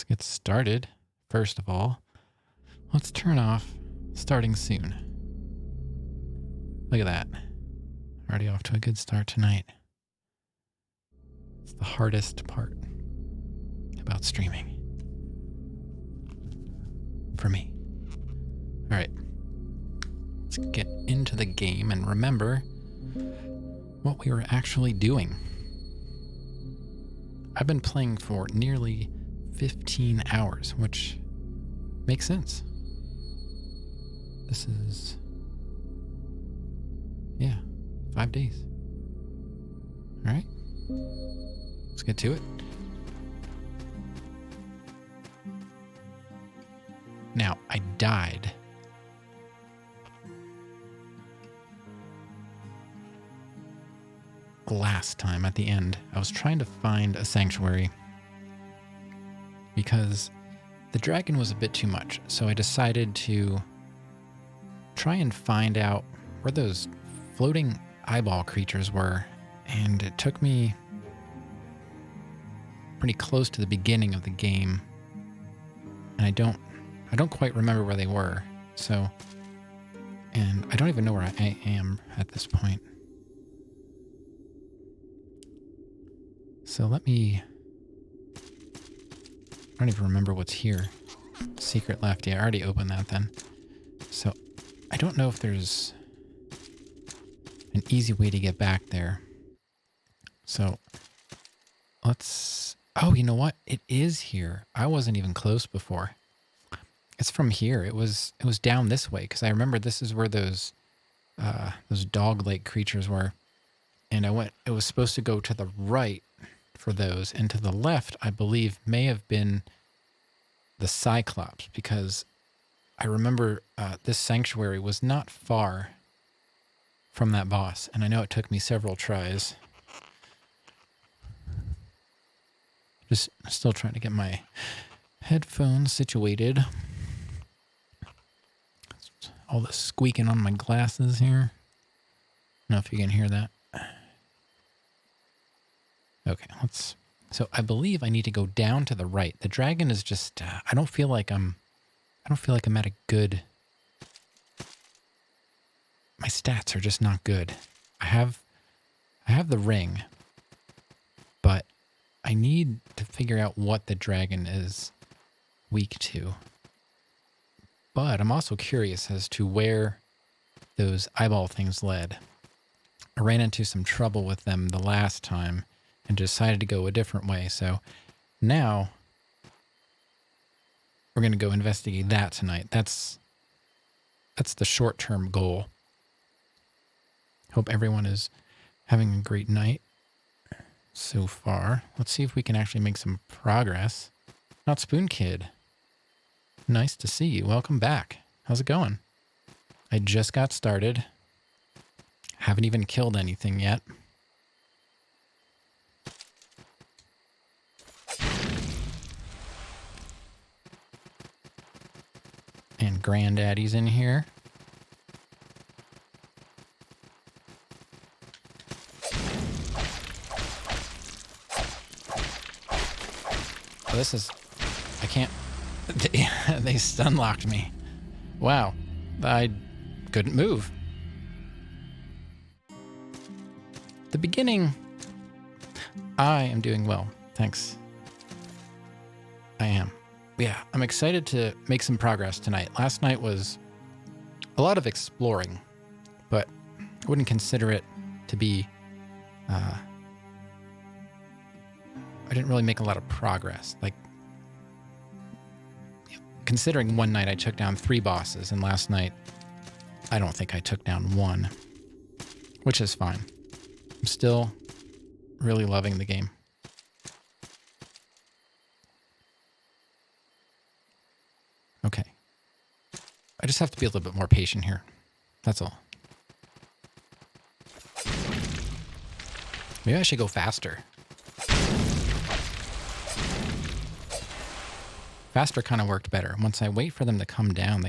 Let's get started. First of all, let's turn off starting soon. Look at that. Already off to a good start tonight. It's the hardest part about streaming. For me. All right. Let's get into the game and remember what we were actually doing. I've been playing for nearly 15 hours, which makes sense. This is, 5 days. All right, let's get to it. Now, I died last time at the end. I was trying to find a sanctuary because the dragon was a bit too much. So I decided to try and find out where those floating eyeball creatures were. And it took me pretty close to the beginning of the game. And I don't quite remember where they were. So, and I don't even know where I am at this point. So I don't even remember what's here. Secret left. Yeah, I already opened that then. So I don't know if there's an easy way to get back there. So oh, you know what? It is here. I wasn't even close before. It's from here. It was down this way because I remember this is where those dog-like creatures were. And it was supposed to go to the right for those, and to the left, I believe, may have been the Cyclops, because I remember this sanctuary was not far from that boss, and I know it took me several tries. Just still trying to get my headphones situated. All the squeaking on my glasses here. I don't know if you can hear that. Okay, so I believe I need to go down to the right. The dragon is just, I don't feel like I'm at a good, my stats are just not good. I have the ring, but I need to figure out what the dragon is weak to. But I'm also curious as to where those eyeball things led. I ran into some trouble with them the last time and decided to go a different way. So now we're going to go investigate that tonight. That's the short-term goal. Hope everyone is having a great night so far. Let's see if we can actually make some progress. Not Spoon Kid. Nice to see you. Welcome back. How's it going? I just got started. Haven't even killed anything yet. And Granddaddy's in here. Oh, I can't, they stun locked me. Wow, I couldn't move. The beginning, I am doing well, thanks. I am. Yeah, I'm excited to make some progress tonight. Last night was a lot of exploring, but I wouldn't consider it to be, I didn't really make a lot of progress. Like, considering one night I took down 3 bosses, and last night I don't think I took down 1, which is fine. I'm still really loving the game. Okay. I just have to be a little bit more patient here. That's all. Maybe I should go faster. Faster kind of worked better. Once I wait for them to come down,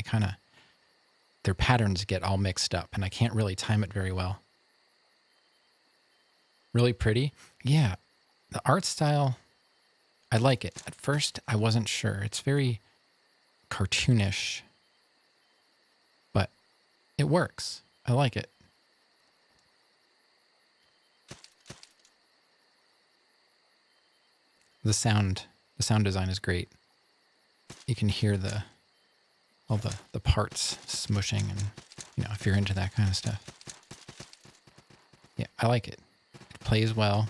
their patterns get all mixed up, and I can't really time it very well. Really pretty? Yeah. The art style, I like it. At first, I wasn't sure. It's very cartoonish, but it works. I like it. The sound design is great. You can hear all the parts smushing, and if you're into that kind of stuff. Yeah, I like it. It plays well.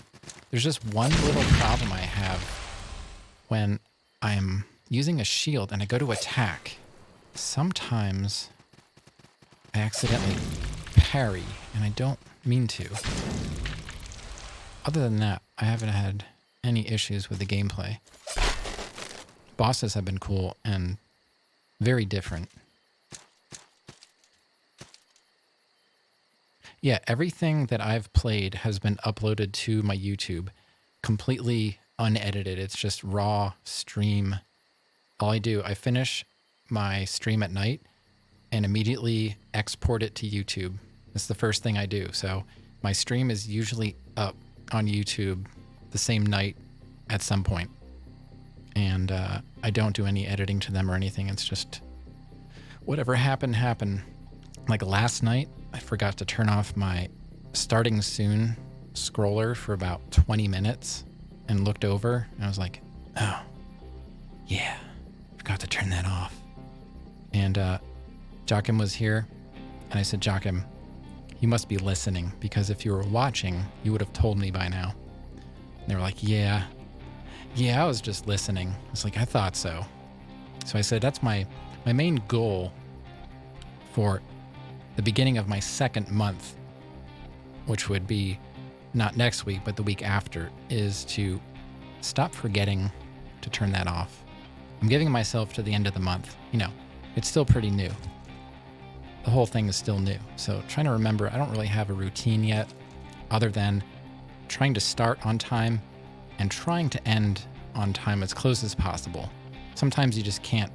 There's just one little problem I have when I'm using a shield and I go to attack. Sometimes I accidentally parry, and I don't mean to. Other than that, I haven't had any issues with the gameplay. Bosses have been cool and very different. Yeah, everything that I've played has been uploaded to my YouTube, completely unedited. It's just raw stream. All I finish my stream at night and immediately export it to YouTube. That's the first thing I do. So my stream is usually up on YouTube the same night at some point. And I don't do any editing to them or anything. It's just whatever happened. Like last night, I forgot to turn off my starting soon scroller for about 20 minutes and looked over and I was like, oh, yeah, forgot to turn that off. And Joachim was here and I said, Joachim, you must be listening, because if you were watching, you would have told me by now. And they were like, yeah, I was just listening. I was like, I thought so. So I said, that's my main goal for the beginning of my second month, which would be not next week, but the week after, is to stop forgetting to turn that off. I'm giving myself to the end of the month. It's still pretty new. The whole thing is still new. So trying to remember, I don't really have a routine yet other than trying to start on time and trying to end on time as close as possible. Sometimes you just can't.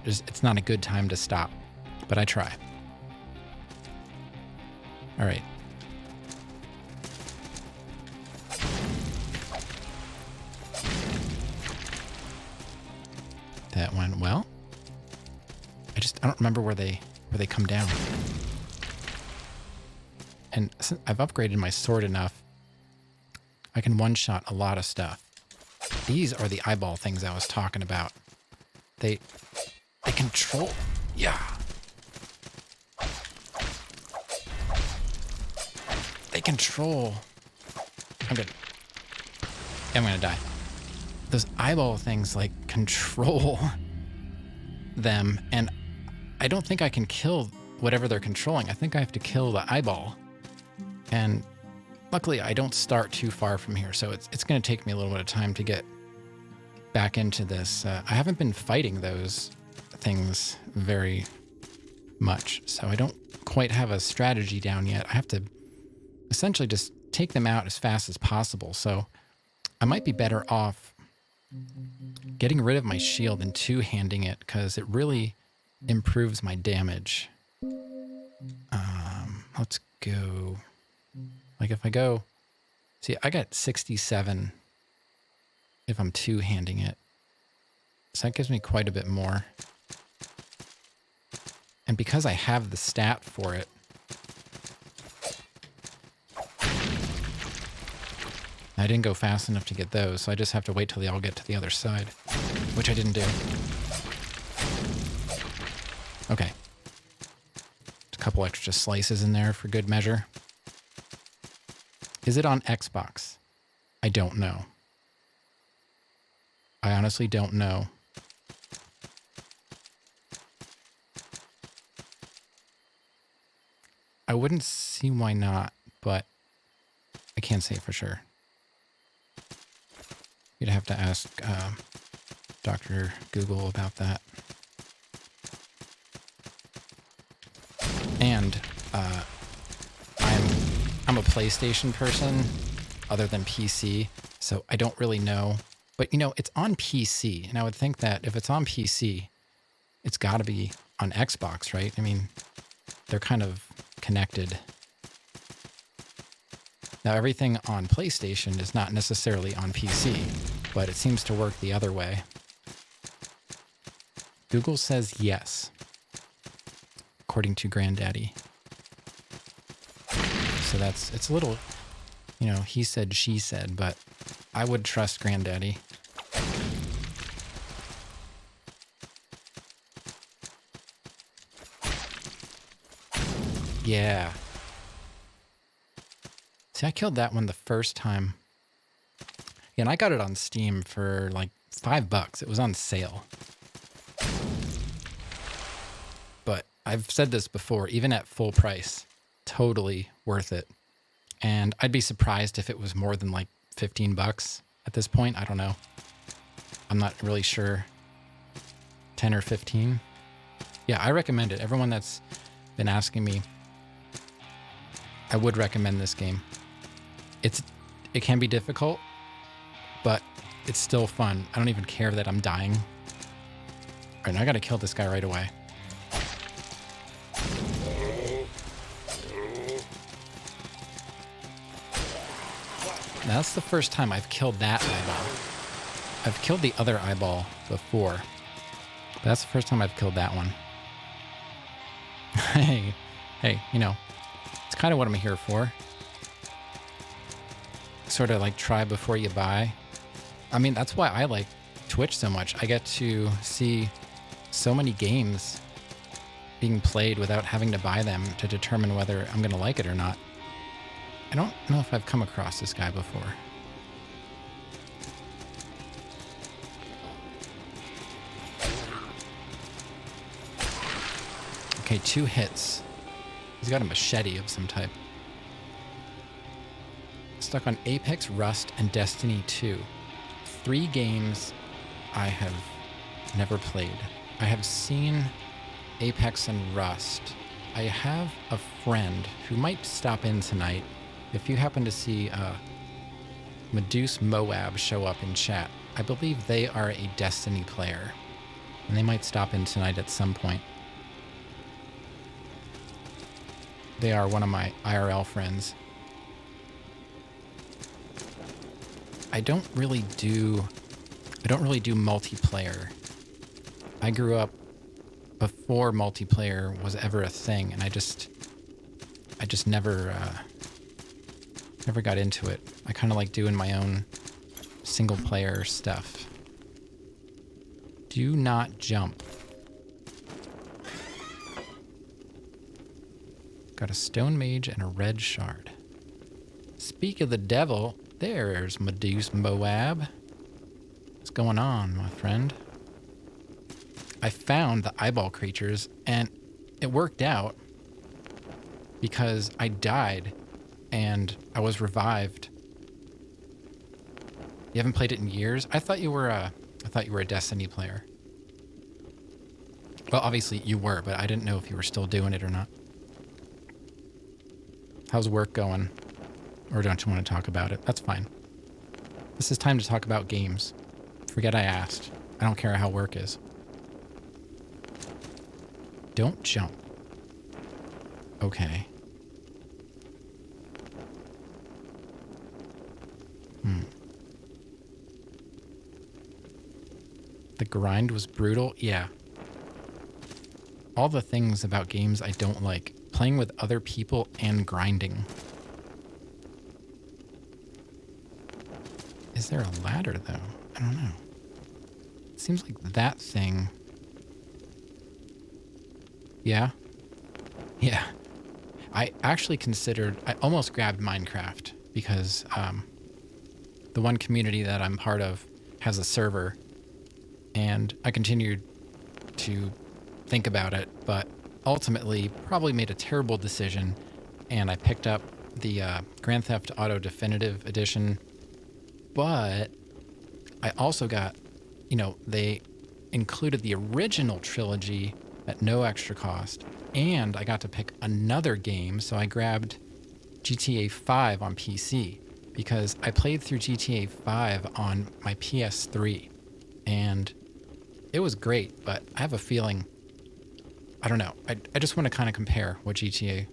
It's not a good time to stop, but I try. All right. That went well. I don't remember where they come down. And since I've upgraded my sword enough, I can one-shot a lot of stuff. These are the eyeball things I was talking about. They control. Yeah. They control. I'm good. I'm gonna die. Those eyeball things control them, and I don't think I can kill whatever they're controlling. I think I have to kill the eyeball. And luckily I don't start too far from here, so it's gonna take me a little bit of time to get back into this. I haven't been fighting those things very much, so I don't quite have a strategy down yet. I have to essentially just take them out as fast as possible. So I might be better off getting rid of my shield and two-handing it, because it really improves my damage. Let's go. If I go, see, I got 67 if I'm two-handing it. So that gives me quite a bit more. And because I have the stat for it, I didn't go fast enough to get those, so I just have to wait till they all get to the other side, which I didn't do. Okay. A couple extra slices in there for good measure. Is it on Xbox? I don't know. I honestly don't know. I wouldn't see why not, but I can't say for sure. You'd have to ask Dr. Google about that. And I'm a PlayStation person other than PC, so I don't really know. But, it's on PC, and I would think that if it's on PC, it's got to be on Xbox, right? I mean, they're kind of connected. Now, everything on PlayStation is not necessarily on PC. but it seems to work the other way. Google says yes, according to Granddaddy. So it's a little, you know, he said, she said, but I would trust Granddaddy. Yeah. See, I killed that one the first time. Yeah, and I got it on Steam for like $5. It was on sale. But I've said this before, even at full price, totally worth it. And I'd be surprised if it was more than like $15 at this point. I don't know. I'm not really sure. 10 or 15. Yeah, I recommend it. Everyone that's been asking me, I would recommend this game. It can be difficult, but it's still fun. I don't even care that I'm dying. All right, now I gotta kill this guy right away. Now, that's the first time I've killed that eyeball. I've killed the other eyeball before, but that's the first time I've killed that one. Hey, you know, it's kind of what I'm here for. Sort of like try before you buy. I mean, that's why I like Twitch so much. I get to see so many games being played without having to buy them to determine whether I'm going to like it or not. I don't know if I've come across this guy before. Okay, 2 hits. He's got a machete of some type. Stuck on Apex, Rust, and Destiny 2. 3 games I have never played. I have seen Apex and Rust. I have a friend who might stop in tonight. If you happen to see Medusa Moab show up in chat, I believe they are a Destiny player. And they might stop in tonight at some point. They are one of my IRL friends. I don't really do multiplayer. I grew up before multiplayer was ever a thing, and I just never got into it. I kind of like doing my own single player stuff. Do not jump. Got a stone mage and a red shard. Speak of the devil, there's Medusa Moab. What's going on, my friend? I found the eyeball creatures, and it worked out because I died and I was revived. You haven't played it in years? I thought you were a Destiny player. Well, obviously you were, but I didn't know if you were still doing it or not. How's work going? Or don't you want to talk about it? That's fine. This is time to talk about games. Forget I asked. I don't care how work is. Don't jump. Okay. The grind was brutal? Yeah. All the things about games I don't like. Playing with other people and grinding. Is there a ladder, though? I don't know. It seems like that thing... Yeah? Yeah. I actually considered... I almost grabbed Minecraft because the one community that I'm part of has a server, and I continued to think about it, but ultimately probably made a terrible decision, and I picked up the Grand Theft Auto Definitive Edition. But I also got, you know, they included the original trilogy at no extra cost, and I got to pick another game, so I grabbed GTA 5 on PC because I played through GTA 5 on my PS3, and it was great, but I have a feeling, I don't know, I just want to kind of compare what GTA...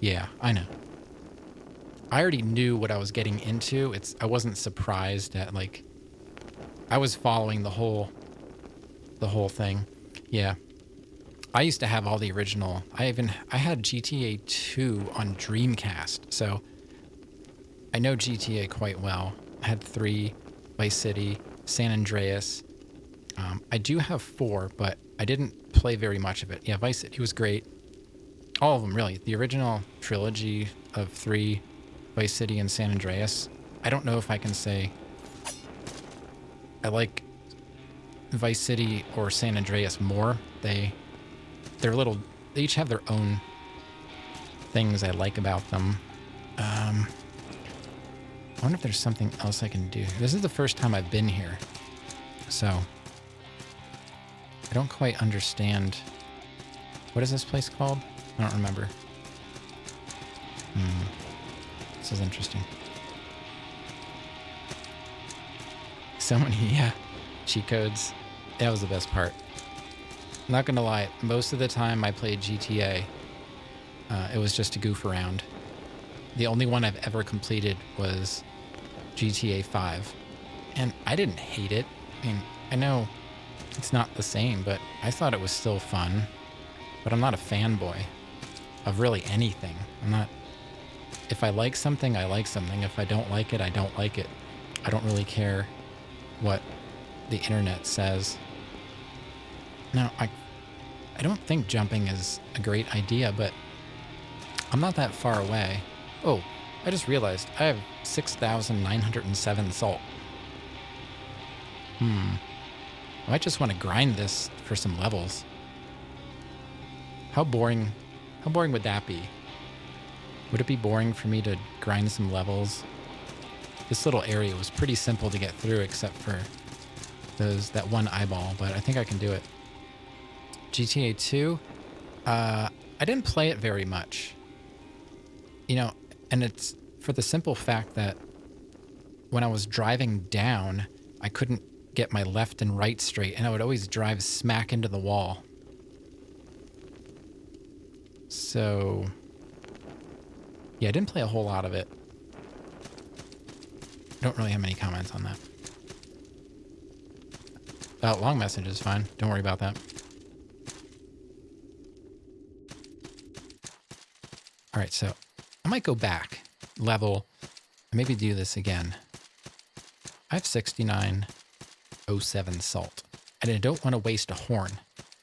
Yeah, I know. I already knew what I was getting into. I wasn't surprised at, like, I was following the whole thing. Yeah. I used to have all the original. I had GTA 2 on Dreamcast, so I know GTA quite well. I had 3, Vice City, San Andreas. I do have 4, but I didn't play very much of it. Yeah, Vice City was great. All of them, really. The original trilogy of 3, Vice City and San Andreas. I don't know if I can say I like Vice City or San Andreas more. They're little. They each have their own things I like about them. I wonder if there's something else I can do. This is the first time I've been here, so I don't quite understand. What is this place called? I don't remember. This is interesting. So many, yeah, cheat codes. That was the best part. Not gonna lie, most of the time I played GTA, it was just to goof around. The only one I've ever completed was GTA 5, and I didn't hate it. I mean, I know it's not the same, but I thought it was still fun. But I'm not a fanboy of really anything. If I like something, I like something. If I don't like it, I don't like it. I don't really care what the internet says. Now, I don't think jumping is a great idea, but I'm not that far away. Oh, I just realized I have 6,907 salt. I might just want to grind this for some levels. How boring would that be? Would it be boring for me to grind some levels? This little area was pretty simple to get through except for that one eyeball, but I think I can do it. GTA 2, I didn't play it very much. You know, and it's for the simple fact that when I was driving down, I couldn't get my left and right straight, and I would always drive smack into the wall. So, yeah, I didn't play a whole lot of it. I don't really have many comments on that. Long message is fine. Don't worry about that. All right, so I might go back, level, and maybe do this again. I have 6907 salt, and I don't want to waste a horn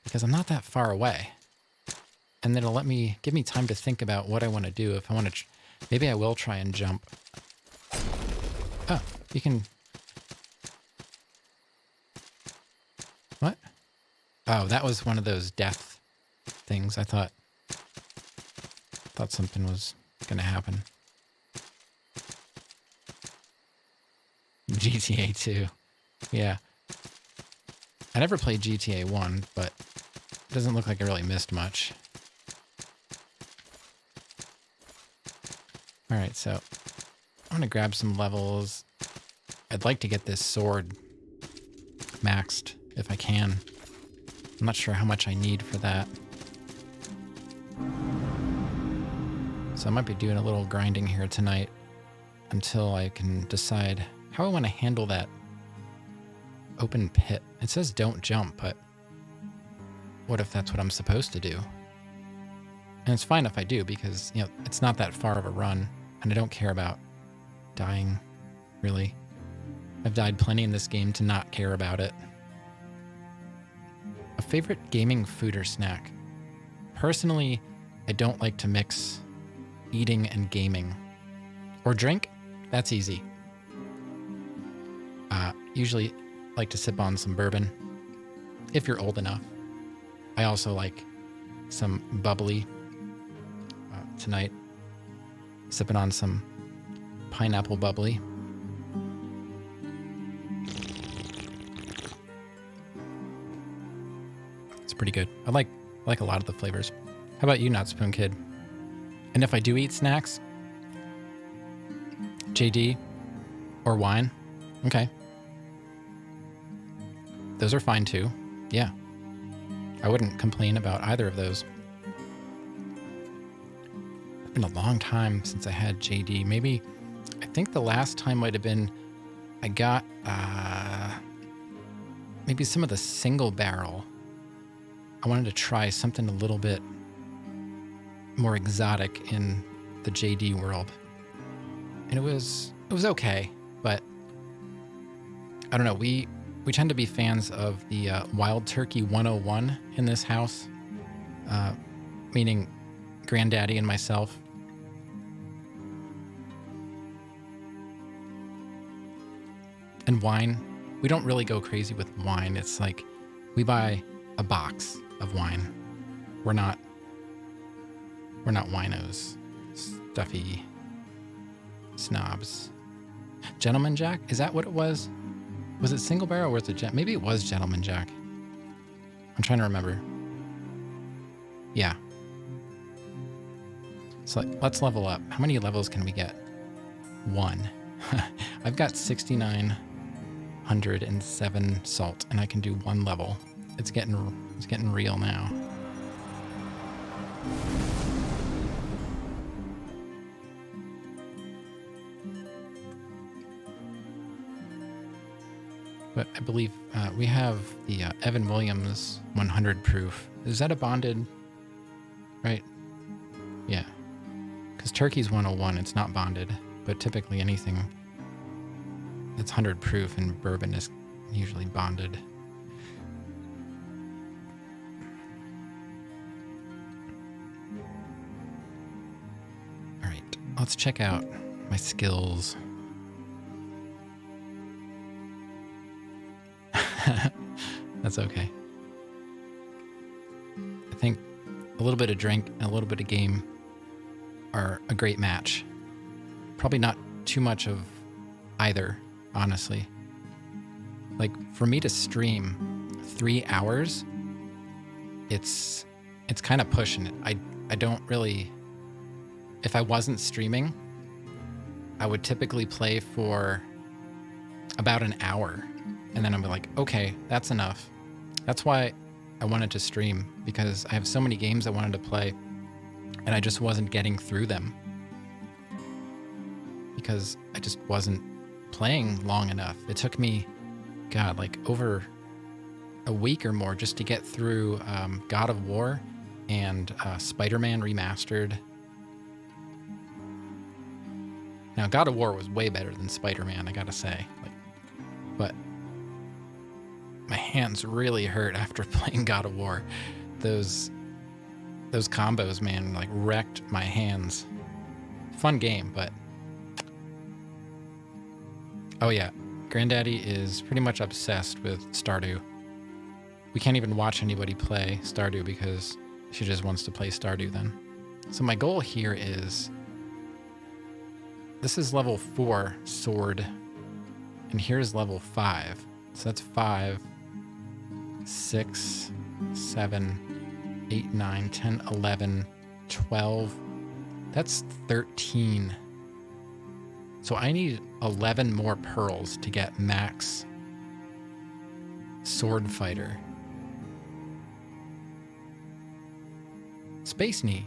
because I'm not that far away. And then it'll give me time to think about what I want to do. If I want to, maybe I will try and jump. Oh, you can. What? Oh, that was one of those death things. I thought something was going to happen. GTA 2. Yeah. I never played GTA 1, but it doesn't look like I really missed much. All right, so I'm going to grab some levels. I'd like to get this sword maxed if I can. I'm not sure how much I need for that. So I might be doing a little grinding here tonight until I can decide how I want to handle that open pit. It says don't jump, but what if that's what I'm supposed to do? And it's fine if I do because, you know, it's not that far of a run and I don't care about dying, really. I've died plenty in this game to not care about it. A favorite gaming food or snack? Personally, I don't like to mix eating and gaming. Or drink? That's easy. Usually like to sip on some bourbon, if you're old enough. I also like some bubbly. Tonight, sipping on some pineapple bubbly. It's pretty good. I like a lot of the flavors. How about you, Not Spoon Kid? And if I do eat snacks, JD or wine, okay. Those are fine too. Yeah. I wouldn't complain about either of those. It's been a long time since I had JD. Maybe, I think the last time might have been, I got maybe some of the single barrel. I wanted to try something a little bit more exotic in the JD world. And it was okay, but I don't know. We tend to be fans of the Wild Turkey 101 in this house, meaning Granddaddy and myself. And wine, we don't really go crazy with wine. It's like we buy a box of wine. We're not winos, stuffy snobs. Gentleman Jack, is that what it was? Was it single barrel or was it maybe it was Gentleman Jack? I'm trying to remember. Yeah. So let's level up. How many levels can we get? 1. I've got 6,907 salt, and I can do 1 level. It's getting real now. But I believe we have the Evan Williams 100 proof. Is that a bonded? Right? Yeah. Because Turkey's 101, it's not bonded. But typically anything that's 100 proof in bourbon is usually bonded. All right, let's check out my skills. That's okay. I think a little bit of drink and a little bit of game are a great match. Probably not too much of either, honestly. Like, for me to stream 3 hours, it's kind of pushing it. I don't really... If I wasn't streaming, I would typically play for about an hour. And then I'm like, okay, that's enough. That's why I wanted to stream, because I have so many games I wanted to play, and I just wasn't getting through them. Because I just wasn't playing long enough. It took me, God, like over a week or more just to get through God of War and Spider-Man Remastered. Now, God of War was way better than Spider-Man, I gotta say. But my hands really hurt after playing God of War. Those combos, man, like wrecked my hands. Fun game, but... Oh yeah, Granddaddy is pretty much obsessed with Stardew. We can't even watch anybody play Stardew because she just wants to play Stardew then. So my goal here is... This is level 4 sword, and here's level 5. So that's 5, 6, 7, 8, 9, 10, 11, 12. That's 13. So I need 11 more pearls to get max sword fighter. Space Knee.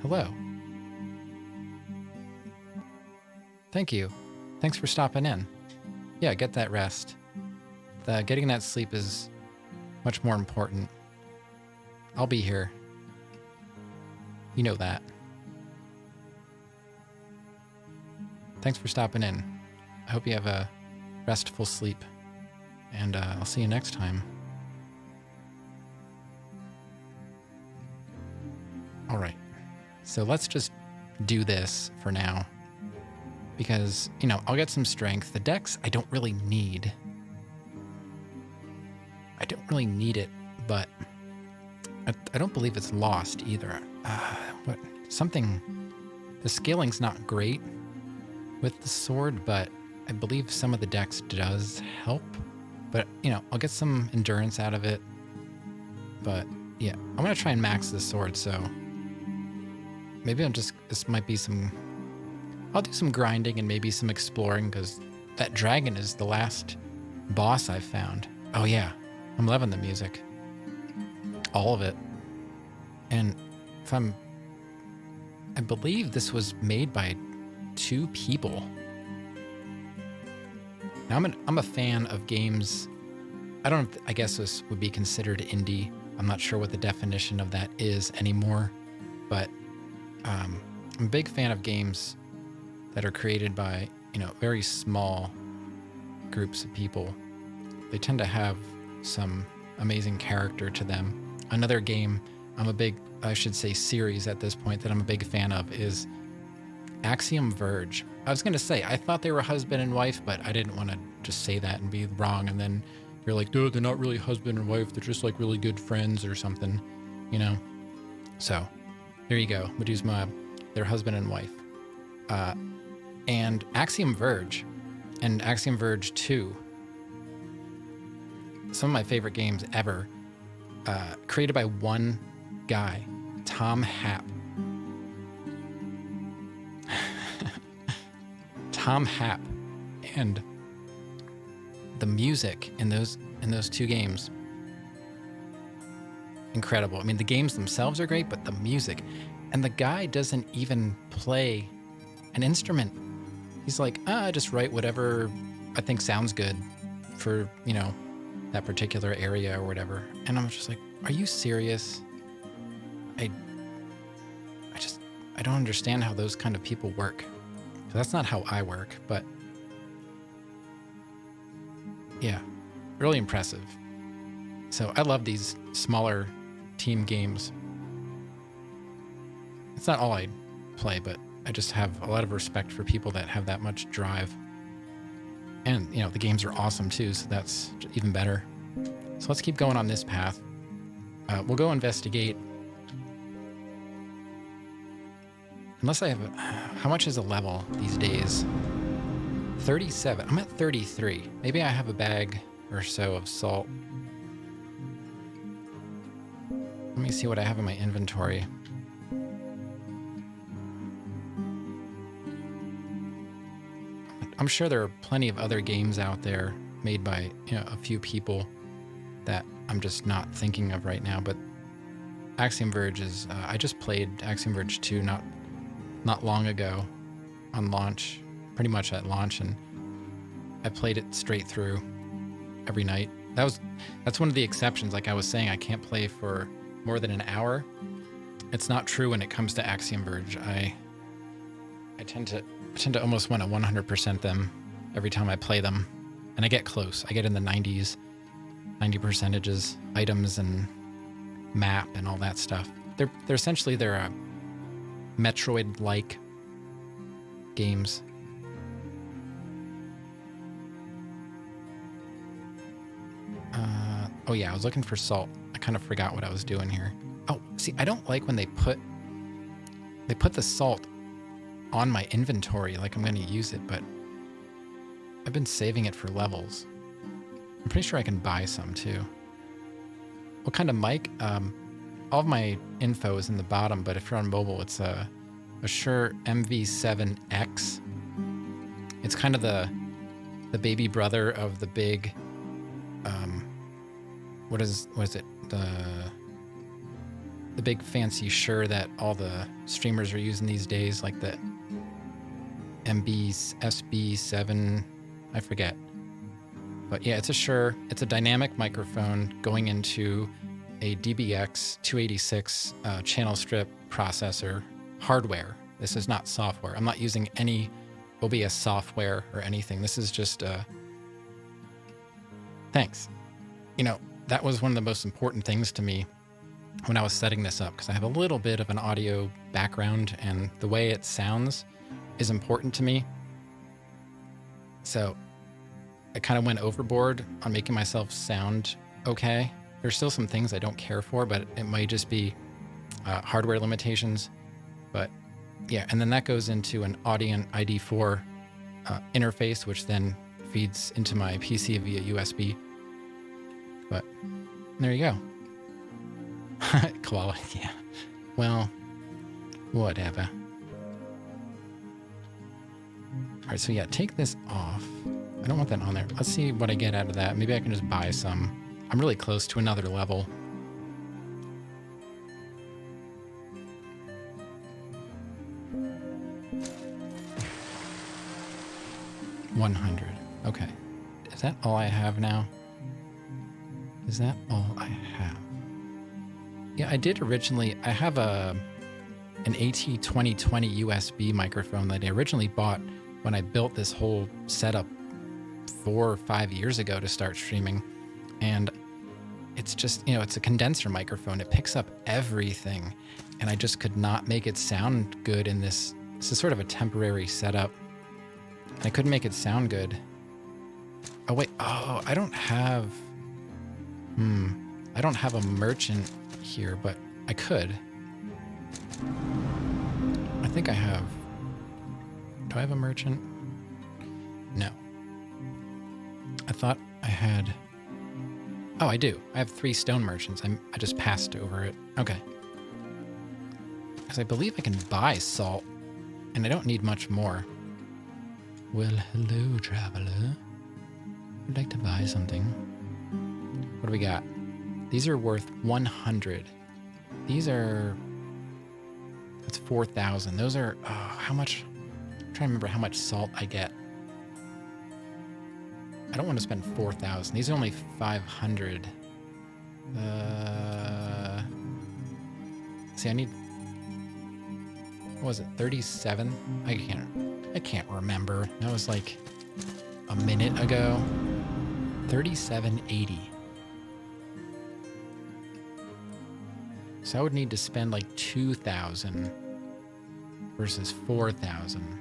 Hello. Thank you. Thanks for stopping in. Yeah, get that rest. Getting that sleep is much more important. I'll be here. You know that. Thanks for stopping in. I hope you have a restful sleep. And I'll see you next time. All right. So let's just do this for now. Because, you know, I'll get some strength. The dex, I don't really need. I don't really need it, but I don't believe it's lost either. But something... The scaling's not great with the sword, but I believe some of the dex does help. But, you know, I'll get some endurance out of it. But, yeah, I'm going to try and max this sword, so... Maybe this might be some... I'll do some grinding and maybe some exploring, because that dragon is the last boss I've found. Oh yeah, I'm loving the music. All of it. And I believe this was made by 2 people. Now I'm a fan of games. I guess this would be considered indie. I'm not sure what the definition of that is anymore, but I'm a big fan of games that are created by, very small groups of people. They tend to have some amazing character to them. Another game I should say series at this point that I'm a big fan of is Axiom Verge. I was going to say, I thought they were husband and wife, but I didn't want to just say that and be wrong. And then you're like, dude, they're not really husband and wife. They're just like really good friends or something, So there you go. Meduzma, they're husband and wife. And Axiom Verge and Axiom Verge 2, some of my favorite games ever, created by one guy, Tom Happ. Tom Happ. And the music in those two games, incredible. I mean, the games themselves are great, but the music, and the guy doesn't even play an instrument. He's like, I just write whatever I think sounds good for, that particular area or whatever. And I'm just like, are you serious? I don't understand how those kind of people work. So that's not how I work, but yeah, really impressive. So I love these smaller team games. It's not all I play, but I just have a lot of respect for people that have that much drive. And, the games are awesome too, so that's even better. So let's keep going on this path. We'll go investigate. Unless I have how much is a level these days? 37. I'm at 33. Maybe I have a bag or so of salt. Let me see what I have in my inventory. I'm sure there are plenty of other games out there made by a few people that I'm just not thinking of right now. But Axiom Verge is. I just played Axiom Verge 2 not long ago on launch, pretty much at launch, and I played it straight through every night. That's one of the exceptions. Like I was saying, I can't play for more than an hour. It's not true when it comes to Axiom Verge. I tend to almost want to 100% them every time I play them, and I get close. I get in the 90 percentages, items and map and all that stuff. They're essentially Metroid-like games. Oh yeah, I was looking for salt. I kind of forgot what I was doing here. Oh, see, I don't like when they put the salt on my inventory like I'm going to use it, but I've been saving it for levels. I'm pretty sure I can buy some too. What kind of mic? All of my info is in the bottom, but if you're on mobile, it's a Shure MV7X. It's kind of the baby brother of the big, what is it? The big fancy Shure that all the streamers are using these days, like the SB7, I forget. But yeah, it's a Shure. It's a dynamic microphone going into a DBX 286 channel strip processor hardware. This is not software. I'm not using any OBS software or anything. This is just thanks. That was one of the most important things to me when I was setting this up, because I have a little bit of an audio background and the way it sounds is important to me. So I kind of went overboard on making myself sound okay. There's still some things I don't care for, but it might just be hardware limitations. But yeah, and then that goes into an Audient ID4 interface, which then feeds into my PC via USB. But there you go. Quality, yeah. Well, whatever. All right, so yeah, take this off. I don't want that on there. Let's see what I get out of that. Maybe I can just buy some. I'm really close to another level. $100. Okay. Is that all I have now? Is that all I have? Yeah, I did originally. I have an AT2020 USB microphone that I originally bought when I built this whole setup 4 or 5 years ago to start streaming. And it's just, it's a condenser microphone. It picks up everything. And I just could not make it sound good in this. This is sort of a temporary setup. And I couldn't make it sound good. Oh, wait. Oh, I don't have a merchant here, but I could. I think I have. Do I have a merchant? No. I thought I had. Oh, I do. I have 3 stone merchants. I just passed over it. Okay. Because I believe I can buy salt, and I don't need much more. Well, hello, traveler. Would like to buy something. What do we got? These are worth 100. These are... That's 4,000. Those are... Oh, how much... I'm trying to remember how much salt I get. I don't want to spend 4,000. These are only 500. See, I need... What was it? 37? I can't remember. That was like a minute ago. 37.80. So I would need to spend like 2,000 versus 4,000.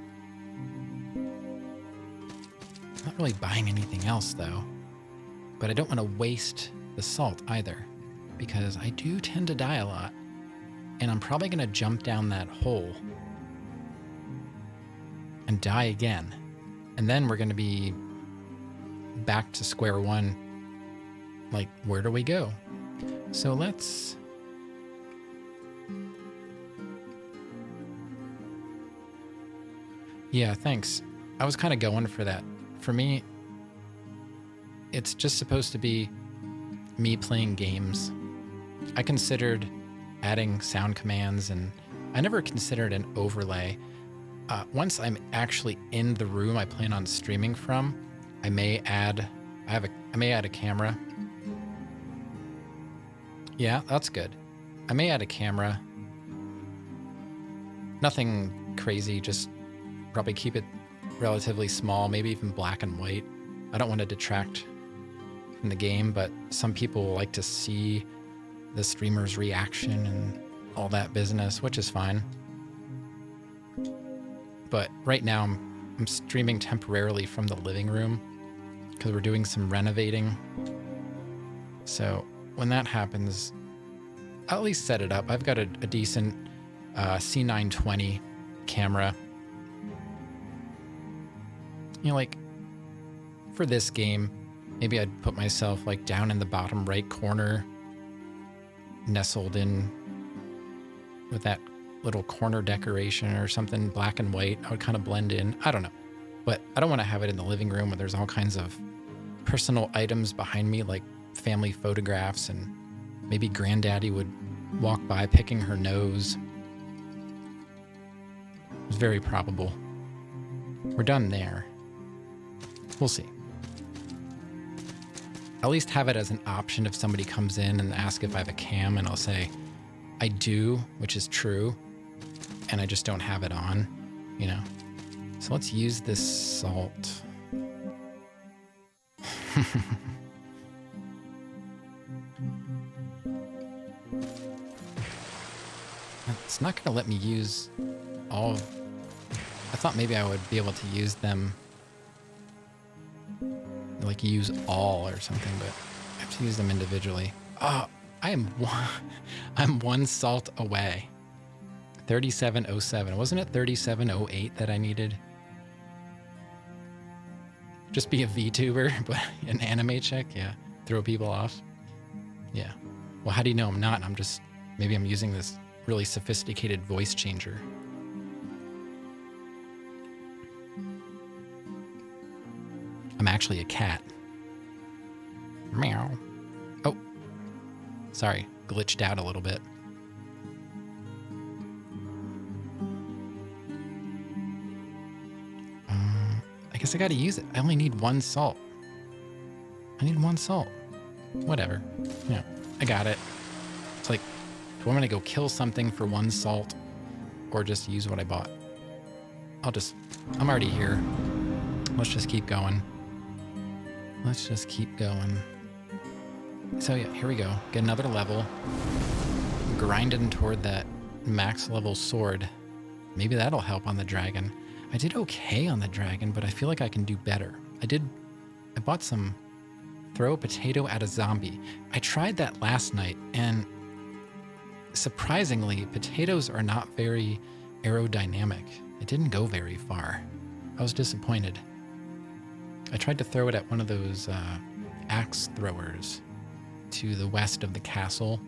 I'm not really buying anything else though, but I don't want to waste the salt either because I do tend to die a lot, and I'm probably going to jump down that hole and die again. And then we're going to be back to square one. Like, where do we go? So let's... Yeah, thanks. I was kind of going for that. For me, it's just supposed to be me playing games. I considered adding sound commands, and I never considered an overlay. Once I'm actually in the room I plan on streaming from, I may add a camera. Yeah, that's good. I may add a camera. Nothing crazy, just probably keep it relatively small, maybe even black and white. I don't want to detract from the game, but some people like to see the streamer's reaction and all that business, which is fine. But right now I'm streaming temporarily from the living room because we're doing some renovating. So when that happens, I'll at least set it up. I've got a decent C920 camera. Like for this game, maybe I'd put myself like down in the bottom right corner, nestled in with that little corner decoration or something, black and white. I would kind of blend in. I don't know. But I don't want to have it in the living room where there's all kinds of personal items behind me, like family photographs, and maybe granddaddy would walk by picking her nose. It's very probable. We're done there. We'll see. At least have it as an option if somebody comes in and asks if I have a cam, and I'll say, I do, which is true, and I just don't have it on, So let's use this salt. It's not going to let me use all of... I thought maybe I would be able to use them, like use all or something, but I have to use them individually. Oh, I'm one salt away. 3707. Wasn't it 3708 that I needed? Just be a VTuber, but an anime chick? Yeah. Throw people off? Yeah. Well, how do you know I'm not? Maybe I'm using this really sophisticated voice changer. I'm actually a cat. Meow. Oh. Sorry. Glitched out a little bit. I guess I gotta use it. I only need 1 salt. I need 1 salt. Whatever. Yeah, I got it. It's like, do I want me to go kill something for 1 salt or just use what I bought? I'm already here. Let's just keep going. Let's just keep going. So yeah, here we go. Get another level. Grinding toward that max level sword. Maybe that'll help on the dragon. I did okay on the dragon, but I feel like I can do better. I bought some throw a potato at a zombie. I tried that last night, and surprisingly, potatoes are not very aerodynamic. It didn't go very far. I was disappointed. I tried to throw it at one of those axe throwers to the west of the castle,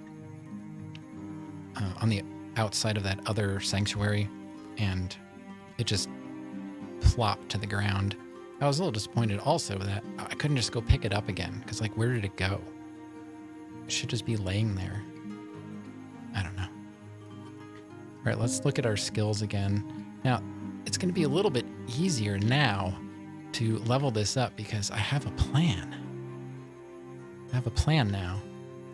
on the outside of that other sanctuary, and it just plopped to the ground. I was a little disappointed also that I couldn't just go pick it up again, because like, where did it go? It should just be laying there. I don't know. All right, let's look at our skills again. Now, it's going to be a little bit easier now to level this up because I have a plan. I have a plan now.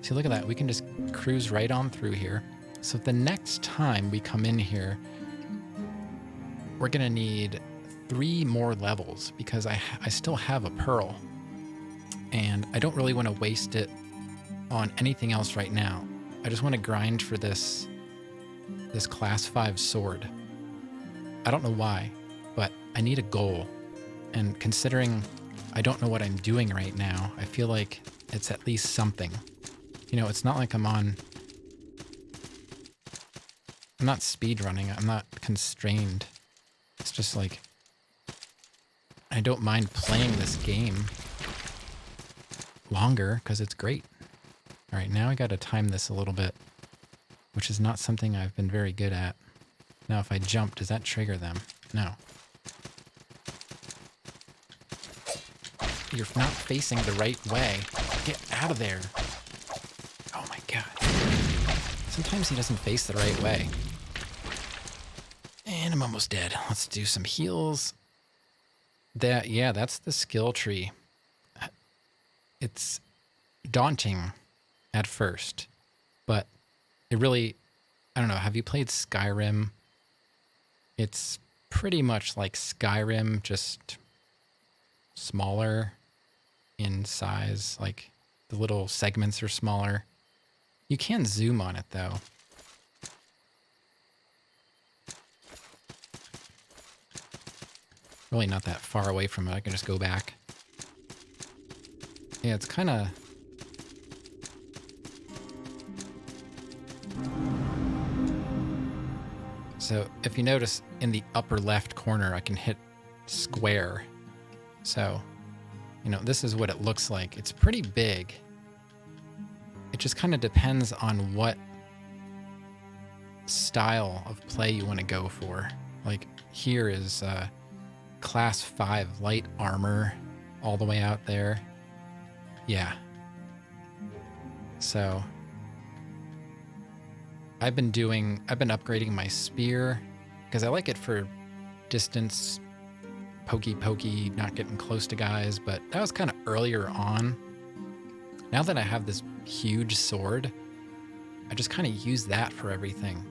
See, look at that. We can just cruise right on through here. So the next time we come in here, we're going to need 3 more levels because I still have a pearl. And I don't really want to waste it on anything else right now. I just want to grind for this class 5 sword. I don't know why, but I need a goal. And considering I don't know what I'm doing right now, I feel like it's at least something. You know, it's not like I'm not speed running. I'm not constrained. It's just like, I don't mind playing this game longer because it's great. All right, now I got to time this a little bit, which is not something I've been very good at. Now, if I jump, does that trigger them? No. You're not facing the right way. Get out of there. Oh my God. Sometimes he doesn't face the right way. And I'm almost dead. Let's do some heals. Yeah, that's the skill tree. It's daunting at first, but it really, I don't know, have you played Skyrim? It's pretty much like Skyrim, just smaller in size, like the little segments are smaller. You can zoom on it though. Really not that far away from it. I can just go back. Yeah, it's kind of... So if you notice in the upper left corner, I can hit square. So, you know, this is what it looks like. It's pretty big. It just kind of depends on what style of play you want to go for. Like here is class 5 light armor all the way out there. Yeah. So I've been upgrading my spear because I like it for distance, pokey, not getting close to guys, but that was kind of earlier on. Now that I have this huge sword, I just kind of use that for everything.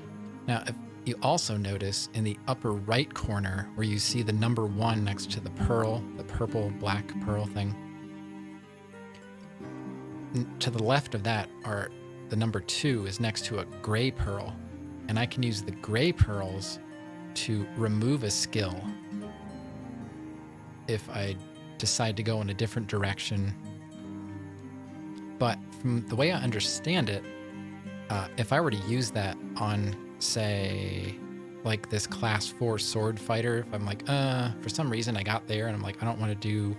Now, if you also notice in the upper right corner where you see the number 1 next to the pearl, the purple black pearl thing, to the left of that are the number 2 is next to a gray pearl, and I can use the gray pearls to remove a skill if I decide to go in a different direction. But from the way I understand it, if I were to use that on, say, like this class 4 sword fighter, if I'm like, for some reason I got there and I'm like, I don't want to do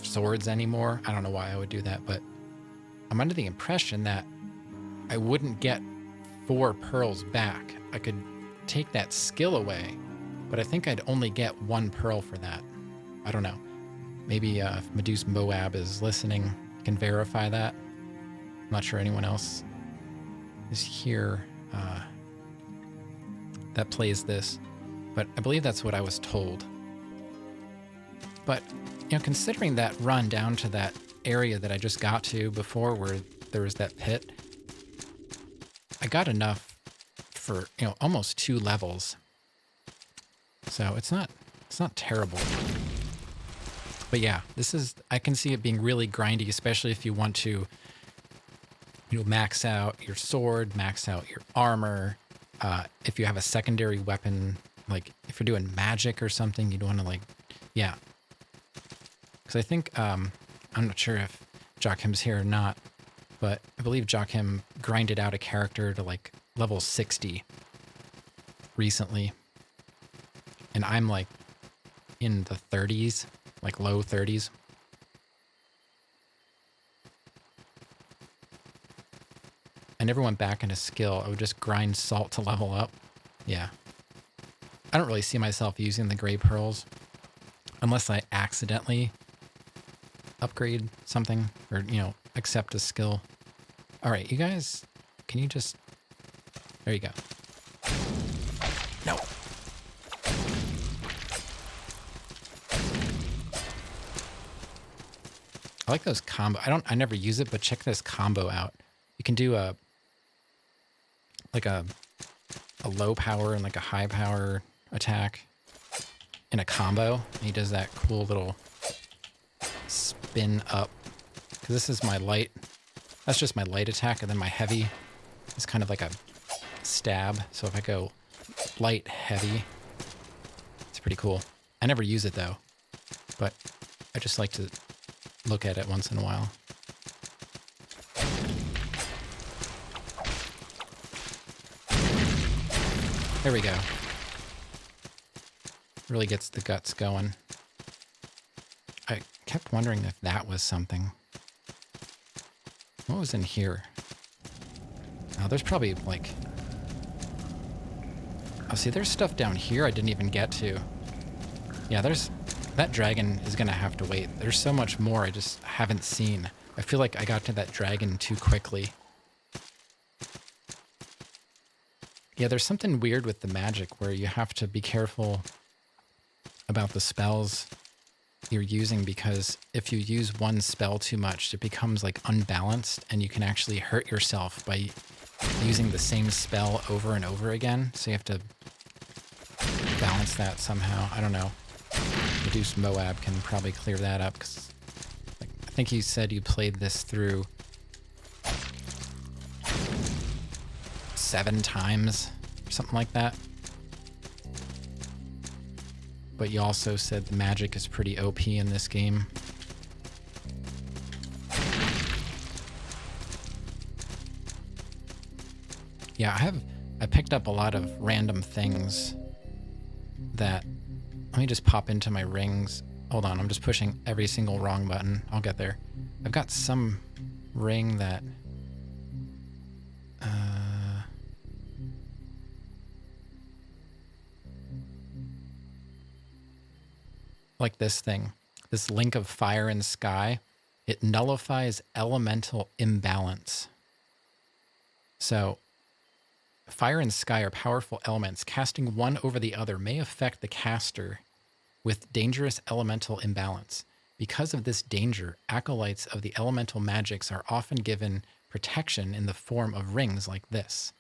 swords anymore. I don't know why I would do that, but I'm under the impression that I wouldn't get 4 pearls back. I could take that skill away, but I think I'd only get 1 pearl for that. I don't know. Maybe if Medusa Moab is listening, can verify that. I'm not sure anyone else is here that plays this, but I believe that's what I was told. But, you know, considering that run down to that area that I just got to before where there was that pit, I got enough for, you know, almost 2 levels. So it's not terrible. But yeah, I can see it being really grindy, especially if you want to, you know, max out your sword, max out your armor. If you have a secondary weapon, like if you're doing magic or something, you'd want to like, yeah. Because I think, I'm not sure if Joachim's here or not, but I believe Joachim grinded out a character to like level 60 recently. And I'm like in the 30s, like low 30s. I never went back into skill. I would just grind salt to level up. Yeah. I don't really see myself using the gray pearls unless I accidentally upgrade something or, you know, accept a skill. All right, you guys, can you just... There you go. No. I like those combo. I never use it, but check this combo out. You can do a low power and like a high power attack in a combo. And he does that cool little spin up. Because this is my light. That's just my light attack, and then my heavy is kind of like a stab. So if I go light, heavy, it's pretty cool. I never use it though, but I just like to look at it once in a while. There we go. Really gets the guts going. I kept wondering if that was something. What was in here? Oh, there's probably like... Oh, see, there's stuff down here I didn't even get to. Yeah, that dragon is going to have to wait. There's so much more I just haven't seen. I feel like I got to that dragon too quickly. Yeah, there's something weird with the magic where you have to be careful about the spells you're using, because if you use one spell too much, it becomes like unbalanced and you can actually hurt yourself by using the same spell over and over again. So you have to balance that somehow. I don't know. Reduced Moab can probably clear that up, because like, I think you said you played this through 7 times or something like that. But you also said the magic is pretty OP in this game. Yeah, I picked up a lot of random things that... Let me just pop into my rings. Hold on, I'm just pushing every single wrong button. I'll get there. I've got some ring that... like this thing. This link of fire and sky. It nullifies elemental imbalance. So, fire and sky are powerful elements. Casting one over the other may affect the caster with dangerous elemental imbalance. Because of this danger, acolytes of the elemental magics are often given protection in the form of rings like this.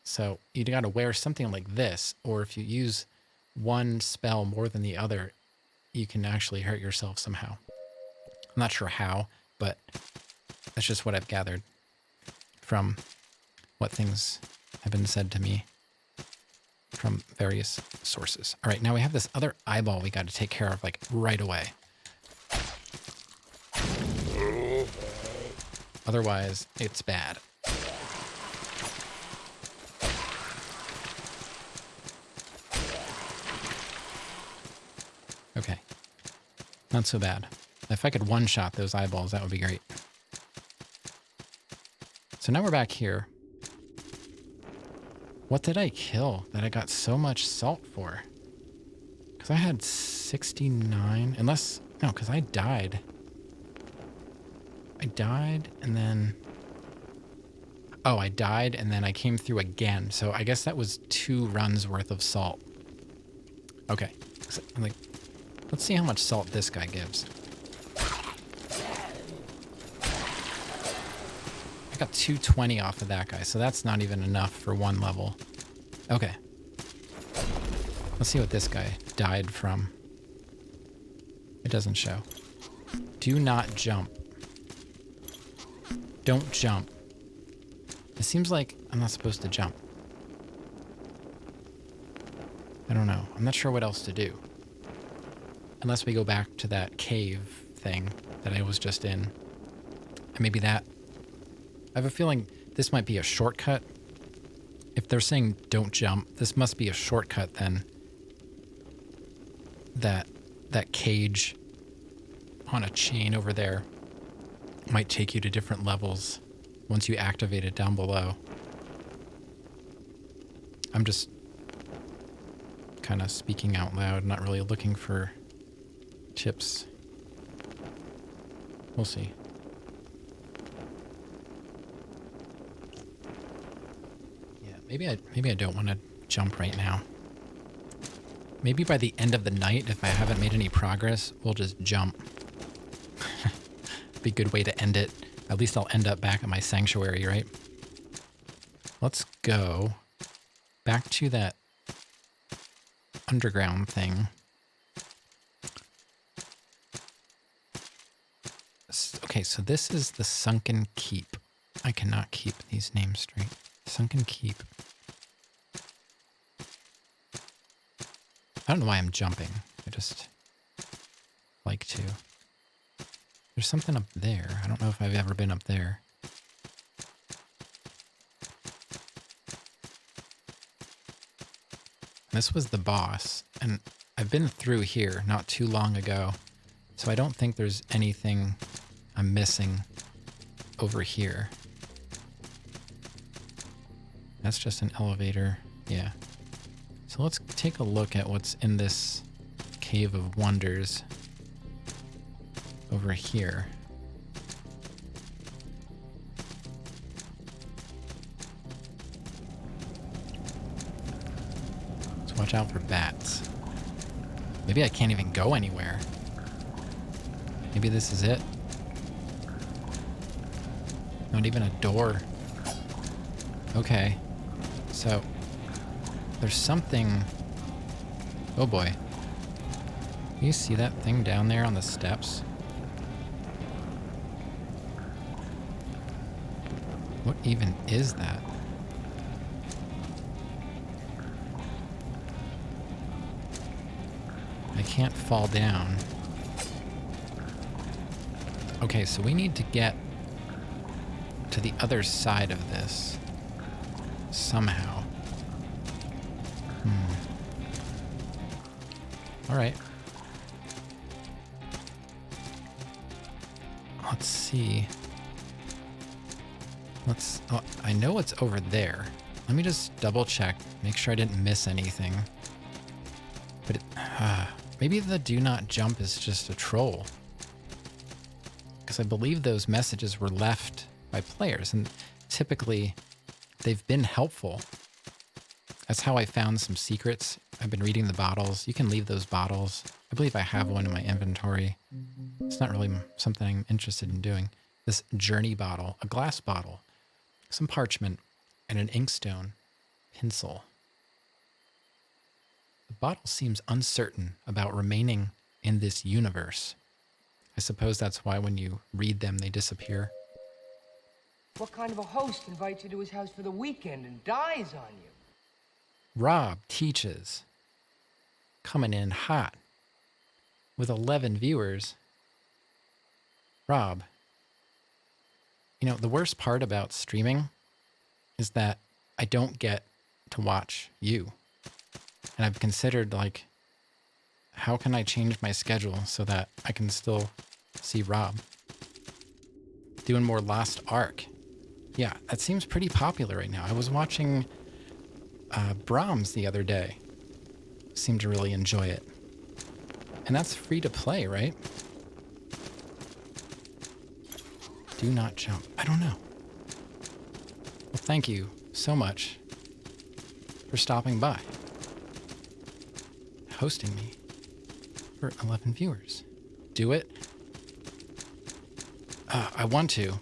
So you gotta wear something like this, or if you use one spell more than the other, you can actually hurt yourself somehow. I'm not sure how, but that's just what I've gathered from what things have been said to me from various sources. All right, now we have this other eyeball we got to take care of like right away. Otherwise, it's bad. Okay, not so bad. If I could one-shot those eyeballs, that would be great. So now we're back here. What did I kill that I got so much salt for? Because I had 69, unless, no, because I died. I died and then, oh, I died and then I came through again. So I guess that was 2 runs worth of salt. Okay, I'm like, Let's see how much salt this guy gives. I got 220 off of that guy, so that's not even enough for one level. Okay. Let's see what this guy died from. It doesn't show. Do not jump. Don't jump. It seems like I'm not supposed to jump. I don't know. I'm not sure what else to do. Unless we go back to that cave thing that I was just in. And maybe that... I have a feeling this might be a shortcut. If they're saying don't jump, this must be a shortcut then. That cage on a chain over there might take you to different levels once you activate it down below. I'm just kind of speaking out loud, not really looking for tips. We'll see. Yeah, maybe I don't want to jump right now. Maybe by the end of the night, if I haven't made any progress, we'll just jump. Be a good way to end it. At least I'll end up back at my sanctuary, right? Let's go back to that underground thing. Okay, so this is the Sunken Keep. I cannot keep these names straight. Sunken Keep. I don't know why I'm jumping. I just like to. There's something up there. I don't know if I've ever been up there. This was the boss, and I've been through here not too long ago, so I don't think there's anything I'm missing over here. That's just an elevator. Yeah. So let's take a look at what's in this Cave of Wonders over here. Let's watch out for bats. Maybe I can't even go anywhere. Maybe this is it. Not even a door. Okay. So there's something... Oh boy. Can you see that thing down there on the steps? What even is that? I can't fall down. Okay, so we need to get to the other side of this somehow. All right. Let's see. Oh, I know it's over there. Let me just double check, make sure I didn't miss anything. But maybe the do not jump is just a troll. Because I believe those messages were left by players, and typically they've been helpful. That's how I found some secrets. I've been reading the bottles. You can leave those bottles. I believe I have one in my inventory. It's not really something I'm interested in doing. This journey bottle, a glass bottle, some parchment, and an inkstone pencil. The bottle seems uncertain about remaining in this universe. I suppose that's why when you read them, they disappear. What kind of a host invites you to his house for the weekend and dies on you? Rob teaches. Coming in hot. With 11 viewers. Rob. You know, the worst part about streaming is that I don't get to watch you. And I've considered, like, how can I change my schedule so that I can still see Rob? Doing more Lost Ark. Yeah, that seems pretty popular right now. I was watching Brahms the other day. Seemed to really enjoy it. And that's free to play, right? Do not jump. I don't know. Well, thank you so much for stopping by. Hosting me. for 11 viewers. Do it. I want to.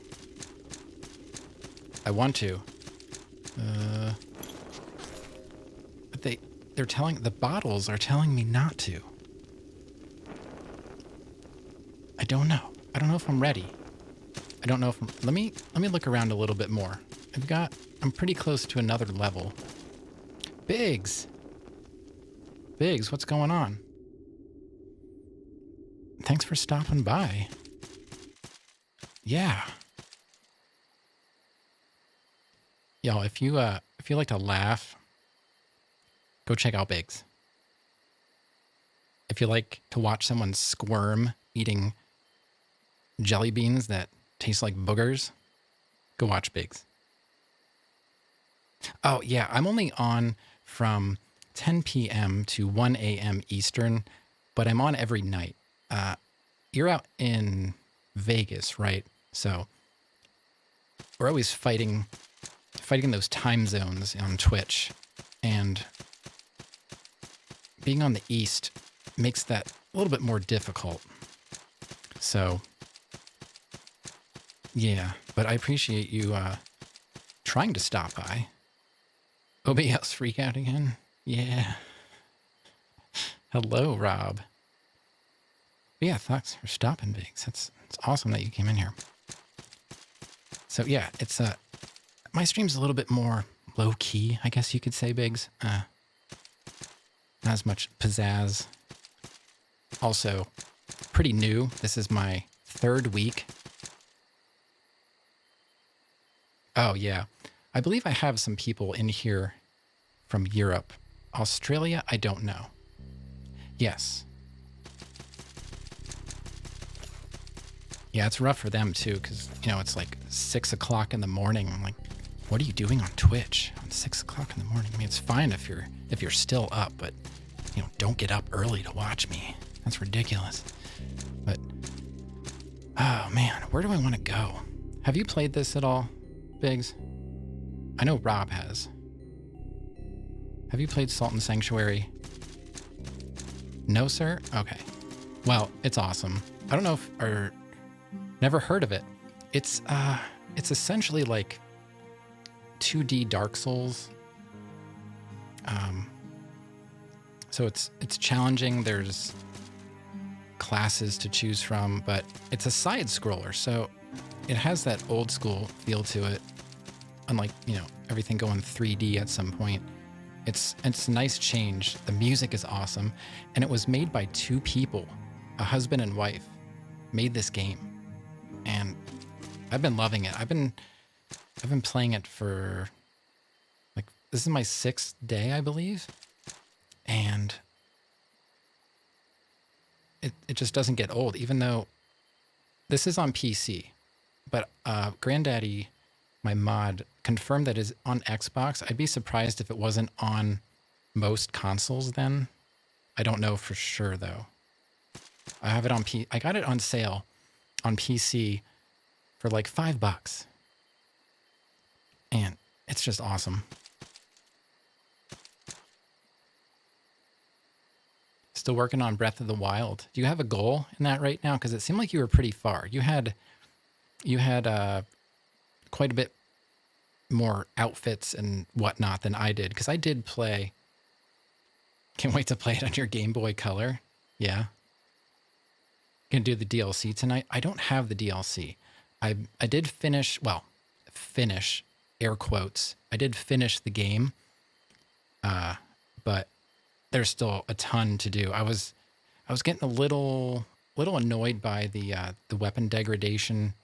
But the bottles are telling me not to. I don't know. I don't know if I'm ready. I don't know if let me look around a little bit more. I'm pretty close to another level. Biggs, what's going on? Thanks for stopping by. Yeah. Y'all, if you like to laugh, go check out Biggs. If you like to watch someone squirm eating jelly beans that taste like boogers, go watch Biggs. Oh, yeah, I'm only on from 10 p.m. to 1 a.m. Eastern, but I'm on every night. You're out in Vegas, right? So we're always fighting those time zones on Twitch, and being on the East makes that a little bit more difficult. So yeah, but I appreciate you trying to stop by. OBS freak out again? Yeah. Hello, Rob. But yeah, thanks for stopping, Biggs. It's awesome that you came in here. So yeah, it's my stream's a little bit more low key, I guess you could say, Biggs. Not as much pizzazz. Also, pretty new. This is my 3rd week. Oh yeah, I believe I have some people in here from Europe. Australia, I don't know. Yes. Yeah, it's rough for them too, because, you know, it's like 6 o'clock in the morning. I'm like, what are you doing on Twitch on 6 o'clock in the morning? I mean, it's fine if you're still up, but, you know, don't get up early to watch me. That's ridiculous. But, oh man, where do I want to go? Have you played this at all, Biggs? I know Rob has. Have you played Salt and Sanctuary? No, sir? Okay. Well, it's awesome. I don't know if, or never heard of it. It's essentially like 2D Dark Souls. So it's challenging. There's classes to choose from, but it's a side scroller. So it has that old school feel to it. Unlike, you know, everything going 3D at some point. It's a nice change. The music is awesome. And it was made by 2 people, a husband and wife, made this game. And I've been loving it. I've been playing it for, like, this is my 6th day, I believe. And it just doesn't get old, even though this is on PC. But Granddaddy, my mod, confirmed that it's on Xbox. I'd be surprised if it wasn't on most consoles then. I don't know for sure, though. I have it on I got it on sale on PC for like $5. And it's just awesome. Still working on Breath of the Wild. Do you have a goal in that right now? Because it seemed like you were pretty far. You had quite a bit more outfits and whatnot than I did, because I did play. Can't wait to play it on your Game Boy Color. Yeah. Gonna do the DLC tonight. I don't have the DLC. I did finish, well, finish, air quotes. I did finish the game, but there's still a ton to do. I was getting a little annoyed by the weapon degradation.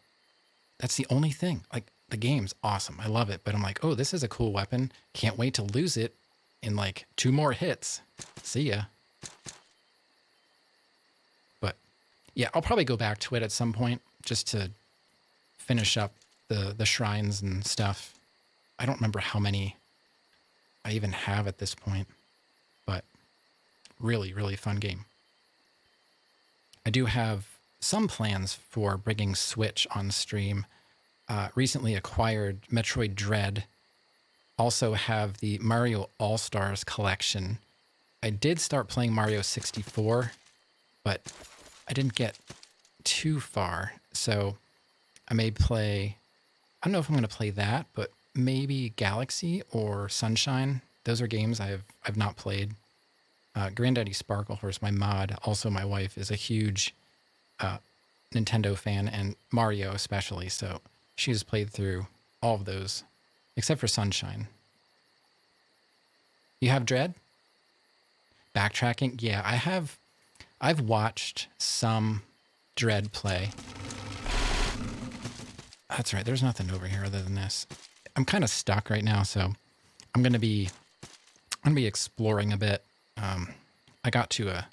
That's the only thing. Like, the game's awesome. I love it. But I'm like, oh, this is a cool weapon. Can't wait to lose it in like 2 more hits. See ya. But yeah, I'll probably go back to it at some point just to finish up the shrines and stuff. I don't remember how many I even have at this point, but really, really fun game. I do have some plans for bringing Switch on stream. Recently acquired Metroid Dread. Also have the Mario All-Stars collection. I did start playing Mario 64. but I didn't get too far. So I may play, I don't know if I'm going to play that, but maybe Galaxy or Sunshine. Those are games I've not played. Granddaddy Sparklehorse, my mod, also my wife, is a huge Nintendo fan, and Mario especially, so she has played through all of those, except for Sunshine. You have Dread? Backtracking? Yeah, I've watched some Dread play. That's right, there's nothing over here other than this. I'm kind of stuck right now, so I'm gonna be exploring a bit. I got to a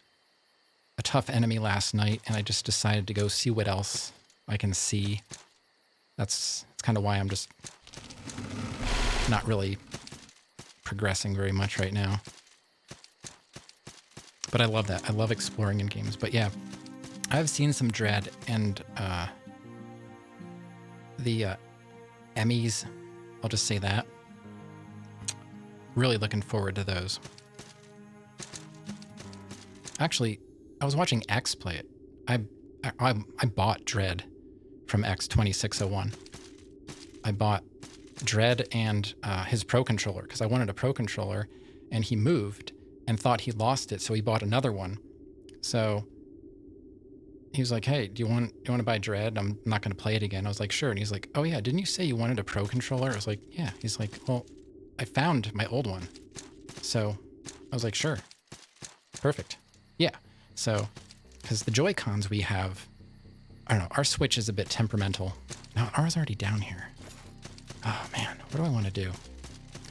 tough enemy last night, and I just decided to go see what else I can see. That's kind of why I'm just not really progressing very much right now. But I love that. I love exploring in games. But yeah, I've seen some Dread, and the Emmys, I'll just say that. Really looking forward to those. Actually, I was watching X play it. I bought Dread from X2601. I bought Dread and his Pro Controller because I wanted a Pro Controller, and he moved and thought he lost it, so he bought another one. So he was like, "Hey, do you want to buy Dread? I'm not going to play it again." I was like, "Sure." And he's like, "Oh yeah, didn't you say you wanted a Pro Controller?" I was like, "Yeah." He's like, "Well, I found my old one." So I was like, "Sure, perfect." Yeah. So, because the Joy-Cons we have, I don't know, our Switch is a bit temperamental. No, ours already down here. Oh man, what do I want to do?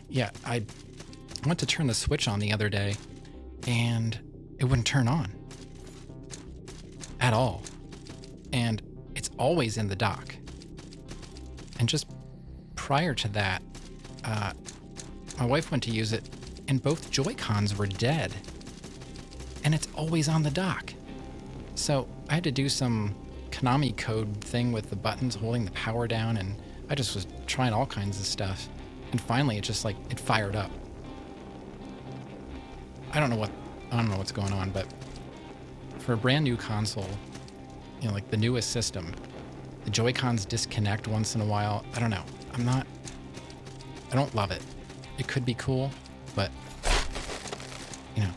Yeah, I went to turn the Switch on the other day, and it wouldn't turn on at all. And it's always in the dock. And just prior to that, my wife went to use it, and both Joy-Cons were dead. And it's always on the dock. So I had to do some Konami code thing with the buttons holding the power down, and I just was trying all kinds of stuff. And finally it just it fired up. I don't know what's going on, but for a brand new console, you know, like the newest system, the Joy-Cons disconnect once in a while. I don't know. I don't love it. It could be cool, but you know.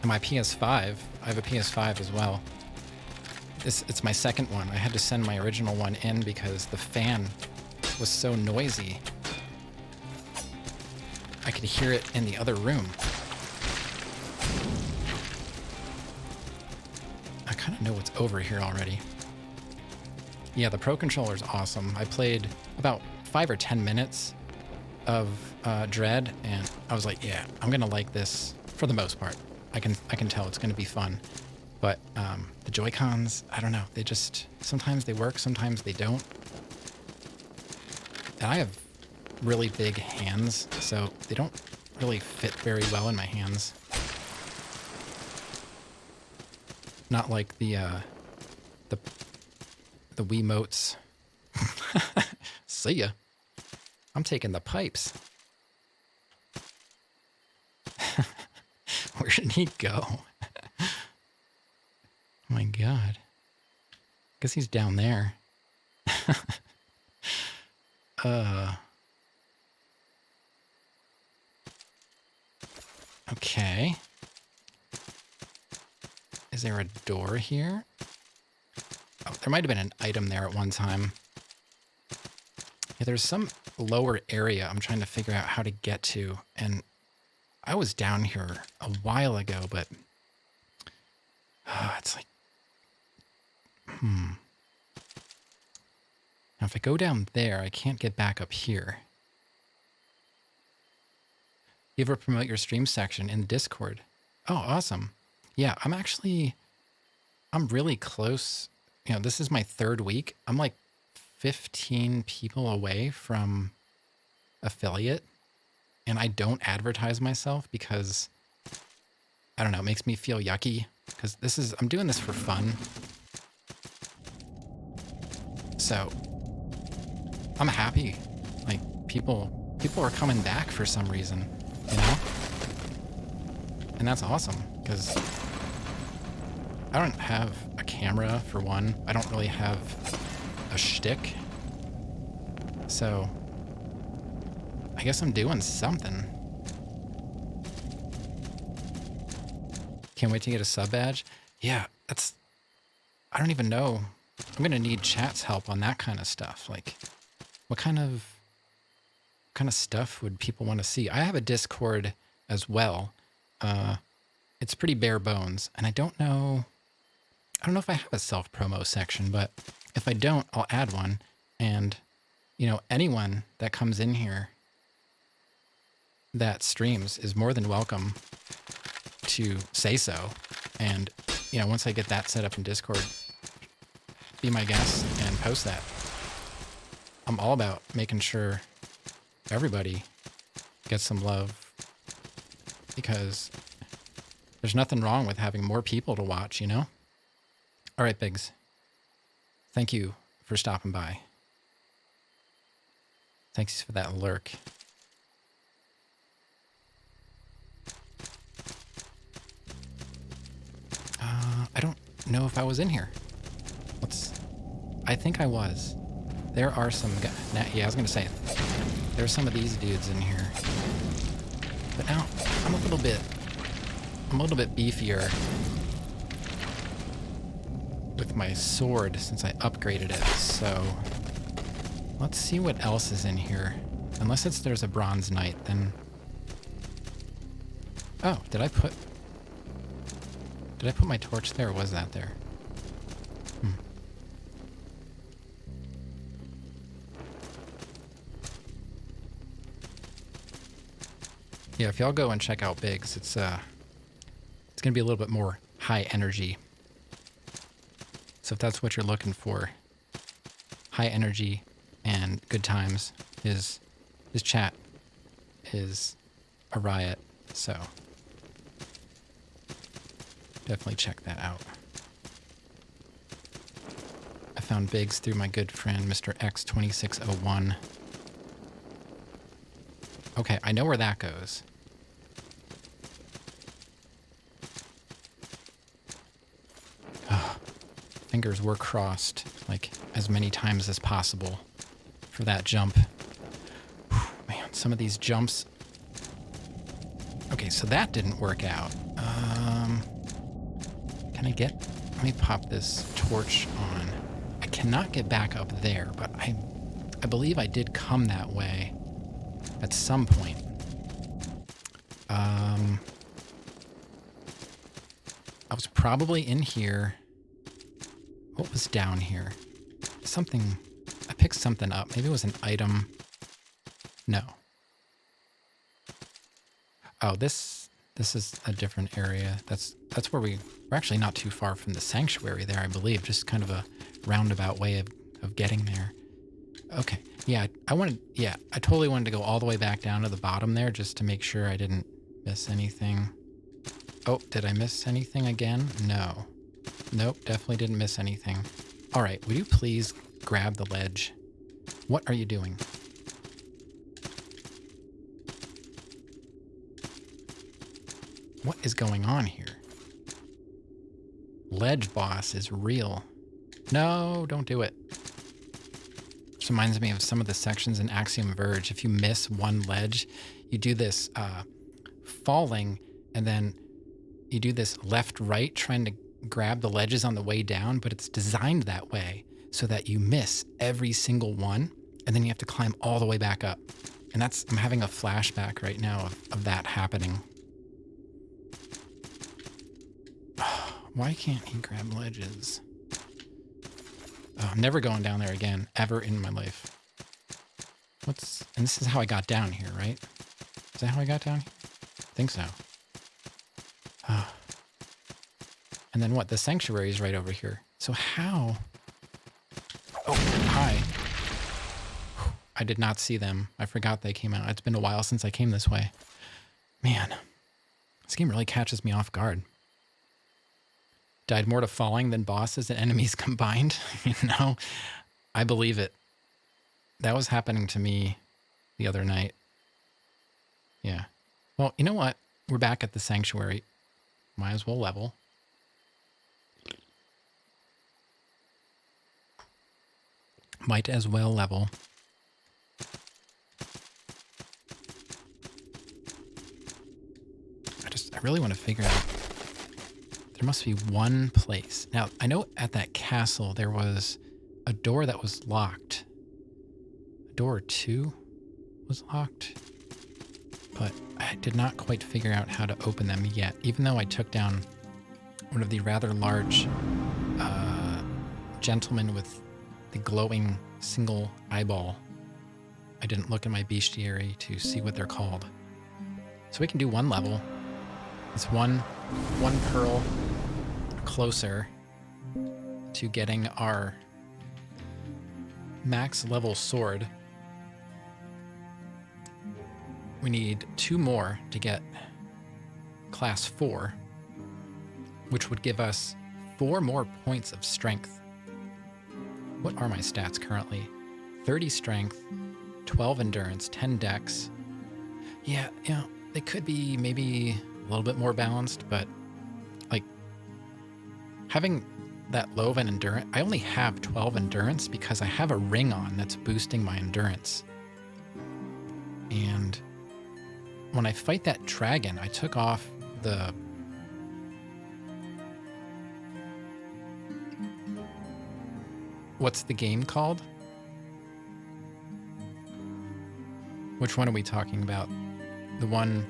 And my PS5, I have a PS5 as well. It's my second one. I had to send my original one in because the fan was so noisy. I could hear it in the other room. I kind of know what's over here already. Yeah, the Pro Controller's awesome. I played about 5 or 10 minutes of Dread, and I was like, yeah, I'm gonna like this for the most part. I can tell it's gonna be fun. But the Joy-Cons, I don't know. They just, sometimes they work, sometimes they don't. And I have really big hands, so they don't really fit very well in my hands. Not like the Wiimotes. See ya. I'm taking the pipes. Where did he go? Oh my god. Guess he's down there. Okay. Is there a door here? Oh, there might have been an item there at one time. Yeah, there's some lower area I'm trying to figure out how to get to, and I was down here a while ago, but it's like, Now if I go down there, I can't get back up here. You ever promote your stream section in Discord? Oh, awesome. Yeah, I'm really close. You know, this is my 3rd week. I'm like 15 people away from affiliate. And I don't advertise myself because, I don't know, it makes me feel yucky. Because I'm doing this for fun. So, I'm happy. Like, people are coming back for some reason, you know? And that's awesome, because I don't have a camera, for one. I don't really have a shtick. So I guess I'm doing something. Can't wait to get a sub badge. Yeah, I don't even know. I'm going to need chat's help on that kind of stuff. Like, what kind of stuff would people want to see? I have a Discord as well. It's pretty bare bones, and I don't know if I have a self-promo section, but if I don't, I'll add one. And, you know, anyone that comes in here that streams is more than welcome to say so. And, you know, once I get that set up in Discord, be my guest and post that. I'm all about making sure everybody gets some love, because there's nothing wrong with having more people to watch, you know? All right, Biggs. Thank you for stopping by. Thanks for that lurk. I don't know if I was in here. I think I was. There are some yeah, I was going to say, there's some of these dudes in here. But now I'm a little bit beefier with my sword since I upgraded it. So let's see what else is in here. Unless there's a bronze knight, then... Oh, did I put my torch there, or was that there? Yeah, if y'all go and check out Biggs, it's gonna be a little bit more high energy. So if that's what you're looking for, high energy and good times, his chat is a riot. So definitely check that out. I found Biggs through my good friend Mr. X2601. Okay, I know where that goes. Oh, fingers were crossed, like, as many times as possible for that jump. Whew, man, some of these jumps... Okay, so that didn't work out. Can I get... Let me pop this torch on. I cannot get back up there, but I believe I did come that way at some point. I was probably in here. What was down here? Something. I picked something up. Maybe it was an item. No. Oh, this is a different area. That's where we're actually not too far from the sanctuary there, I believe. Just kind of a roundabout way of getting there. Okay. Yeah, I totally wanted to go all the way back down to the bottom there just to make sure I didn't miss anything. Oh, did I miss anything again? No. Nope, definitely didn't miss anything. All right, will you please grab the ledge? What are you doing? What is going on here? Ledge boss is real. No, don't do it. This reminds me of some of the sections in Axiom Verge. If you miss one ledge, you do this falling, and then you do this left-right trying to grab the ledges on the way down, but it's designed that way so that you miss every single one, and then you have to climb all the way back up. And I'm having a flashback right now of that happening. Why can't he grab ledges? Oh, I'm never going down there again, ever in my life. And this is how I got down here, right? Is that how I got down here? I think so. Oh. And then what? The sanctuary is right over here. So how? Oh, hi. I did not see them. I forgot they came out. It's been a while since I came this way. Man, this game really catches me off guard. Died more to falling than bosses and enemies combined. You know, I believe it. That was happening to me the other night. Yeah. Well, you know what? We're back at the sanctuary. Might as well level. Might as well level. I really want to figure out. There must be one place. Now, I know at that castle there was a door that was locked. A door or two was locked. But I did not quite figure out how to open them yet, even though I took down one of the rather large gentlemen with the glowing single eyeball. I didn't look in my bestiary to see what they're called. So we can do one level. It's one pearl closer to getting our max level sword. We need 2 more to get class 4, which would give us 4 more points of strength. What are my stats currently? 30 strength, 12 endurance, 10 dex. Yeah, they could be maybe a little bit more balanced, but like having that low of an endurance, I only have 12 endurance because I have a ring on that's boosting my endurance. And when I fight that dragon, I took off the what's the game called? Which one are we talking about? The one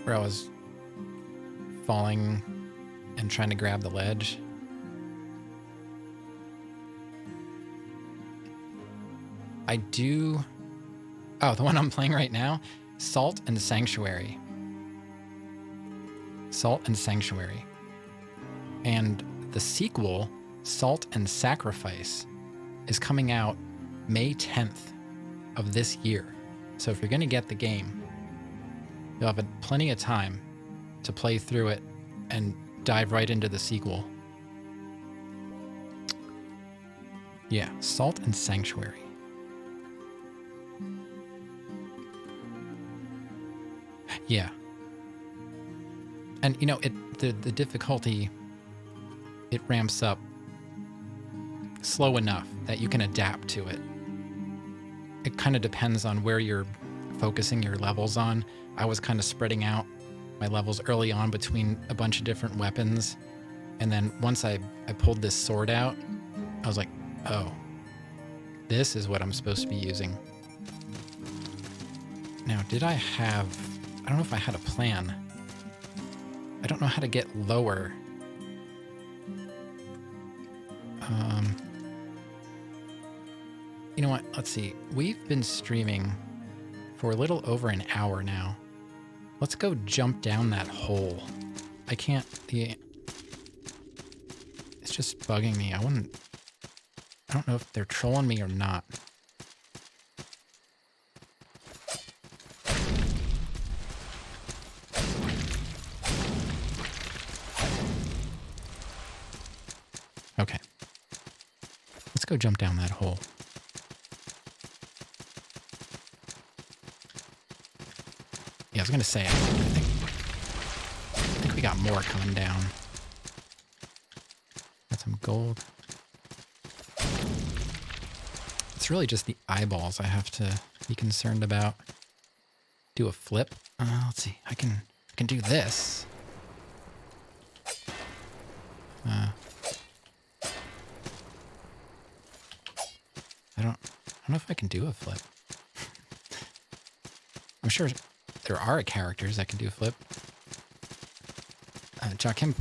where I was falling and trying to grab the ledge? I do... Oh, the one I'm playing right now? Salt and Sanctuary. Salt and Sanctuary. And the sequel, Salt and Sacrifice, is coming out May 10th of this year. So if you're going to get the game, you'll have plenty of time to play through it and dive right into the sequel. Yeah, Salt and Sanctuary. Yeah. And, you know, the difficulty, it ramps up slow enough that you can adapt to it. It kind of depends on where you're focusing your levels on. I was kind of spreading out my levels early on between a bunch of different weapons. And then once I pulled this sword out, I was like, oh, this is what I'm supposed to be using. Now, I don't know if I had a plan. I don't know how to get lower. You know what? Let's see. We've been streaming for a little over an hour now. Let's go jump down that hole. I can't... It's just bugging me. I don't know if they're trolling me or not. Okay. Let's go jump down that hole. Yeah, I was going to say, I think we got more coming down. Got some gold. It's really just the eyeballs I have to be concerned about. Do a flip. Let's see. I can do this. I don't know if I can do a flip. I'm sure there are characters that can do a flip. Joachim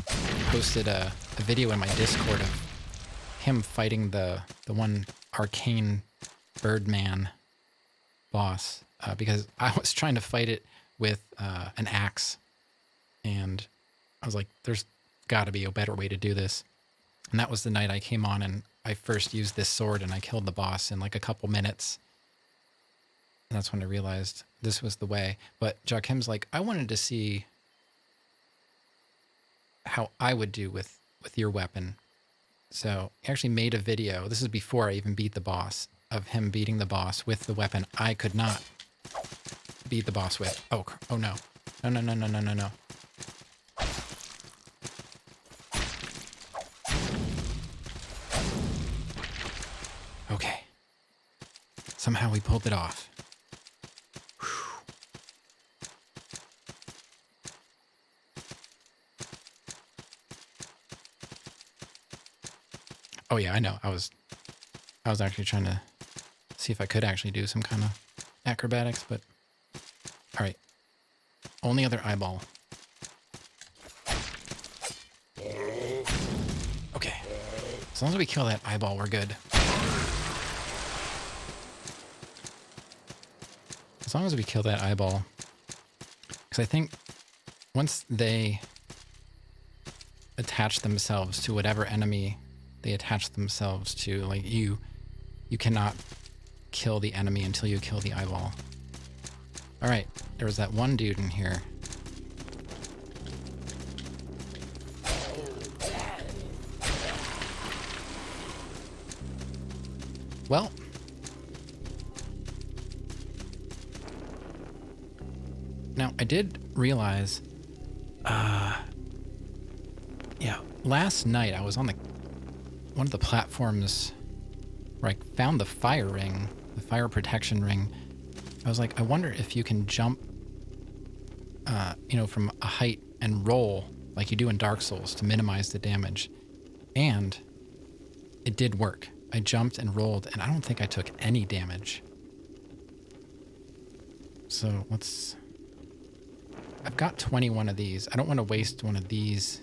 posted a video in my Discord of him fighting the one arcane Birdman boss, because I was trying to fight it with an axe, and I was like, there's got to be a better way to do this. And that was the night I came on and I first used this sword and I killed the boss in like a couple minutes. And that's when I realized this was the way. But Joachim's like, I wanted to see how I would do with your weapon. So he actually made a video. This is before I even beat the boss, of him beating the boss with the weapon I could not beat the boss with. Oh no. No. Somehow we pulled it off. Whew. Oh yeah, I know. I was actually trying to see if I could actually do some kind of acrobatics, but all right. Only other eyeball. Okay. As long as we kill that eyeball, we're good. As long as we kill that eyeball. Because I think once they attach themselves to whatever enemy they attach themselves to, like you cannot kill the enemy until you kill the eyeball. All right, there was that one dude in here. Well, now I did realize, yeah, last night I was on one of the platforms where I found the fire ring, the fire protection ring. I was like, I wonder if you can jump, from a height and roll like you do in Dark Souls to minimize the damage. And it did work. I jumped and rolled, and I don't think I took any damage. So I've got 21 of these. I don't want to waste one of these.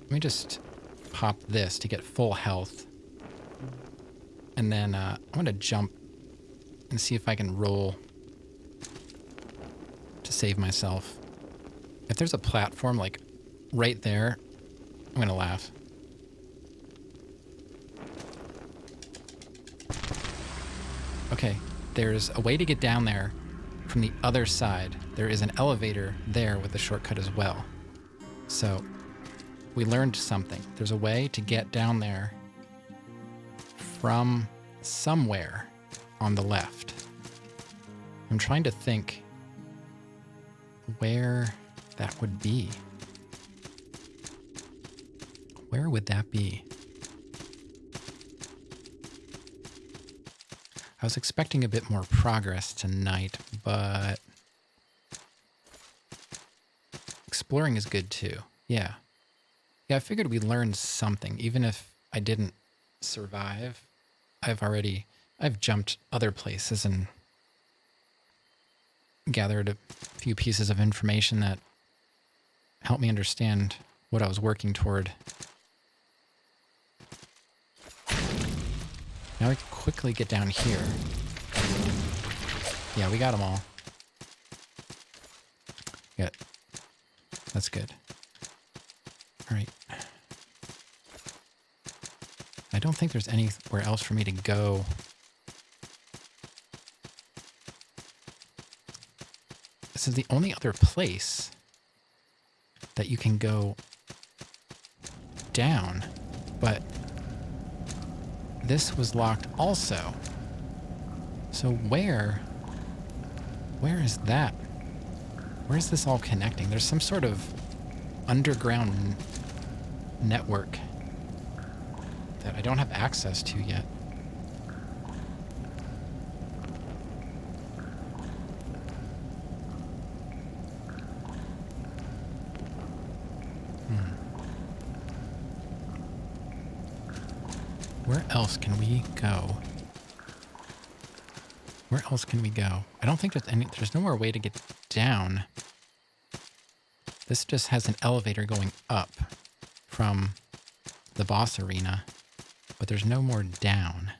Let me just pop this to get full health. And then I'm going to jump and see if I can roll to save myself. If there's a platform like right there, I'm going to laugh. Okay, there's a way to get down there from the other side. There is an elevator there with a shortcut as well. So we learned something. There's a way to get down there from somewhere on the left. I'm trying to think where that would be. Where would that be? I was expecting a bit more progress tonight, but exploring is good too. Yeah. Yeah, I figured we learned something. Even if I didn't survive, I've jumped other places and gathered a few pieces of information that helped me understand what I was working toward. Now we can quickly get down here. Yeah, we got them all. Good. That's good. All right. I don't think there's anywhere else for me to go. This is the only other place that you can go down, but this was locked also. So where is that? Where is this all connecting? There's some sort of underground network that I don't have access to yet. Where else can we go? Where else can we go? I don't think there's no more way to get down. This just has an elevator going up from the boss arena, but there's no more down.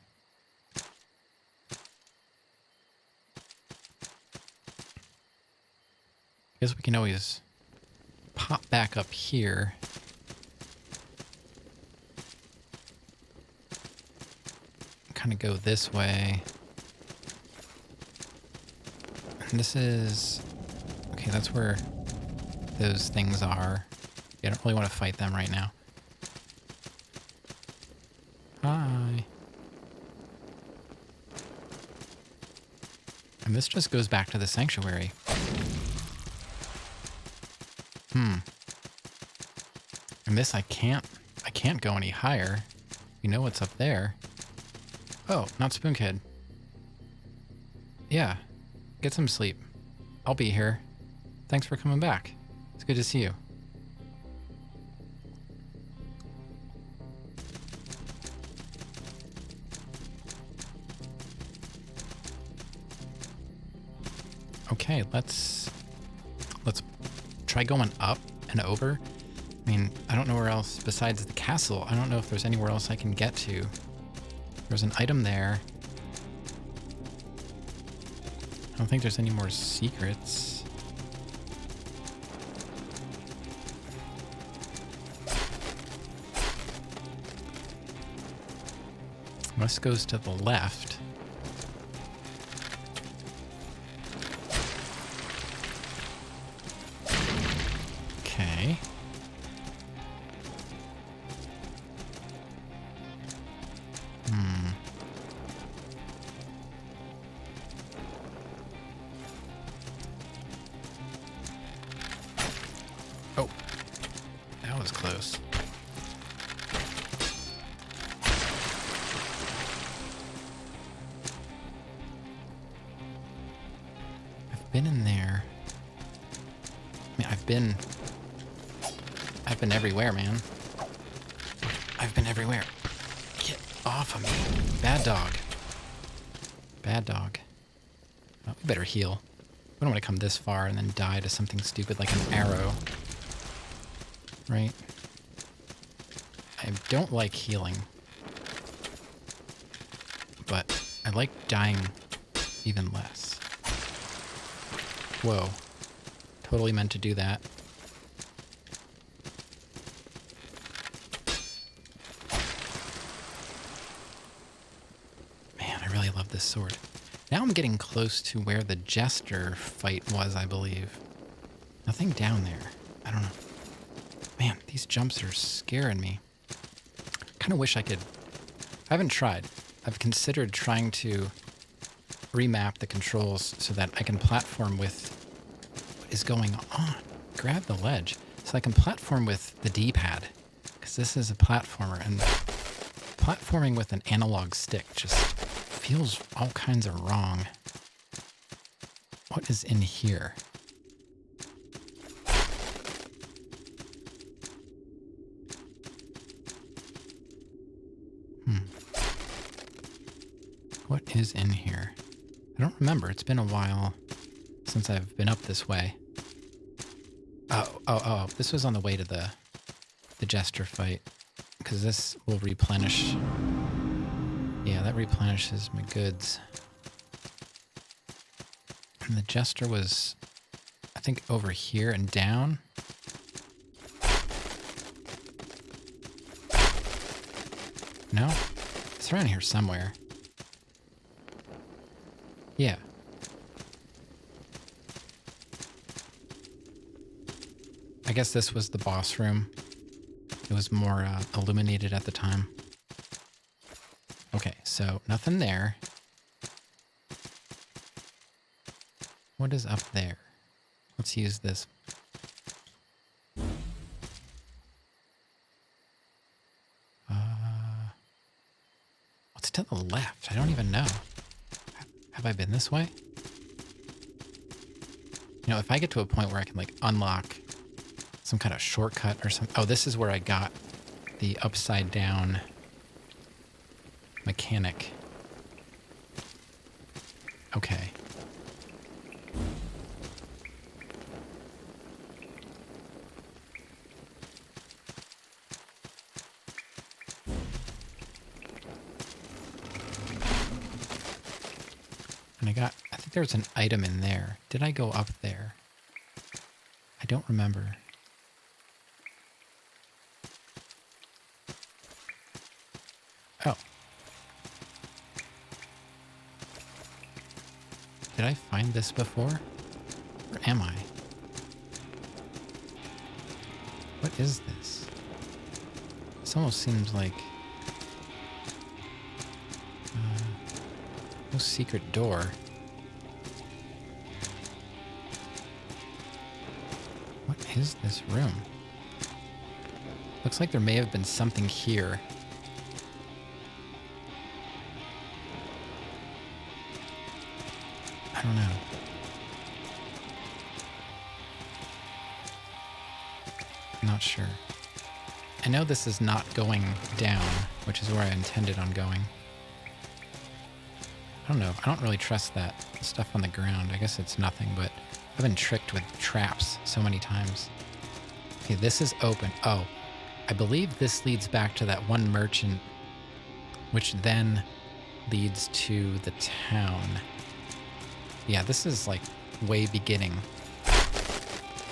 Guess we can always pop back up here. Kind of go this way. And this is... Okay, that's where those things are. I don't really want to fight them right now. Hi. And this just goes back to the sanctuary. And this I can't go any higher. You know what's up there. Oh, not Spoonkid. Yeah, get some sleep. I'll be here. Thanks for coming back. It's good to see you. Okay, let's try going up and over. I mean, I don't know where else besides the castle. I don't know if there's anywhere else I can get to. There's an item there. I don't think there's any more secrets. This goes to the left. Okay. Oh, that was close. I've been in there. I mean, I've been everywhere, man. I've been everywhere. Get off of me. Bad dog. Bad dog. Oh, we better heal. We don't want to come this far and then die to something stupid like an arrow. Right? I don't like healing. But I like dying even less. Whoa. Totally meant to do that. Man, I really love this sword. Now I'm getting close to where the Jester fight was, I believe. Nothing down there. I don't know. Man, these jumps are scaring me. Kind of wish I could... I haven't tried. I've considered trying to remap the controls so that I can platform with what is going on. Grab the ledge. So I can platform with the D-pad. Because this is a platformer, and platforming with an analog stick just feels all kinds of wrong. What is in here? What is in here? I don't remember. It's been a while since I've been up this way. Oh. This was on the way to the Jester fight. Because this will replenish. Yeah, that replenishes my goods. And the Jester was, I think, over here and down. No? It's around here somewhere. Yeah. I guess this was the boss room. It was more illuminated at the time. Okay, so nothing there. What is up there? Let's use this. What's to the left? I don't even know. Have I been this way? You know, if I get to a point where I can, like, unlock some kind of shortcut or something. Oh, this is where I got the upside down mechanic. Okay. And I think there was an item in there. Did I go up there? I don't remember. Oh. Did I find this before? Or am I? What is this? This almost seems like... no secret door. What is this room? Looks like there may have been something here. I don't know. I'm not sure. I know this is not going down, which is where I intended on going. I don't know. I don't really trust that stuff on the ground. I guess it's nothing, but I've been tricked with traps so many times. Okay, this is open. Oh, I believe this leads back to that one merchant, which then leads to the town. Yeah, this is like way beginning.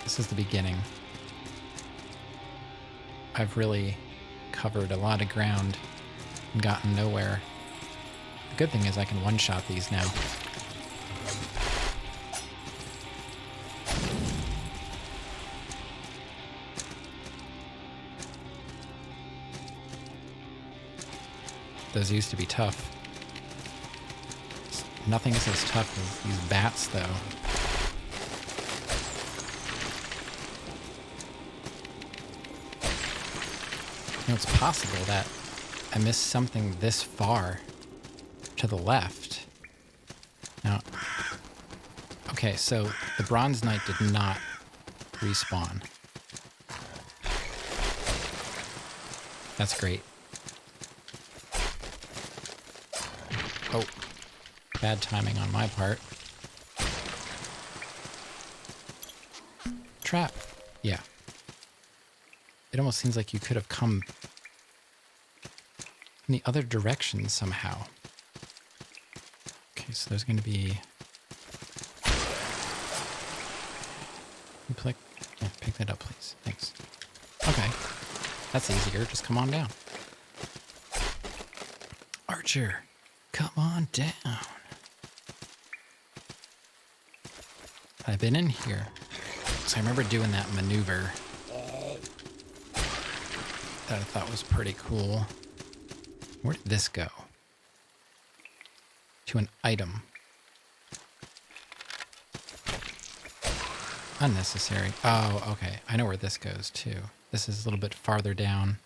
This is the beginning. I've really covered a lot of ground and gotten nowhere. The good thing is I can one-shot these now. Those used to be tough. Nothing is as tough as these bats, though. You know, it's possible that I missed something this far to the left. Now, okay, so the Bronze Knight did not respawn. That's great. Oh, bad timing on my part. Trap. Yeah. It almost seems like you could have come in the other direction somehow. Okay, so there's going to be... pick that up, please. Thanks. Okay. That's easier. Just come on down. Archer, come on down. I've been in here. So I remember doing that maneuver that I thought was pretty cool. Where did this go? To an item. Unnecessary. Oh, okay. I know where this goes to. This is a little bit farther down.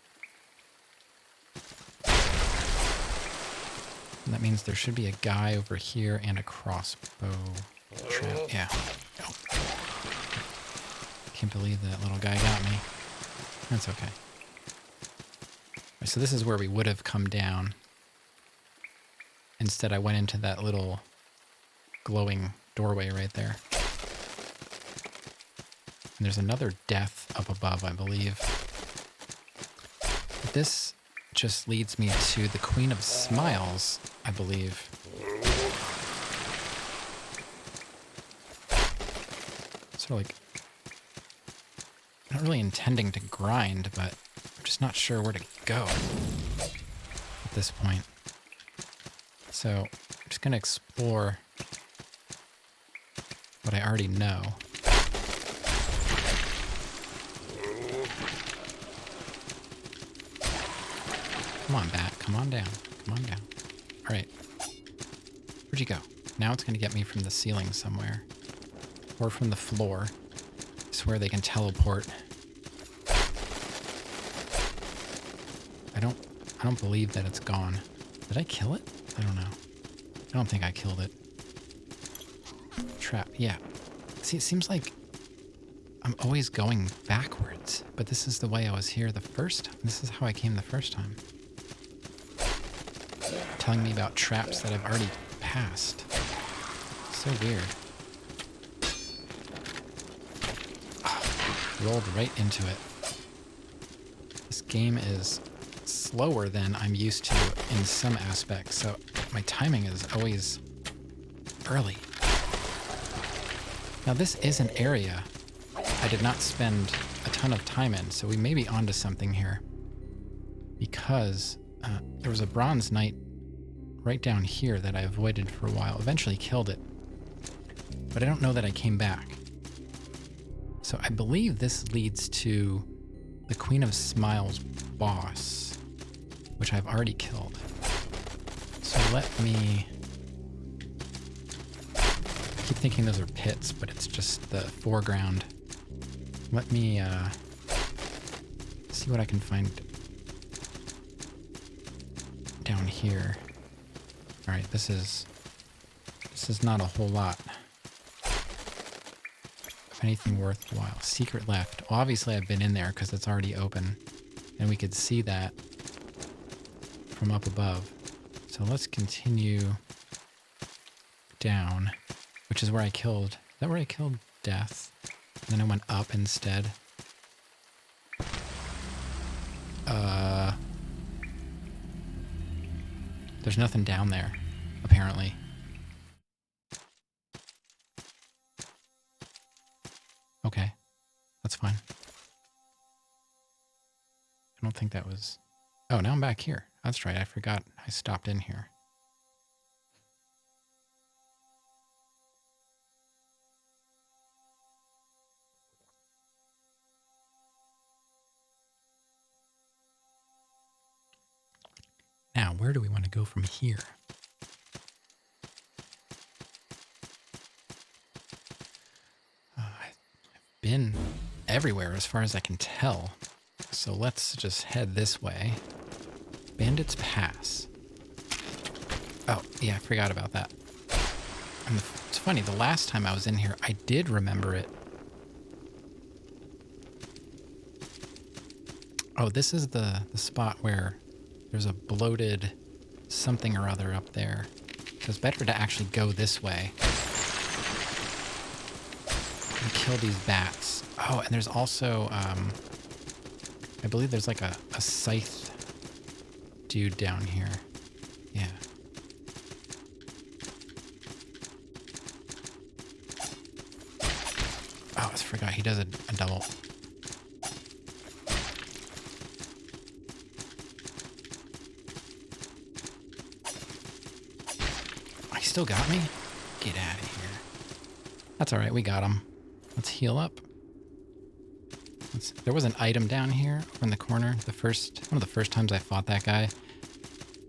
And that means there should be a guy over here and a crossbow trap. Yeah. Oh. Can't believe that little guy got me. That's okay. So this is where we would have come down. Instead, I went into that little glowing doorway right there. And there's another death up above, I believe. This just leads me to the Queen of Smiles, I believe. So, like, I'm not really intending to grind, but I'm just not sure where to go at this point. So, I'm just going to explore what I already know. Come on, bat. Come on down. Come on down. All right. Where'd you go? Now it's going to get me from the ceiling somewhere. Or from the floor. I swear they can teleport. I don't believe that it's gone. Did I kill it? I don't know. I don't think I killed it. Trap. Yeah. See, it seems like I'm always going backwards. But this is the way I was here the first time. This is how I came the first time. Telling me about traps that I've already passed. So weird. Rolled right into it. This game is slower than I'm used to in some aspects, so my timing is always early. Now this is an area I did not spend a ton of time in, so we may be onto something here. Because there was a Bronze Knight right down here that I avoided for a while. Eventually killed it. But I don't know that I came back. So I believe this leads to the Queen of Smiles boss, which I've already killed. So let me... I keep thinking those are pits, but it's just the foreground. Let me see what I can find down here. All right, this is This is not a whole lot. If anything worthwhile. Secret left. Well, obviously I've been in there because it's already open. And we could see that from up above. So let's continue down, which is where I killed. Is that where I killed Death? And then I went up instead. There's nothing down there, apparently. Okay, that's fine. I don't think that was... Oh, now I'm back here. That's right, I forgot I stopped in here. Now, where do we want to go from here? I've been everywhere as far as I can tell. So let's just head this way. Bandits Pass. Oh, yeah, I forgot about that. And it's funny, the last time I was in here, I did remember it. Oh, this is the spot where there's a bloated something or other up there. So it's better to actually go this way and kill these bats. Oh, and there's also, I believe there's like a scythe dude down here. Yeah. Oh, I forgot he does a double. He still got me? Get out of here. That's all right, we got him. Let's heal up. There was an item down here in the corner. One of the first times I fought that guy,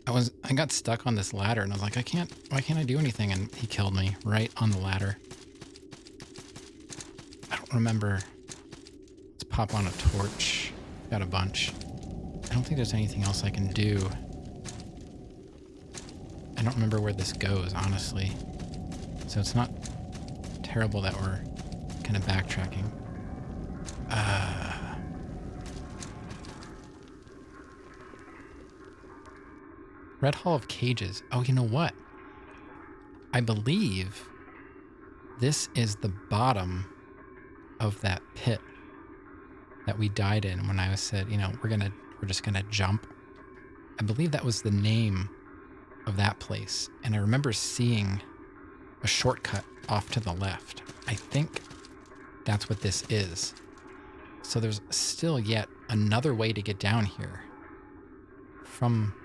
I got stuck on this ladder and I was like, why can't I do anything? And he killed me right on the ladder. I don't remember. Let's pop on a torch. Got a bunch. I don't think there's anything else I can do. I don't remember where this goes, honestly. So it's not terrible that we're kind of backtracking. Red Hall of Cages. Oh, you know what? I believe this is the bottom of that pit that we died in when I said, you know, we're just gonna jump. I believe that was the name of that place. And I remember seeing a shortcut off to the left. I think that's what this is. So there's still yet another way to get down here from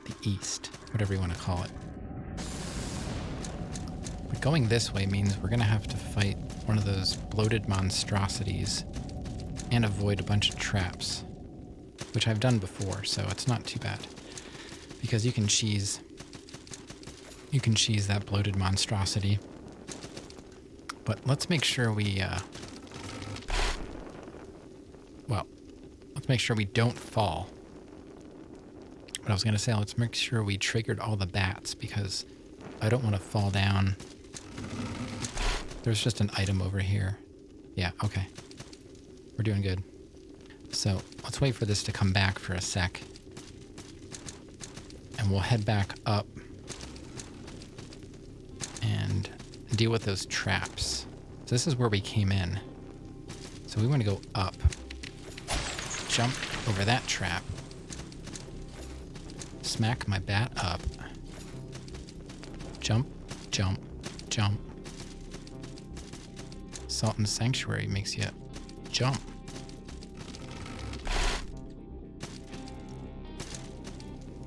the east, whatever you want to call it. But going this way means we're going to have to fight one of those bloated monstrosities and avoid a bunch of traps, which I've done before, so it's not too bad. Because you can cheese that bloated monstrosity. But let's make sure we, let's make sure we don't fall. But I was going to say, let's make sure we triggered all the bats because I don't want to fall down. There's just an item over here. Yeah, okay. We're doing good. So let's wait for this to come back for a sec. And we'll head back up and deal with those traps. So this is where we came in. So we want to go up. Jump over that trap. Smack my bat up. Jump, jump, jump. Salt and Sanctuary makes you jump.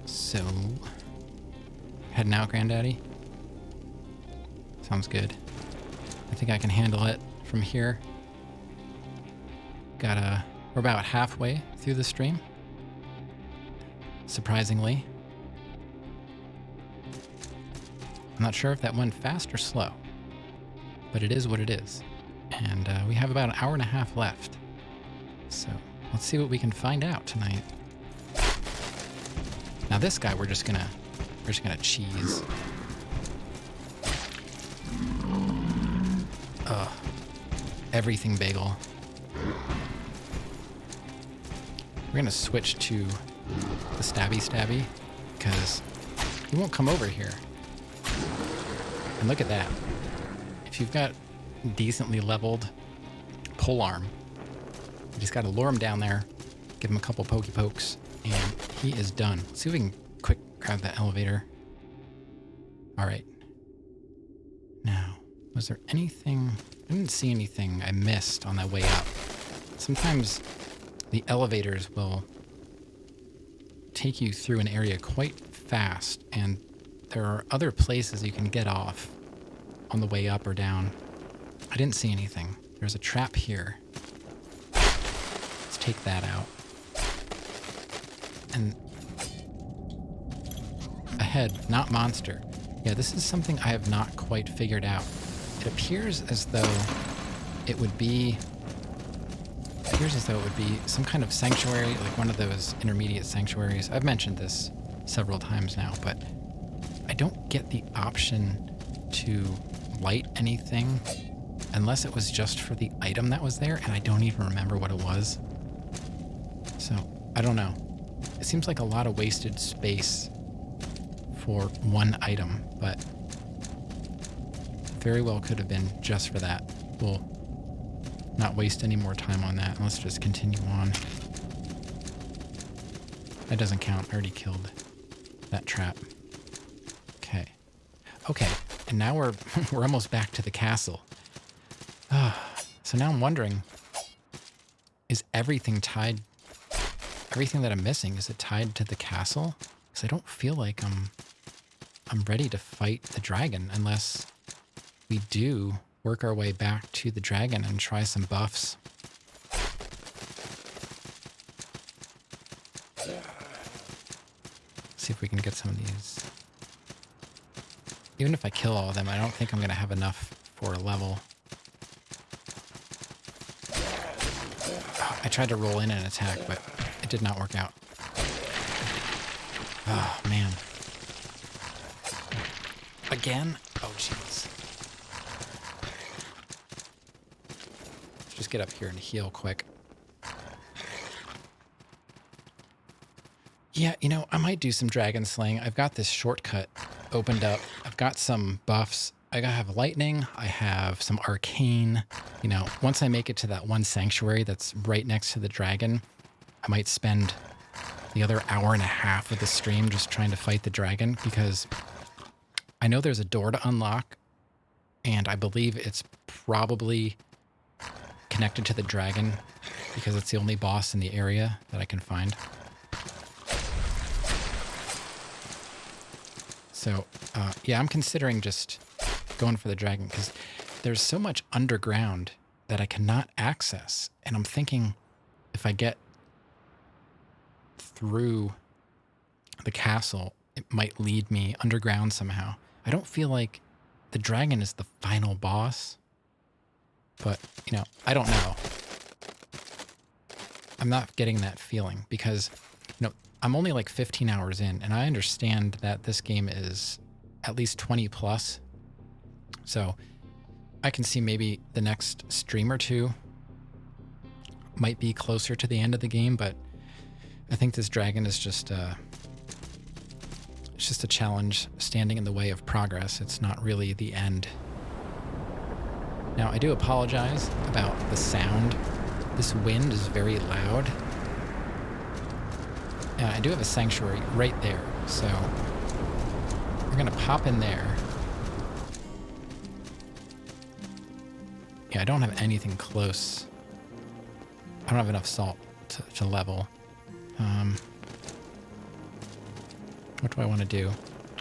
So, heading out, Granddaddy? Sounds good. I think I can handle it from here. We're about halfway through the stream. Surprisingly. I'm not sure if that went fast or slow, but it is what it is. And we have about an hour and a half left. So let's see what we can find out tonight. Now this guy we're just gonna cheese. Ugh. Everything bagel. We're gonna switch to the stabby because he won't come over here. And look at that. If you've got decently leveled polearm, you just gotta lure him down there, give him a couple pokey pokes, and he is done. Let's see if we can quick grab that elevator. All right. Now, was there anything? I didn't see anything I missed on that way up. Sometimes the elevators will take you through an area quite fast, and there are other places you can get off on the way up or down. I didn't see anything. There's a trap here. Let's take that out. And ahead, not monster. Yeah, this is something I have not quite figured out. It appears as though it would be some kind of sanctuary, like one of those intermediate sanctuaries. I've mentioned this several times now, but I don't get the option to light anything unless it was just for the item that was there, and I don't even remember what it was. So, I don't know. It seems like a lot of wasted space for one item, but very well could have been just for that. We'll not waste any more time on that, and let's just continue on. That doesn't count. I already killed that trap. Okay. Okay, and now we're almost back to the castle. So now I'm wondering, is everything tied? Everything that I'm missing, is it tied to the castle? Because I don't feel like I'm ready to fight the dragon unless we do work our way back to the dragon and try some buffs. See if we can get some of these. Even if I kill all of them, I don't think I'm going to have enough for a level. I tried to roll in an attack, but it did not work out. Oh, man. Again? Oh, jeez. Let's just get up here and heal quick. Yeah, you know, I might do some dragon slaying. I've got this shortcut opened up. I've got some buffs. I have lightning. I have some arcane. You know, once I make it to that one sanctuary that's right next to the dragon, I might spend the other hour and a half of the stream just trying to fight the dragon, because I know there's a door to unlock, and I believe it's probably connected to the dragon because it's the only boss in the area that I can find. So, yeah, I'm considering just going for the dragon because there's so much underground that I cannot access. And I'm thinking if I get through the castle, it might lead me underground somehow. I don't feel like the dragon is the final boss, but, you know, I don't know. I'm not getting that feeling because, you know, I'm only like 15 hours in, and I understand that this game is at least 20 plus. So I can see maybe the next stream or two might be closer to the end of the game, but I think this dragon is just it's just a challenge standing in the way of progress. It's not really the end. Now, I do apologize about the sound. This wind is very loud. I do have a sanctuary right there, so we're going to pop in there. Yeah, I don't have anything close. I don't have enough salt to level. What do I want to do?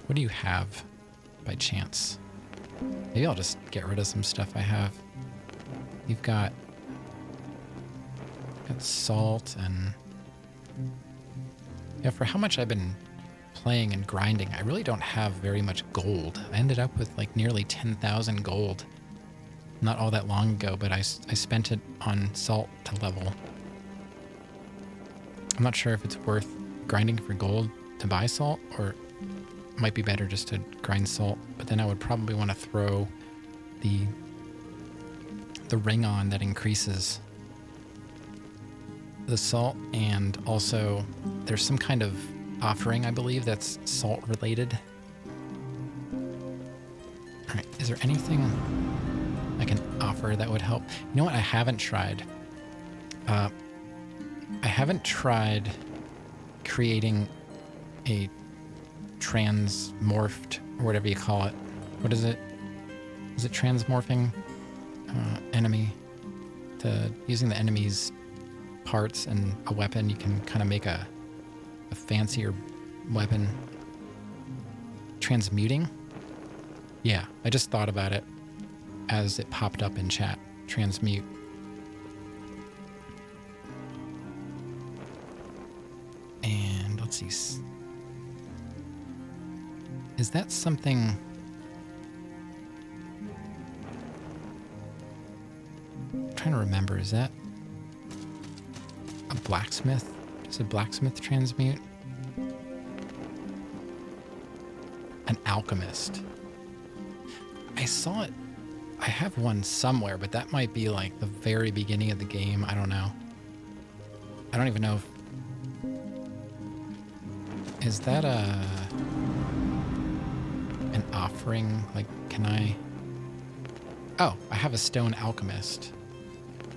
What do you have by chance? Maybe I'll just get rid of some stuff I have. You've got salt and... Yeah, for how much I've been playing and grinding, I really don't have very much gold. I ended up with like nearly 10,000 gold not all that long ago, but I spent it on salt to level. I'm not sure if it's worth grinding for gold to buy salt, or it might be better just to grind salt, but then I would probably want to throw the the ring on that increases the salt, and also there's some kind of offering, I believe, that's salt related. All right, is there anything I can offer that would help? You know what I haven't tried? I haven't tried creating a transmorphed, or whatever you call it. What is it? Is it transmorphing enemy? Using the enemy's parts and a weapon, you can kind of make a fancier weapon. Transmuting? Yeah, I just thought about it as it popped up in chat. Transmute. And let's see. Is that something... I'm trying to remember. Is that a blacksmith? Does a blacksmith transmute? An alchemist. I saw it. I have one somewhere, but that might be like the very beginning of the game. I don't know. I don't even know if... Is that an offering? Like, can I... Oh, I have a stone alchemist.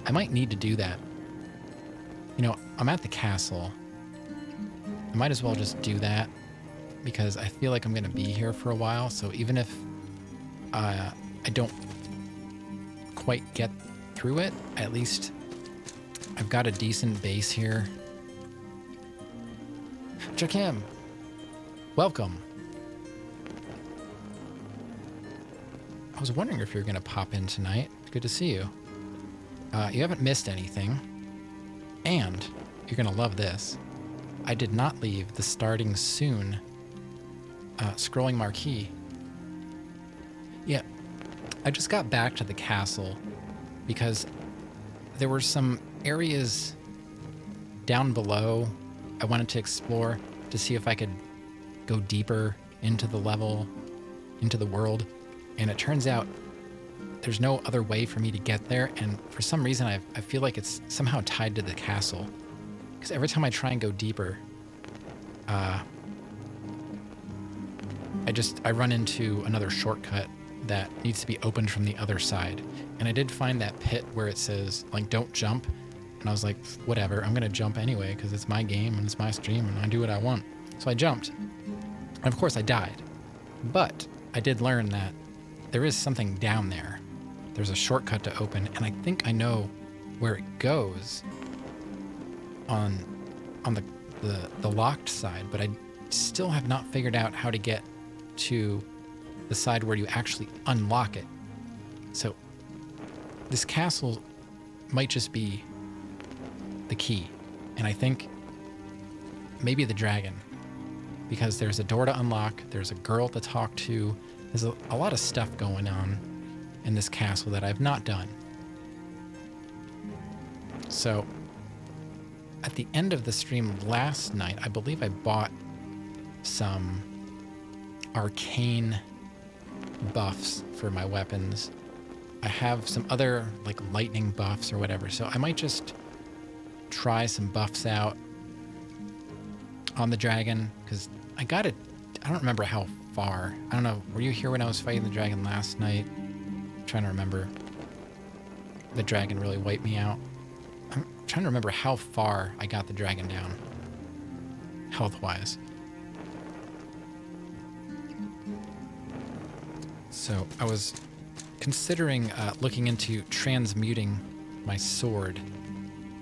I might need to do that. You know, I'm at the castle. I might as well just do that because I feel like I'm going to be here for a while. So even if I don't quite get through it, at least I've got a decent base here. Jakim, welcome. I was wondering if you were going to pop in tonight. Good to see you. You haven't missed anything. And you're going to love this. I did not leave the starting soon scrolling marquee. Yeah, I just got back to the castle because there were some areas down below I wanted to explore to see if I could go deeper into the level, into the world. And it turns out there's no other way for me to get there. And for some reason, I feel like it's somehow tied to the castle. Because every time I try and go deeper, I run into another shortcut that needs to be opened from the other side. And I did find that pit where it says, like, don't jump. And I was like, whatever, I'm going to jump anyway because it's my game and it's my stream and I do what I want. So I jumped. And of course I died. But I did learn that there is something down there. There's a shortcut to open, and I think I know where it goes on the locked side, but I still have not figured out how to get to the side where you actually unlock it. So this castle might just be the key, and I think maybe the dragon, because there's a door to unlock, there's a girl to talk to, there's a lot of stuff going on in this castle that I've not done. So at the end of the stream last night, I believe I bought some arcane buffs for my weapons. I have some other like lightning buffs or whatever, so I might just try some buffs out on the dragon, because I don't remember how far. I don't know, were you here when I was fighting the dragon last night? I'm trying to remember. The dragon really wiped me out. I'm trying to remember how far I got the dragon down, health-wise. So I was considering looking into transmuting my sword,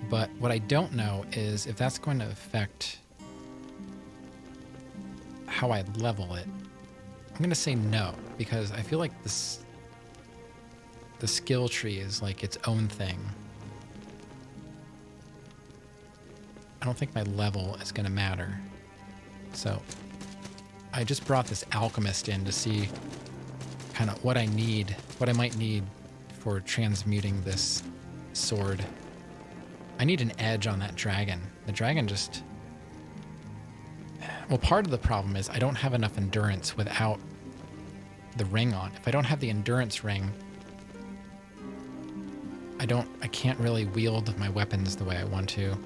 but what I don't know is if that's going to affect how I level it. I'm going to say no, because I feel like the skill tree is like its own thing. I don't think my level is going to matter. So I just brought this alchemist in to see kind of what I might need for transmuting this sword. I need an edge on that dragon. The dragon just... Well, part of the problem is I don't have enough endurance without the ring on. If I don't have the endurance ring, I can't really wield my weapons the way I want to.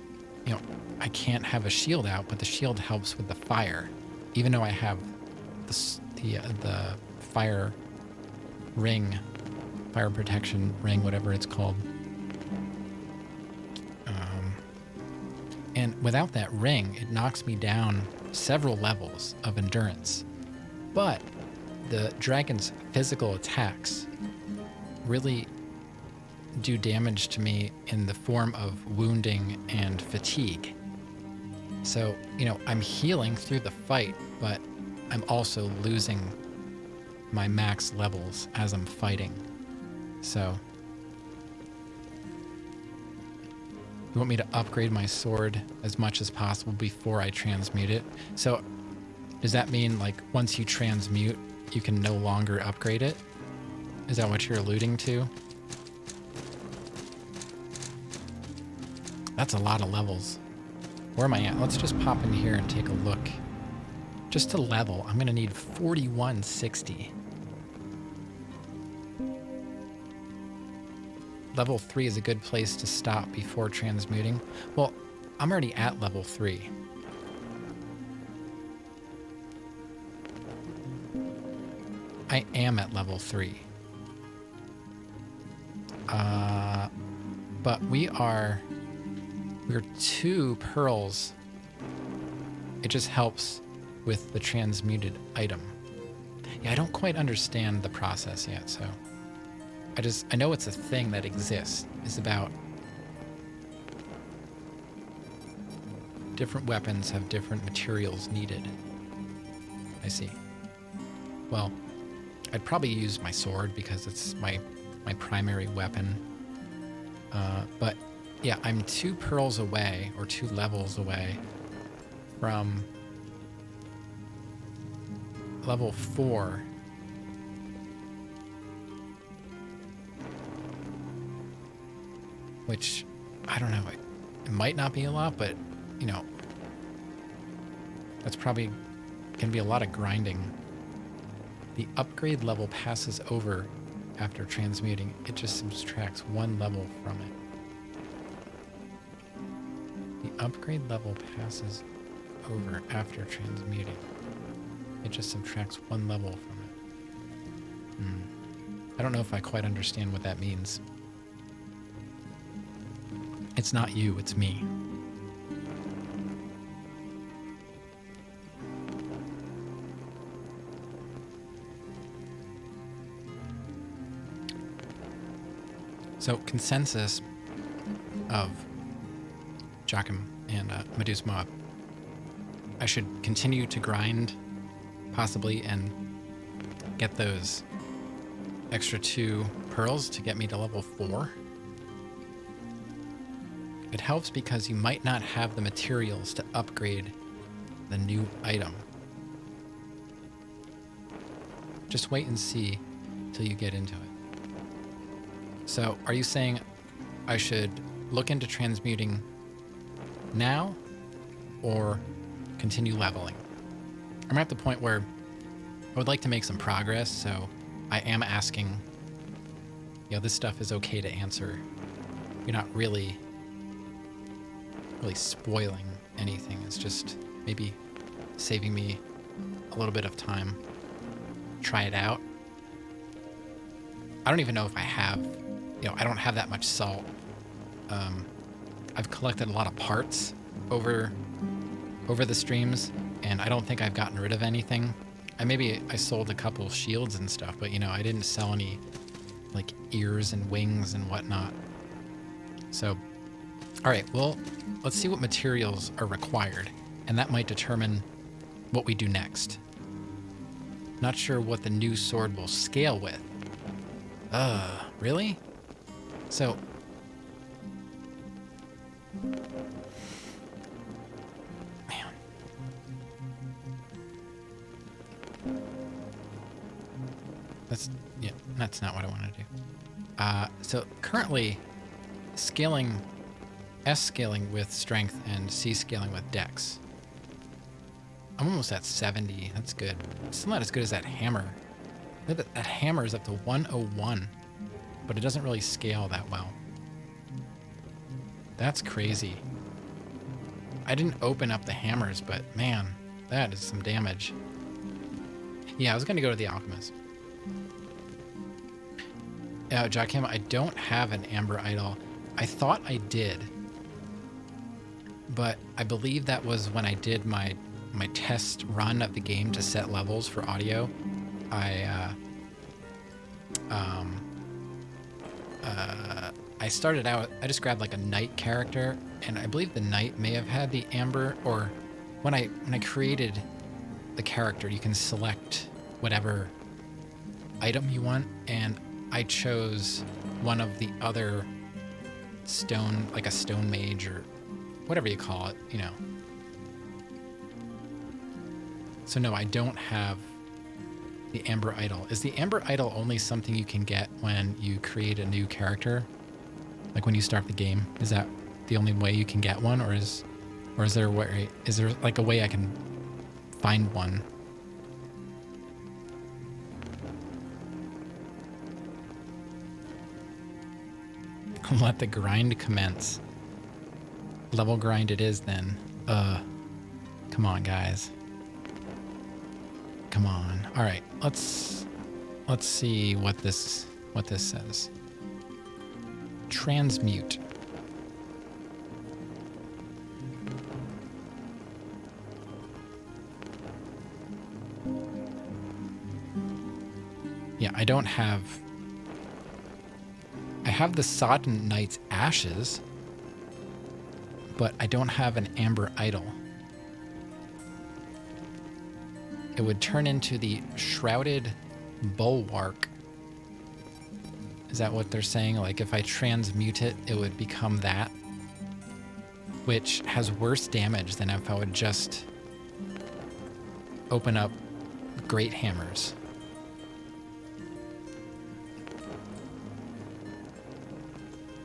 You know, I can't have a shield out, but the shield helps with the fire. Even though I have the fire ring, fire protection ring, whatever it's called. And without that ring, it knocks me down several levels of endurance. But the dragon's physical attacks really do damage to me in the form of wounding and fatigue. So, you know, I'm healing through the fight, but I'm also losing my max levels as I'm fighting. So, you want me to upgrade my sword as much as possible before I transmute it? So, does that mean, like, once you transmute, you can no longer upgrade it? Is that what you're alluding to? That's a lot of levels. Where am I at? Let's just pop in here and take a look. Just to level, I'm going to need 4160. Level 3 is a good place to stop before transmuting. Well, I'm already at level 3. I am at level 3. But we're 2 pearls. It just helps with the transmuted item. Yeah, I don't quite understand the process yet, so I know it's a thing that exists. It's about different weapons have different materials needed. I see. Well, I'd probably use my sword because it's my primary weapon. But yeah, I'm 2 pearls away, or 2 levels away from level 4. Which, I don't know, it might not be a lot, but, you know, that's probably going to be a lot of grinding. The upgrade level passes over after transmuting. It just subtracts 1 level from it. The upgrade level passes over after transmuting. It just subtracts 1 level from it. I don't know if I quite understand what that means. It's not you, it's me. So, consensus of Joachim and Medusa Moab. I should continue to grind, possibly, and get those extra 2 pearls to get me to level 4. It helps because you might not have the materials to upgrade the new item. Just wait and see till you get into it. So, are you saying I should look into transmuting now or continue leveling? I'm at the point where I would like to make some progress, so I am asking, you know, this stuff is okay to answer. You're not really spoiling anything. It's just maybe saving me a little bit of time. Try it out. I don't even know if I have, you know, I don't have that much salt. I've collected a lot of parts over the streams, and I don't think I've gotten rid of anything. I sold a couple shields and stuff, but, you know, I didn't sell any, like, ears and wings and whatnot. So, all right, well, let's see what materials are required, and that might determine what we do next. Not sure what the new sword will scale with. Really? So, man. That's not what I want to do. So currently, S scaling with strength and C scaling with dex. I'm almost at 70. That's good. Still not as good as that hammer. Look at that hammer is up to 101, but it doesn't really scale that well. That's crazy. I didn't open up the hammers, but man, that is some damage. Yeah, I was going to go to the alchemist. Jackham, I don't have an amber idol. I thought I did, but I believe that was when I did my test run of the game to set levels for audio. I started out, I just grabbed like a knight character, and I believe the knight may have had the amber, or when I created the character, you can select whatever item you want, and I chose one of the other stone, like a stone mage or whatever you call it, you know. So no, I don't have the amber idol. Is the amber idol only something you can get when you create a new character? Like when you start the game? Is that the only way you can get one, or is there a way, is there like a way I can find one? Let the grind commence. Level grind it is then. Come on, guys. Come on. All right, let's see what this says. Transmute. Yeah, I don't have. I have the Sodden Knight's ashes, but I don't have an amber idol. It would turn into the Shrouded Bulwark. Is that what they're saying? Like if I transmute it, it would become that, which has worse damage than if I would just open up great hammers.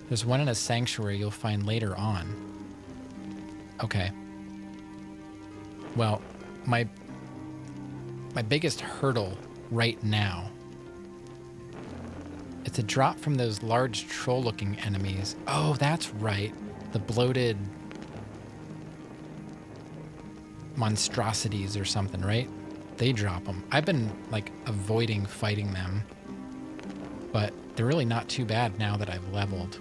There's one in a sanctuary you'll find later on. Okay. Well, my biggest hurdle right now, it's a drop from those large troll-looking enemies. Oh, that's right. The bloated monstrosities or something, right? They drop them. I've been, like, avoiding fighting them, but they're really not too bad now that I've leveled.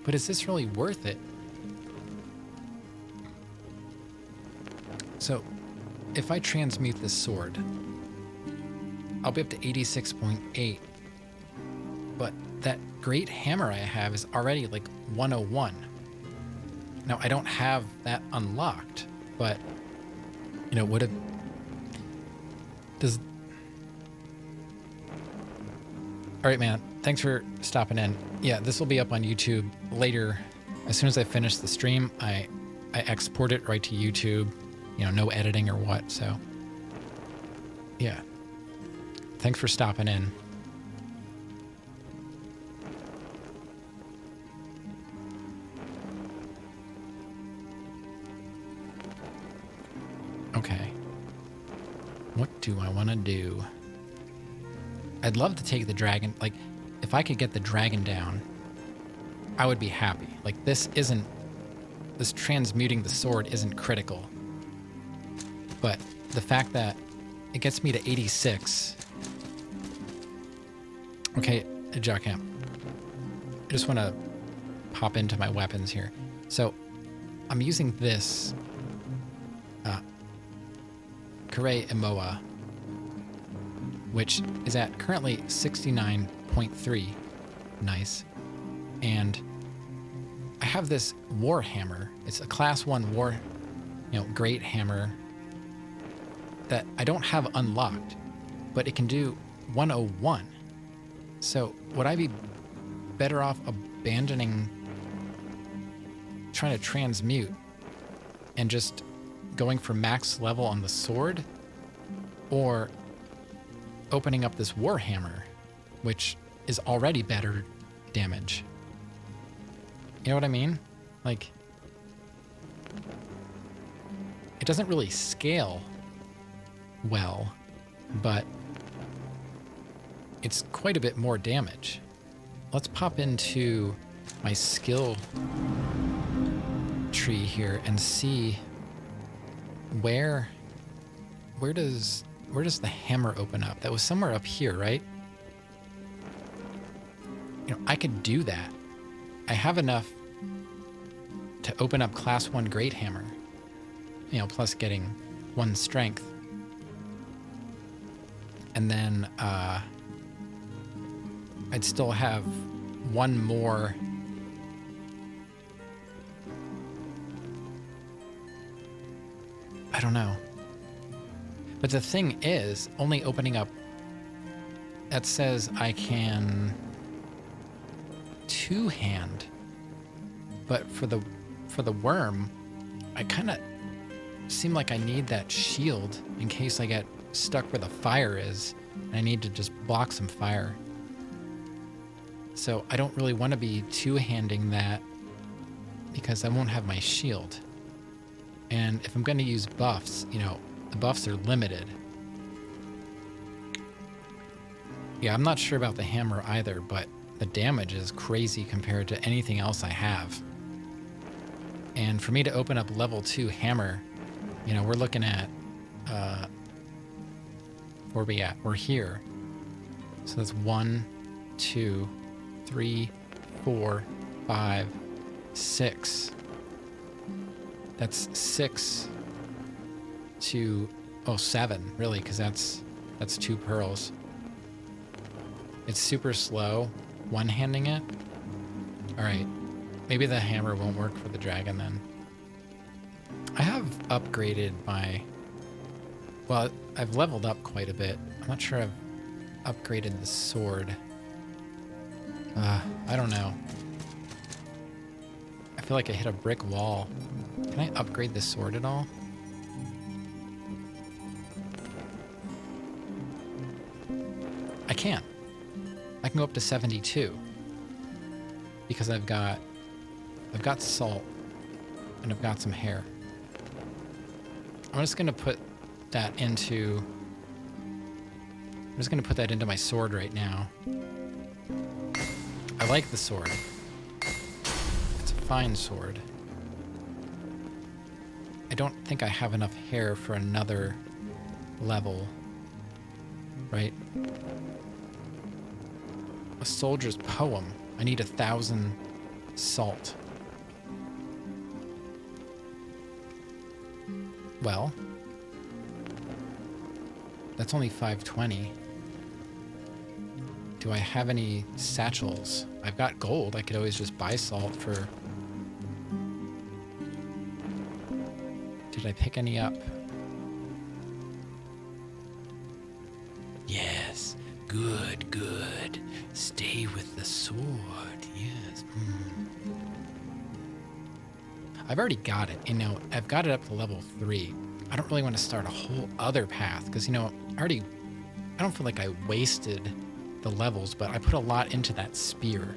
But is this really worth it? So, if I transmute this sword, I'll be up to 86.8. But that great hammer I have is already like 101. Now, I don't have that unlocked, but, you know, would it... Does... All right, man. Thanks for stopping in. Yeah, this will be up on YouTube later. As soon as I finish the stream, I export it right to YouTube. You know, no editing or what, so... Yeah. Thanks for stopping in. Okay. What do I want to do? I'd love to take the dragon. Like, if I could get the dragon down, I would be happy. Like, this transmuting the sword isn't critical. But the fact that it gets me to 86. Okay, Jackham. I just want to pop into my weapons here. So, I'm using this Kare Imoa, which is at currently 69.3. Nice. And I have this war hammer. It's a class 1 war, great hammer that I don't have unlocked, but it can do 101. So would I be better off abandoning trying to transmute and just going for max level on the sword, or opening up this warhammer, which is already better damage? You know what I mean? Like, it doesn't really scale well, but it's quite a bit more damage. let's pop into my skill tree here and see where does the hammer open up? That was somewhere up here, right? You know, I could do that. I have enough to open up class 1 great hammer. You know, plus getting 1 strength. And then I'd still have 1 more. I don't know. But the thing is, only opening up, that says I can 2-hand. But for the worm, I kind of seem like I need that shield in case I get stuck where the fire is and I need to just block some fire. So I don't really want to be 2-handing that because I won't have my shield. And if I'm going to use buffs, you know, the buffs are limited. Yeah, I'm not sure about the hammer either, but the damage is crazy compared to anything else I have. And for me to open up level 2 hammer, you know, we're looking at, where are we at? We're here. So that's 1, 2, 3, 4, 5, 6. That's 6 to, 7, really, because that's 2 pearls. It's super slow, one-handing it. All right, maybe the hammer won't work for the dragon then. I have upgraded my, well, I've leveled up quite a bit. I'm not sure I've upgraded the sword. I don't know. I feel like I hit a brick wall. Can I upgrade the sword at all? I can. I can go up to 72 because I've got salt and I've got some hair. I'm just gonna put that into my sword right now. I like the sword. It's a fine sword. I don't think I have enough hair for another level, right? A soldier's poem. I need 1,000 salt. Well, that's only 520. Do I have any satchels? I've got gold. I could always just buy salt for... Did I pick any up? Yes. Good, good. Stay with the sword. Yes. I've already got it. You know, I've got it up to level 3. I don't really want to start a whole other path because, you know, I don't feel like I wasted the levels, but I put a lot into that spear.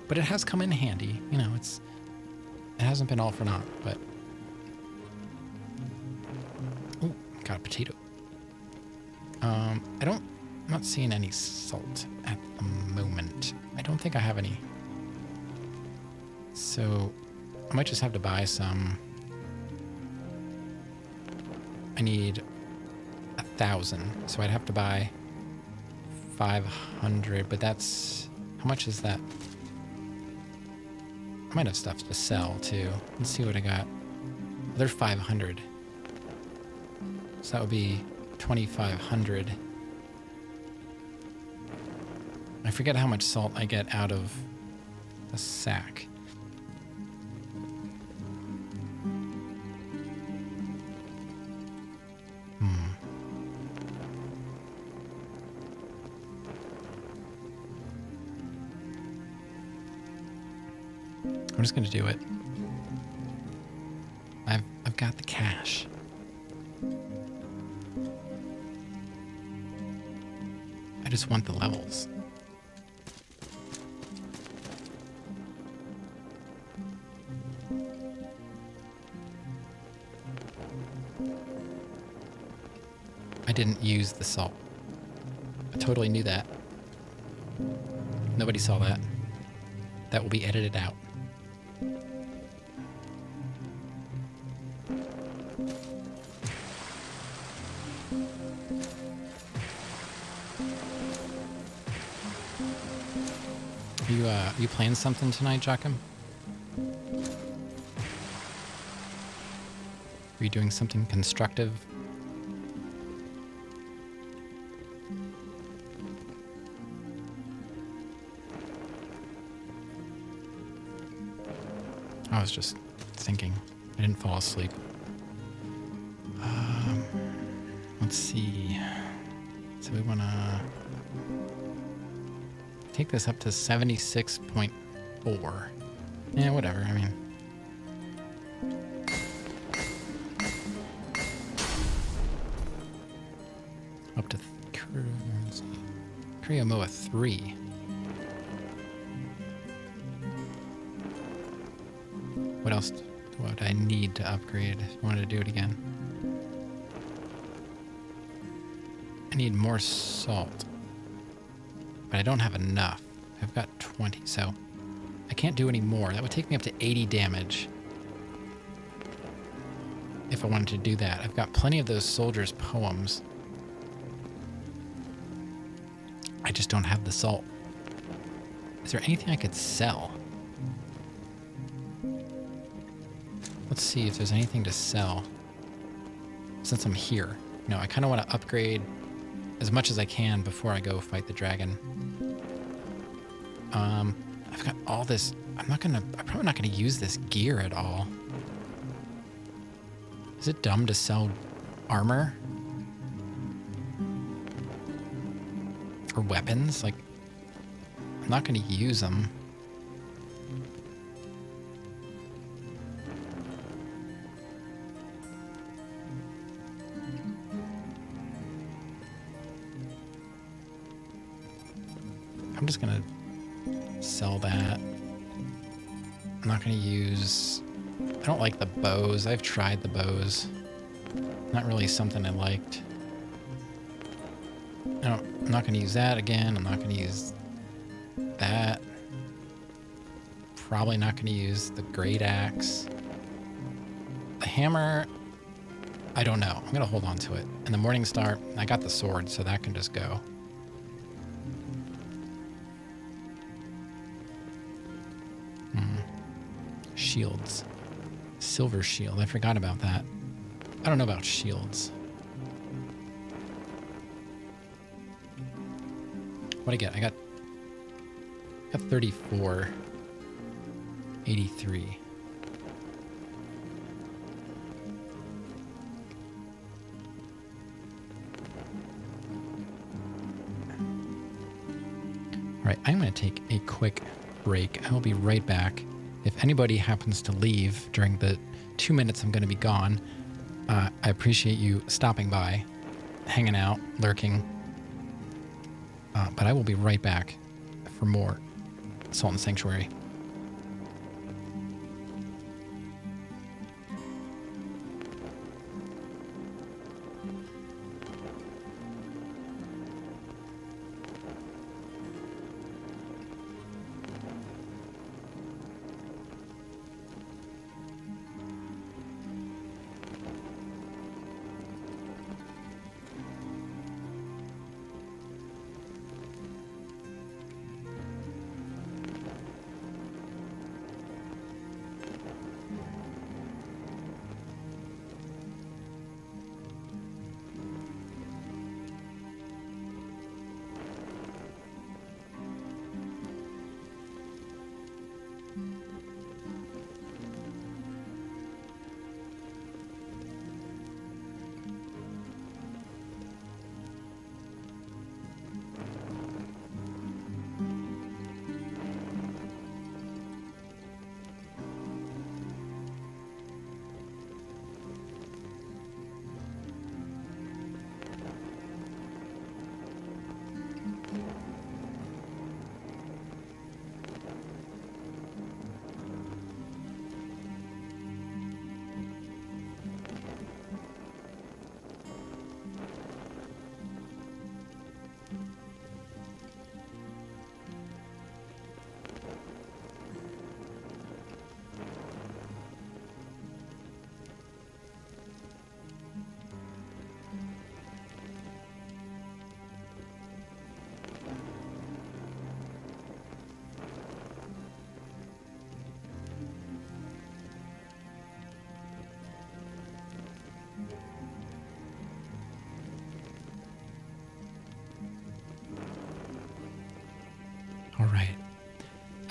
But it has come in handy. You know, it hasn't been all for naught, but... Oh, got a potato. I'm not seeing any salt at the moment. I don't think I have any. So I might just have to buy some. I need 1,000, so I'd have to buy 500, but that's, how much is that? I might have stuff to sell too. Let's see what I got. There's 500. So that would be 2,500. I forget how much salt I get out of a sack. I'm just gonna do it. I've got the cash. I just want the levels. I didn't use the salt. I totally knew that. Nobody saw that. That will be edited out. You playing something tonight, Joachim? Are you doing something constructive? I was just thinking. I didn't fall asleep. Let's see. So we want to take this up to 76.4. Yeah, whatever. I mean, up to Kriomoa 3. What else would I need to upgrade if I wanted to do it again? I need more salt. But I don't have enough. I've got 20, so I can't do any more. That would take me up to 80 damage if I wanted to do that. I've got plenty of those soldiers' poems. I just don't have the salt. Is there anything I could sell? Let's see if there's anything to sell. Since I'm here. No, I kind of want to upgrade as much as I can before I go fight the dragon. I've got all this. I'm probably not gonna use this gear at all. Is it dumb to sell armor? Or weapons? Like, I'm not gonna use them. I'm just gonna sell that. I'm not gonna use... I don't like the bows. I've tried the bows. Not really something I liked. I'm not gonna use that again. I'm not gonna use that. Probably not gonna use the great axe. The hammer, I don't know. I'm gonna hold on to it. And the Morning Star, I got the sword, so that can just go. Shields. Silver shield. I forgot about that. I don't know about shields. What'd I get? I got 34. 83. All right, I'm going to take a quick break. I will be right back. If anybody happens to leave during the 2 minutes I'm going to be gone, I appreciate you stopping by, hanging out, lurking. But I will be right back for more Salt and Sanctuary.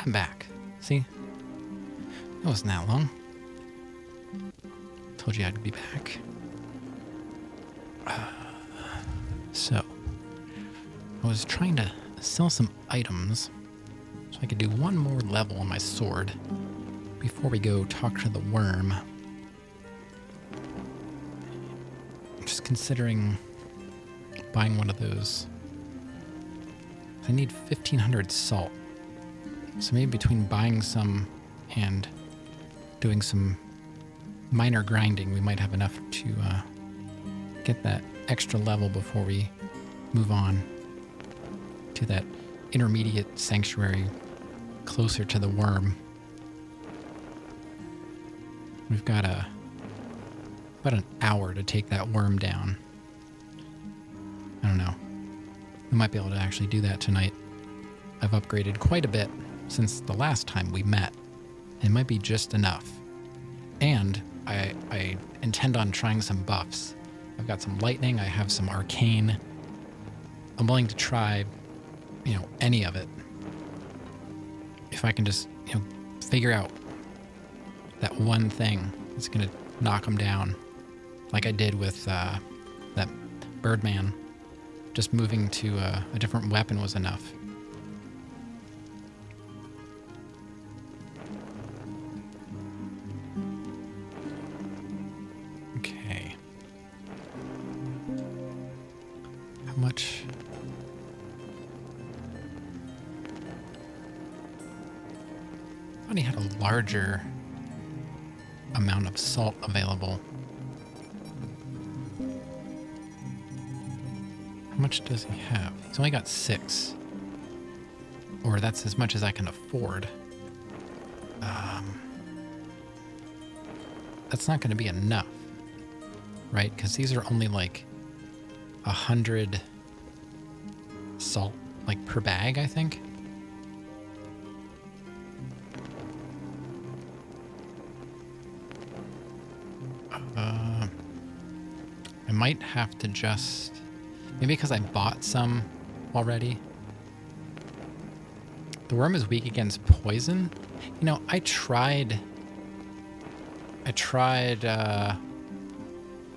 I'm back. See? That wasn't that long. Told you I'd be back. So, I was trying to sell some items so I could do one more level on my sword before we go talk to the worm. I'm just considering buying one of those. I need 1,500 salt. So maybe between buying some and doing some minor grinding, we might have enough to get that extra level before we move on to that intermediate sanctuary closer to the worm. We've got about an hour to take that worm down. I don't know. We might be able to actually do that tonight. I've upgraded quite a bit since the last time we met. It might be just enough. And I intend on trying some buffs. I've got some lightning, I have some arcane. I'm willing to try, any of it. If I can just, figure out that one thing that's going to knock them down. Like I did with that Birdman. Just moving to a different weapon was enough. Okay. How much? I thought he had a larger amount of salt available. How much does he have? He's only got 6. Or that's as much as I can afford. That's not going to be enough. Right? Because these are only like 100 salt, like per bag, I think. I might have to just... Maybe because I bought some already. The worm is weak against poison. I tried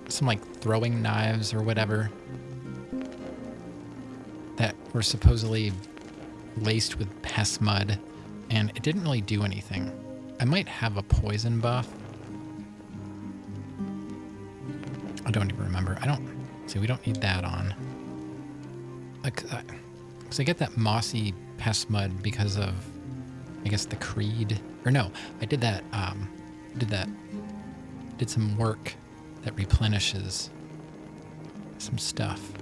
some like throwing knives or whatever that were supposedly laced with pest mud, and it didn't really do anything. I might have a poison buff. I don't even remember. We don't need that on. Because I get that mossy pest mud because of, I guess, the creed. Or no, I did that, did some work that replenishes some stuff.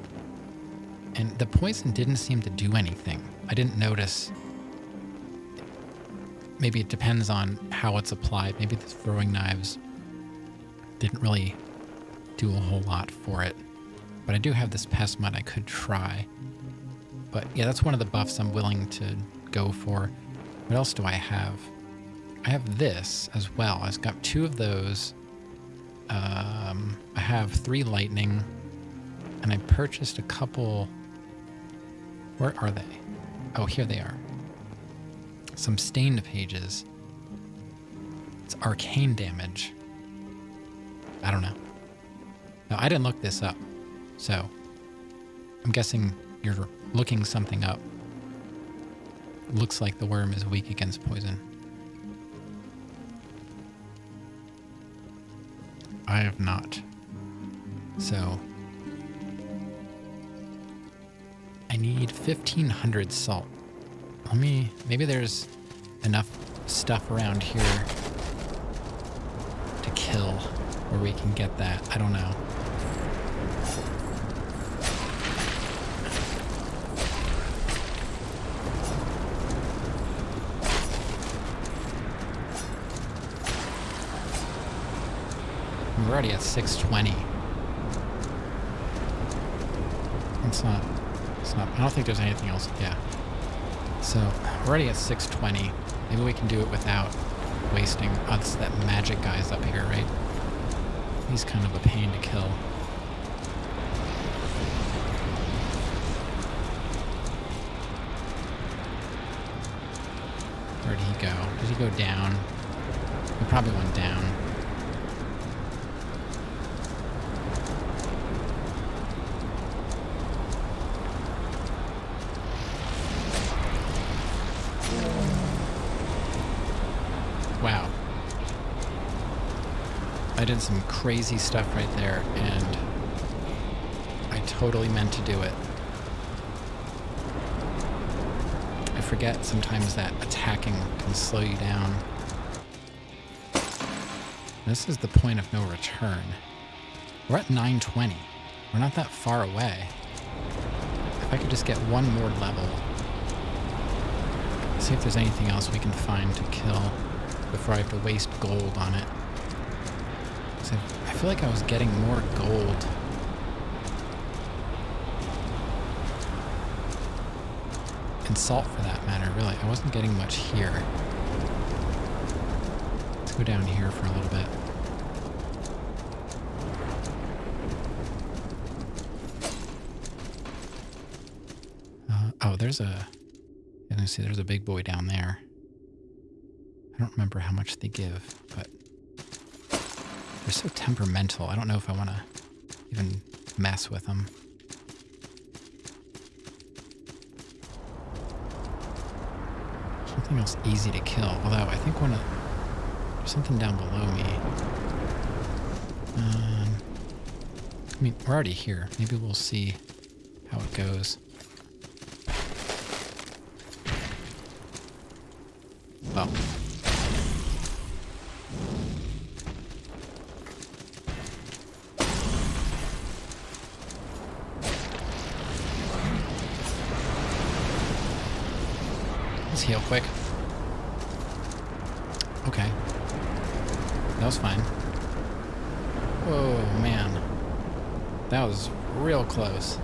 And the poison didn't seem to do anything. I didn't notice. Maybe it depends on how it's applied. Maybe the throwing knives didn't really do a whole lot for it. But I do have this pest mud I could try. But yeah, that's one of the buffs I'm willing to go for. What else do I have? I have this as well. I've got 2 of those. I have 3 lightning. And I purchased a couple... Where are they? Oh, here they are. Some stained pages. It's arcane damage. I don't know. No, I didn't look this up. So, I'm guessing you're looking something up. Looks like the worm is weak against poison. I have not. So, I need 1,500 salt. Maybe there's enough stuff around here to kill where we can get that. I don't know. We're already at 620. It's not, I don't think there's anything else. Yeah. So, we're already at 620. Maybe we can do it without wasting... Oh, it's that magic guy's up here, right? He's kind of a pain to kill. Where Where'd he go? Did he go down? He probably went down. Wow. I did some crazy stuff right there, and I totally meant to do it. I forget sometimes that attacking can slow you down. This is the point of no return. We're at 920. We're not that far away. If I could just get one more level. See if there's anything else we can find to kill before I have to waste gold on it. So I feel like I was getting more gold. And salt for that matter, really. I wasn't getting much here. Let's go down here for a little bit. Oh, there's a... You can see there's a big boy down there. I don't remember how much they give, but they're so temperamental. I don't know if I want to even mess with them. Something else easy to kill. Although I think there's something down below me. I mean, we're already here. Maybe we'll see how it goes. Oh. Let's heal quick. Okay. That was fine. Whoa, man. That was real close.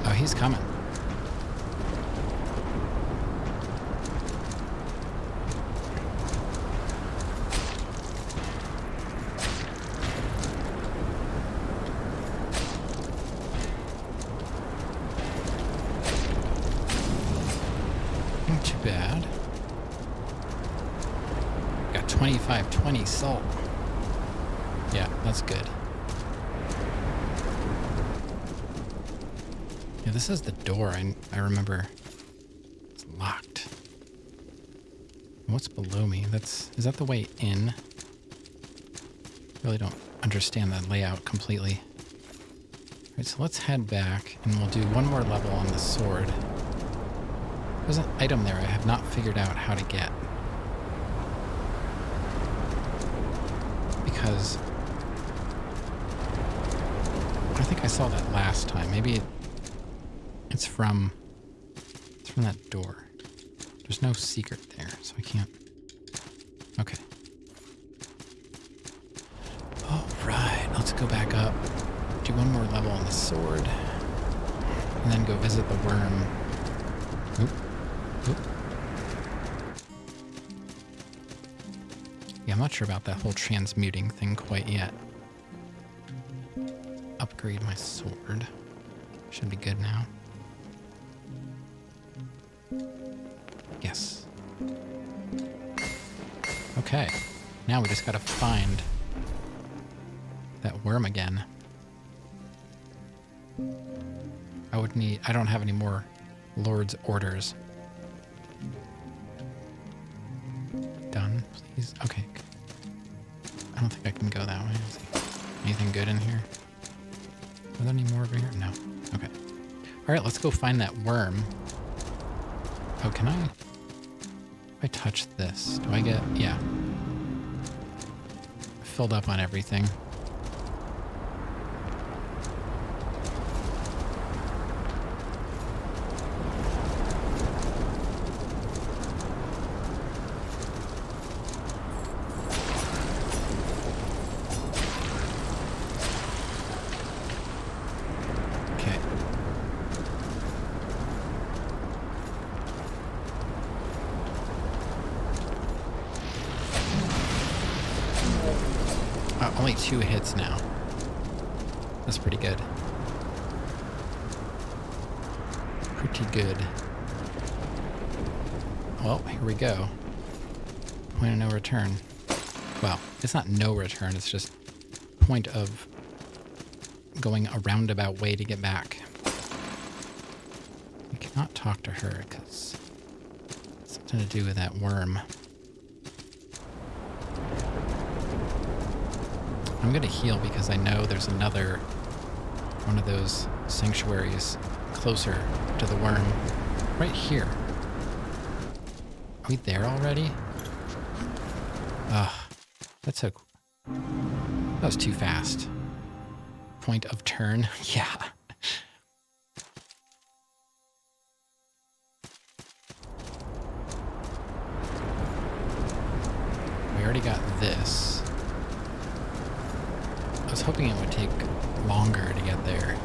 Oh, he's coming. Not too bad. Got 2520 salt. Yeah, that's good. Yeah, this is the door. I remember it's locked. What's below me? Is that the way in? Really don't understand that layout completely. All right, so let's head back and we'll do one more level on the sword. There's an item there I have not figured out how to get. Because I think I saw that last time. Maybe it's from that door. There's no secret there, so I can't. Okay. All right, let's go back up. Do one more level on the sword. And then go visit the worm. Oop. Oop. Yeah, I'm not sure about that whole transmuting thing quite yet. Upgrade my sword. Should be good now. Yes. Okay. Now we just gotta find that worm again. I don't have any more Lord's orders. Done, please. Okay. I don't think I can go that way. Anything good in here? Are there any more over here? No. Okay. All right, let's go find that worm. Oh, can I? If I touch this, do I get? Yeah. Filled up on everything. Only 2 hits now. That's pretty good. pretty good. Well, here we go. Point of no return. Well, it's not no return, it's just point of going a roundabout way to get back. We cannot talk to her because it's something to do with that worm. I'm going to heal because I know there's another one of those sanctuaries closer to the worm right here. Are we there already? Ugh, that was too fast. Point of turn, yeah. We already got this. I was hoping it would take longer to get there.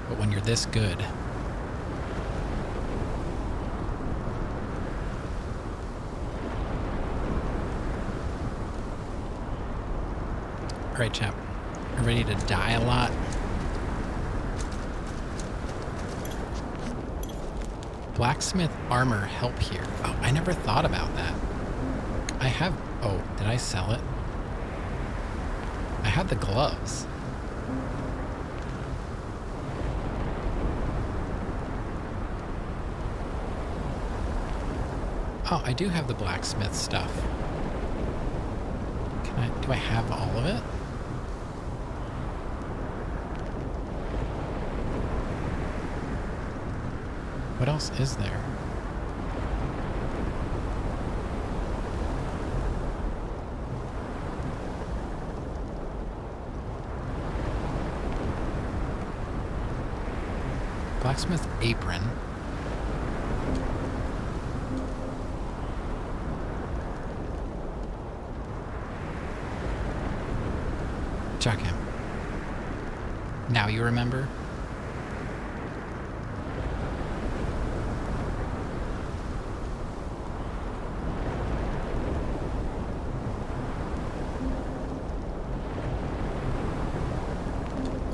But when you're this good, all right, chap, you ready to die a lot? Blacksmith Armor help here. Oh, I never thought about that. I have, oh, did I sell it? I have the gloves. Oh, I do have the blacksmith stuff. Do I have all of it? What else is there? Blacksmith apron. Chuck him. Now you remember?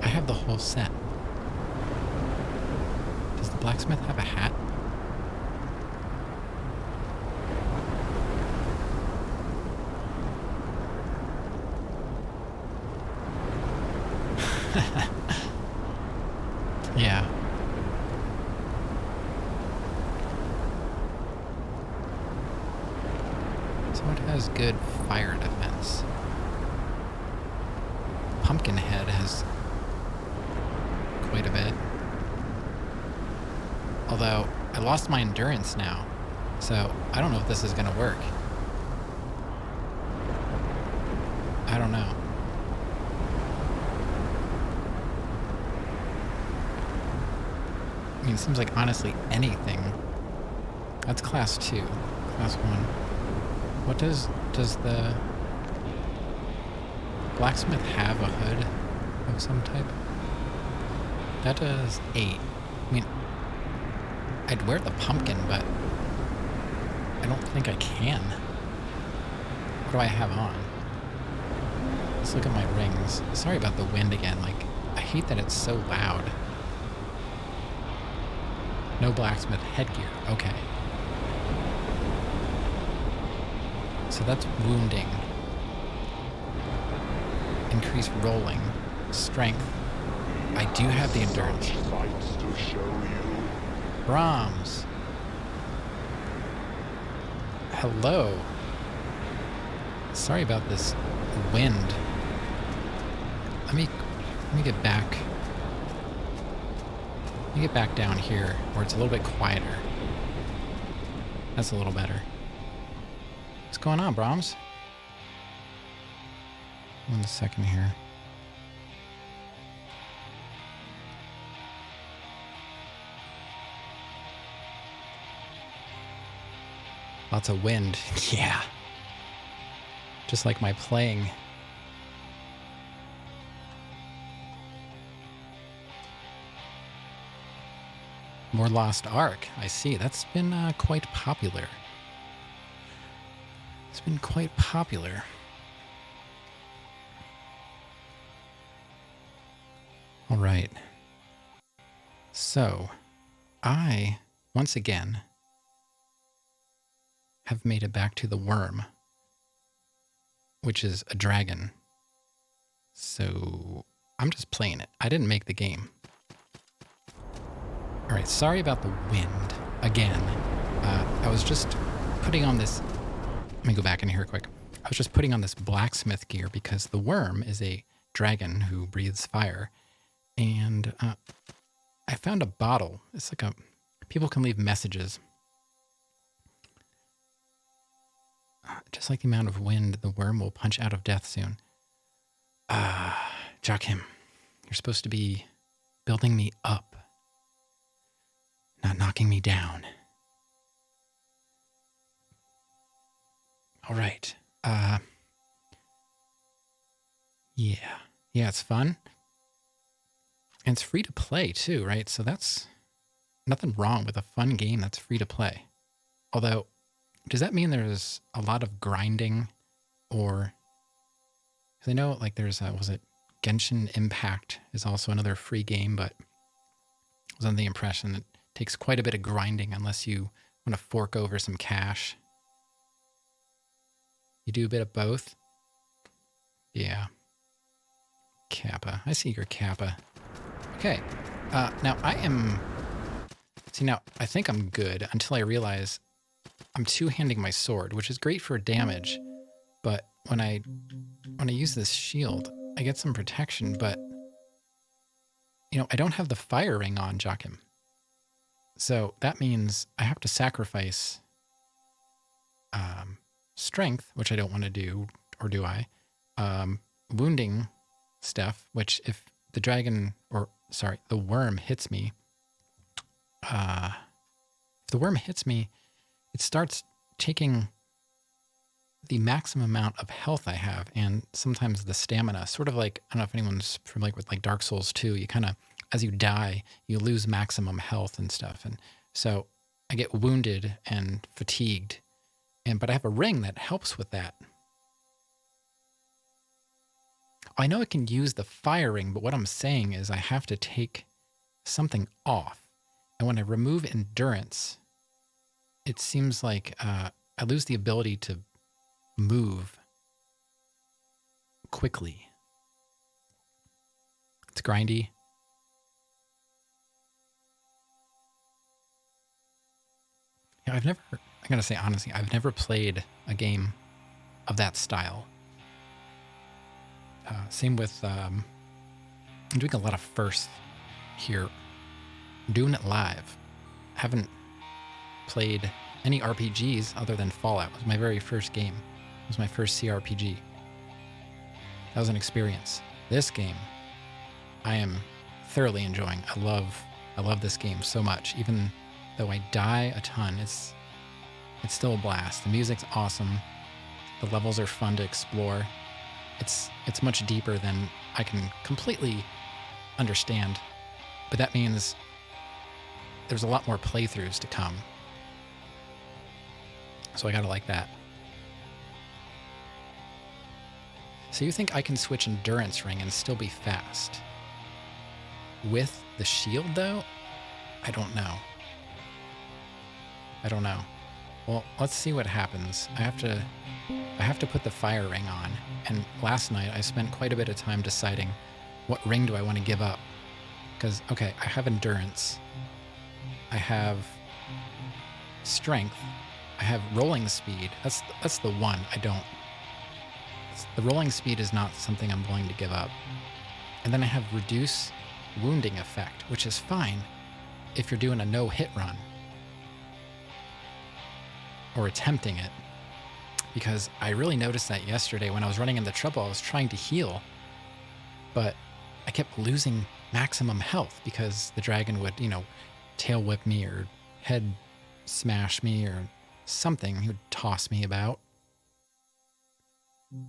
I have the whole set. Does the blacksmith have a hat? Yeah. So it has good fire defense. Pumpkinhead has quite a bit. Although, I lost my endurance now, so I don't know if this is gonna work. I don't know. I mean, it seems like honestly anything. That's class 2. Class 1. What does the blacksmith have a hood of some type? That does 8. I mean, I'd wear the pumpkin, but I don't think I can. What do I have on? Let's look at my rings. Sorry about the wind again. Like, I hate that it's so loud. No blacksmith headgear. Okay. So that's wounding. Increase rolling. Strength. I do have the endurance. Brahms. Hello. Sorry about this wind. Let me get back. Let me get back down here where it's a little bit quieter. That's a little better. What's going on, Brahms? 1 second here. Lots of wind. Yeah. Just like my playing. More Lost Ark. I see. That's been quite popular. It's been quite popular. All right. So, I, once again, have made it back to the worm, which is a dragon. So, I'm just playing it. I didn't make the game. All right, sorry about the wind again. I was just putting on this... Let me go back in here quick. I was just putting on this blacksmith gear because the worm is a dragon who breathes fire. And I found a bottle. It's like a... People can leave messages. Just like the amount of wind, the worm will punch out of death soon. Joachim, you're supposed to be building me up, not knocking me down. All right. Yeah, it's fun. And it's free to play too, right? So that's nothing wrong with a fun game that's free to play. Although, does that mean there's a lot of grinding or... Because I know like there's, was it Genshin Impact is also another free game, but I was under the impression that it takes quite a bit of grinding unless you want to fork over some cash. You do a bit of both? Yeah. Kappa. I see your Kappa. Okay. Now I am... See, now I think I'm good until I realize I'm two-handing my sword, which is great for damage, but when I use this shield, I get some protection, but, you know, I don't have the fire ring on, Joachim. So that means I have to sacrifice strength, which I don't want to do, or do I? Wounding stuff, which if the dragon, or sorry, the worm hits me, if the worm hits me, it starts taking the maximum amount of health I have and sometimes the stamina. Sort of like, I don't know if anyone's familiar with like Dark Souls 2, you kind of, as you die, you lose maximum health and stuff. And so I get wounded and fatigued, but I have a ring that helps with that. I know I can use the fire ring, but what I'm saying is I have to take something off. And when I remove endurance, it seems like I lose the ability to move quickly. It's grindy. Yeah, I gotta say honestly, I've never played a game of that style. Same with, I'm doing a lot of firsts here. I'm doing it live. I haven't played any RPGs other than Fallout. It was my very first game. It was my first CRPG. That was an experience. This game, I am thoroughly enjoying. I love this game so much. Even though I die a ton, it's still a blast. The music's awesome. The levels are fun to explore. It's much deeper than I can completely understand. But that means there's a lot more playthroughs to come. So I gotta like that. So you think I can switch endurance ring and still be fast? With the shield though? I don't know. Well, let's see what happens. I have to put the fire ring on. And last night I spent quite a bit of time deciding what ring do I want to give up. Because, okay, I have endurance. I have strength. I have rolling speed. That's the one I don't. The rolling speed is not something I'm willing to give up. And then I have reduce wounding effect, which is fine if you're doing a no-hit run. Or attempting it. Because I really noticed that yesterday when I was running into trouble, I was trying to heal. But I kept losing maximum health because the dragon would, tail whip me or head smash me or something. He would toss me about.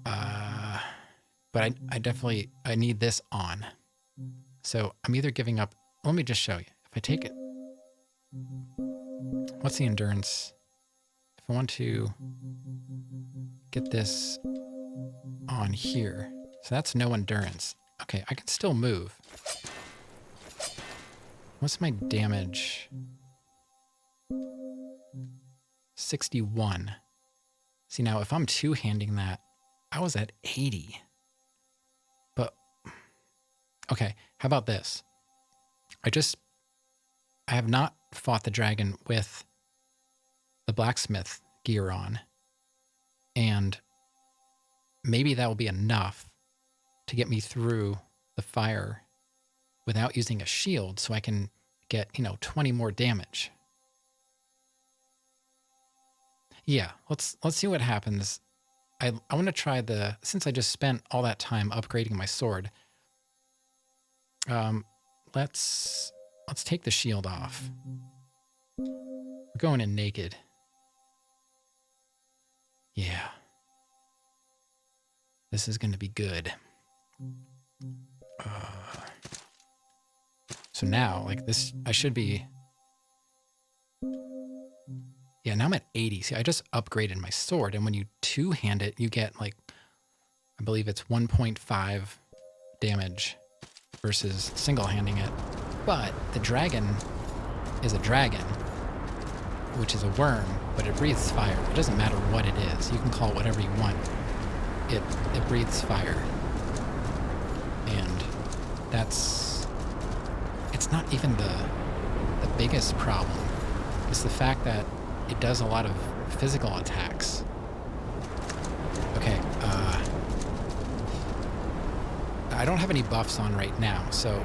But I need this on. So I'm either giving up. Let me just show you. If I take it, what's the endurance? If I want to, get this on here. So that's no endurance. Okay, I can still move. What's my damage? 61. See, now if I'm two-handing that, I was at 80. But, okay, how about this? I have not fought the dragon with the blacksmith gear on. And maybe that will be enough to get me through the fire without using a shield so I can get, 20 more damage. Yeah, let's see what happens. I want to try since I just spent all that time upgrading my sword. Let's take the shield off. We're going in naked. Yeah. This is going to be good. So now, like this, I should be... Yeah, now I'm at 80. See, I just upgraded my sword, and when you two-hand it, you get, like, I believe it's 1.5 damage versus single-handing it. But the dragon is a dragon, which is a worm, but it breathes fire. It doesn't matter what it is. You can call it whatever you want. It breathes fire. And it's not even the biggest problem. It's the fact that it does a lot of physical attacks. Okay, I don't have any buffs on right now, so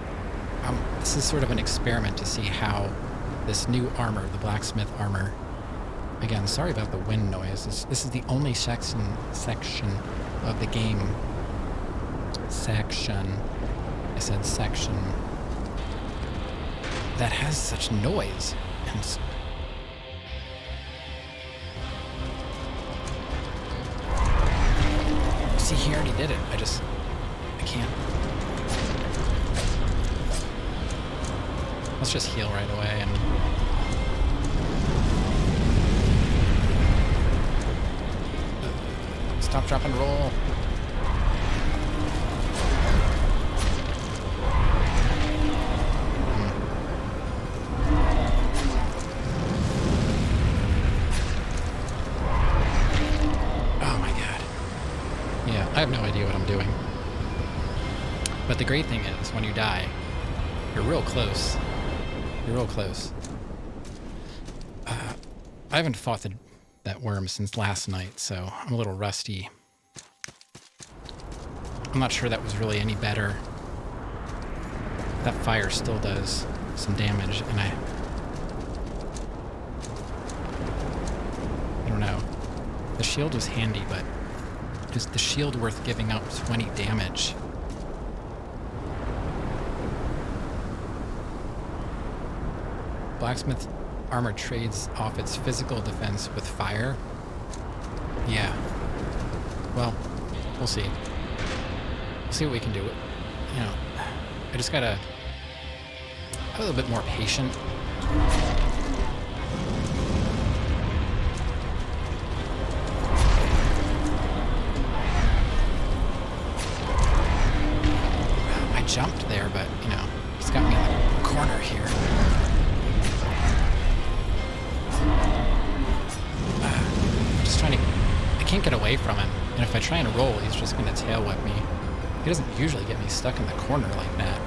this is sort of an experiment to see how this new armor, the Blacksmith Armor, again, sorry about the wind noise. This is the only section of the game. I said section. That has such noise. And see, he already did it. I can't. Let's just heal right away and... Stop, drop, and roll. Oh my god. Yeah, I have no idea what I'm doing. But the great thing is, when you die, you're real close. You're real close. I haven't fought that worm since last night, so I'm a little rusty. I'm not sure that was really any better. That fire still does some damage, and I don't know. The shield was handy, but is the shield worth giving up 20 damage? Blacksmith Armor trades off its physical defense with fire. Yeah. Well, we'll see. We'll see what we can do. I just gotta have a little bit more patient. I jumped there, but, he's got me in the corner here. I can't get away from him, and if I try and roll, he's just going to tail whip me. He doesn't usually get me stuck in the corner like that.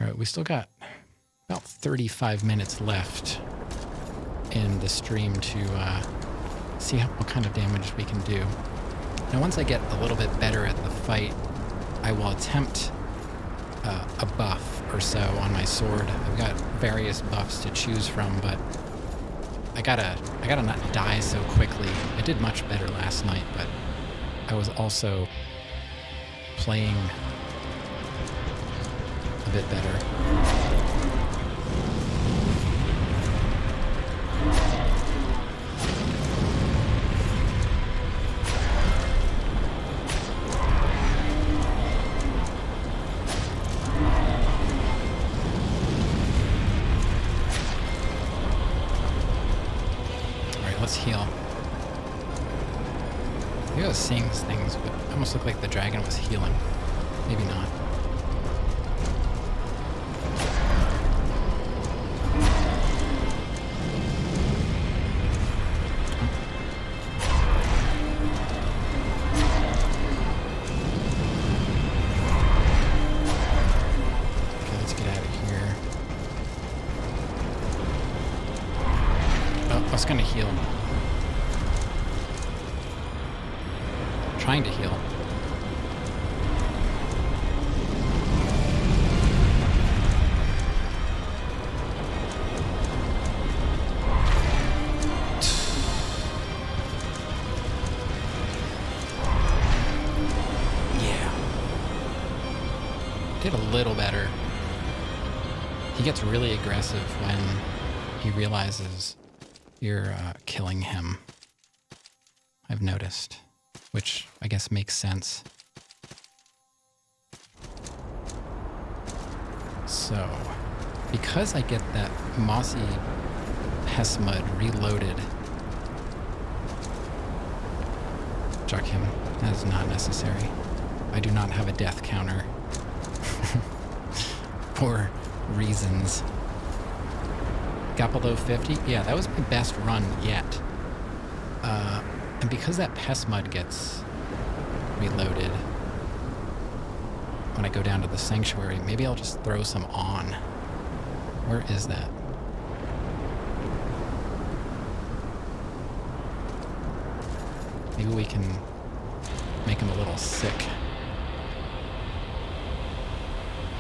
Alright, we still got about 35 minutes left in the stream to see what kind of damage we can do. Now, once I get a little bit better at the fight, I will attempt a buff or so on my sword. I've got various buffs to choose from, but I gotta not die so quickly. I did much better last night, but I was also playing a bit better. let's heal. Maybe I was seeing things, but it almost looked like the dragon was healing. Maybe not. Okay, let's get out of here. Oh, I was gonna heal. Trying to heal. Yeah. Did a little better. He gets really aggressive when he realizes you're killing him. I've noticed. Which I guess makes sense. So, because I get that mossy pest mud reloaded, chuck him. That is not necessary. I do not have a death counter for reasons. Got below 50? Yeah, that was my best run yet. And because that pest mud gets reloaded when I go down to the sanctuary, maybe I'll just throw some on. Where is that? Maybe we can make him a little sick.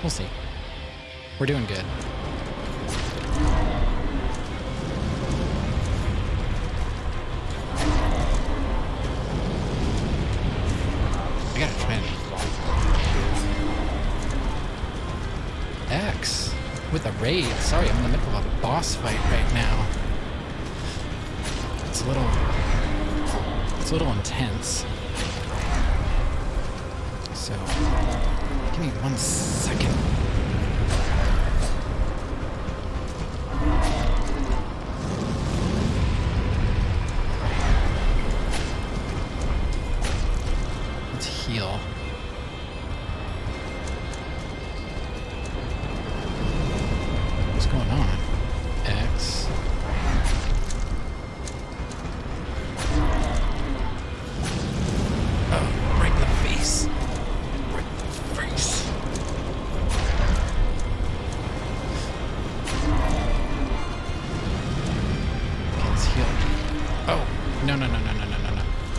We'll see. We're doing good. I gotta try and X with a raid. Sorry, I'm in the middle of a boss fight right now. It's a little intense. So, give me 1 second. Let's heal. What's going on? X. Oh, right in the face. Right in the face. Okay, let's heal. Oh, no.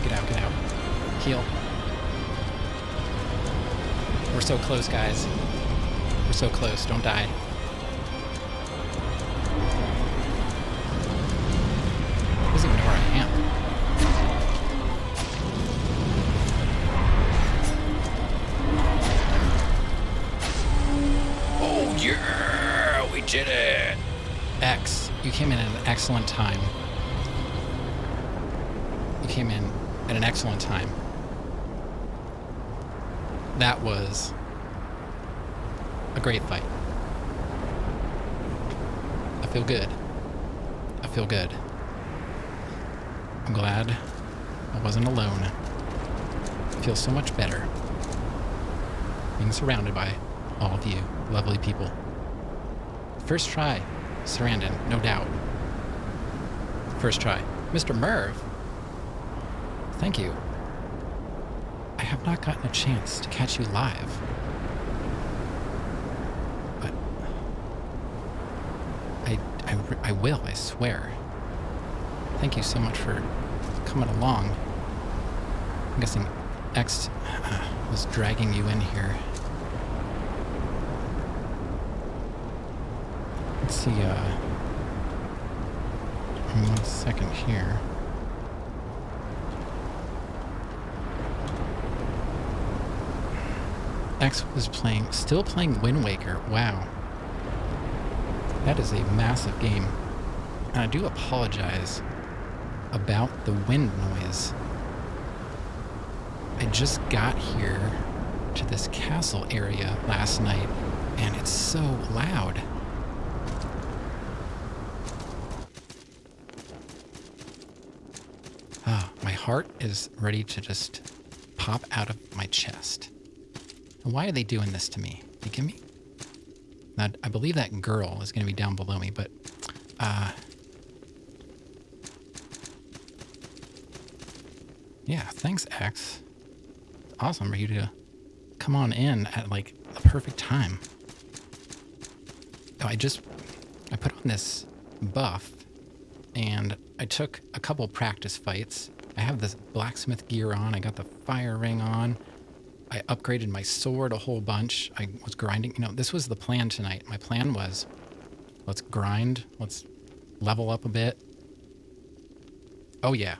Get out, get out. Heal. We're so close, guys. We're so close. Don't die. He doesn't even know where I am. Oh, yeah! We did it! X, you came in at an excellent time. You came in at an excellent time. That was a great fight. I feel good. I feel good. I'm glad I wasn't alone. I feel so much better being surrounded by all of you lovely people. First try, Sarandon, no doubt. First try. Mr. Merv, thank you. I have not gotten a chance to catch you live. But I will, I swear. Thank you so much for coming along. I'm guessing X was dragging you in here. Let's see, 1 second here. X was still playing Wind Waker. Wow. That is a massive game. And I do apologize about the wind noise. I just got here to this castle area last night, and it's so loud. Oh, my heart is ready to just pop out of my chest. And why are they doing this to me? They give me... Now, I believe that girl is going to be down below me, but... Yeah, thanks, X. It's awesome for you to come on in at, like, the perfect time. Oh, I put on this buff, and I took a couple practice fights. I have this blacksmith gear on. I got the fire ring on. I upgraded my sword a whole bunch. I was grinding. You know, this was the plan tonight. My plan was, let's grind. Let's level up a bit. Oh, yeah.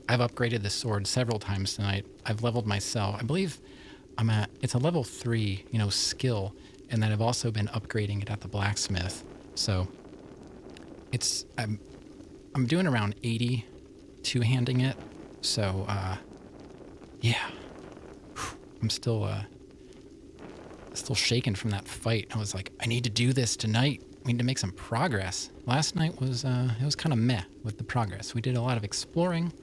I've upgraded this sword several times tonight. I've leveled myself. I believe it's a level 3, skill. And then I've also been upgrading it at the blacksmith. So I'm doing around 80 two-handing it. So, yeah. I'm still shaken from that fight. I was like, I need to do this tonight. We need to make some progress. Last night was, it was kind of meh with the progress. We did a lot of exploring,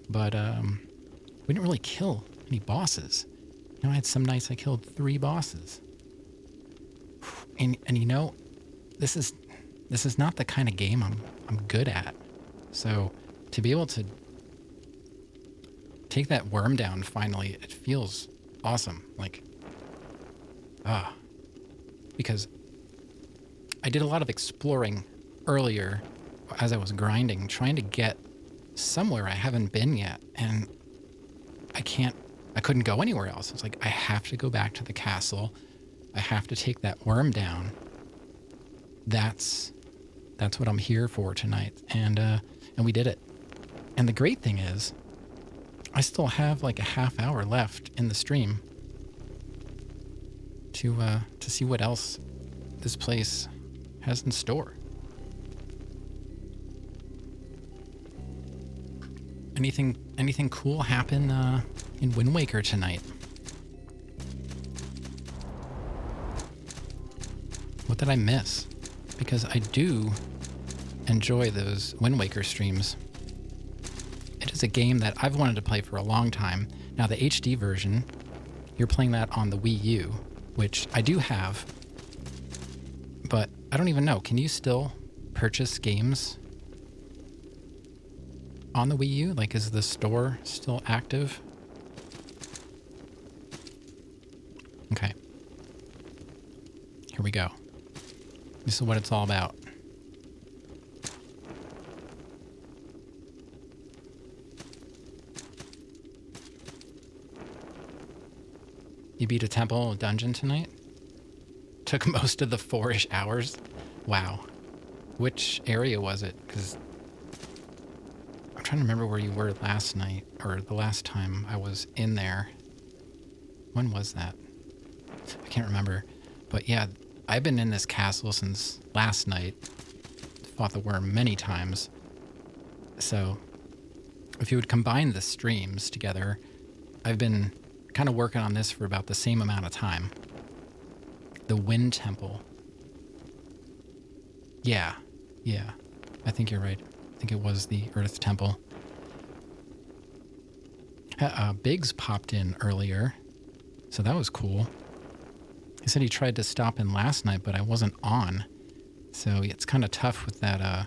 but we didn't really kill any bosses. I had some nights I killed 3 bosses. And this is not the kind of game I'm good at. So to be able to take that worm down finally, it feels awesome. Like, because I did a lot of exploring earlier as I was grinding, trying to get somewhere I haven't been yet, and I couldn't go anywhere else. It's like, I have to go back to the castle. I have to take that worm down. That's what I'm here for tonight. And we did it. And the great thing is, I still have like a half hour left in the stream to see what else this place has in store. Anything cool happen in Wind Waker tonight? What did I miss? Because I do enjoy those Wind Waker streams. It is a game that I've wanted to play for a long time. Now, the HD version, you're playing that on the Wii U, which I do have, but I don't even know. Can you still purchase games on the Wii U? Like, is the store still active? Okay. Here we go. This is what it's all about. You beat a temple dungeon tonight? Took most of the 4-ish hours? Wow. Which area was it? Because I'm trying to remember where you were last night, or the last time I was in there. When was that? I can't remember. But yeah, I've been in this castle since last night. Fought the worm many times. So if you would combine the streams together, I've been kind of working on this for about the same amount of time. The Wind Temple. Yeah. I think you're right. I think it was the Earth Temple. Biggs popped in earlier, so that was cool. He said he tried to stop in last night, but I wasn't on. So it's kind of tough with that,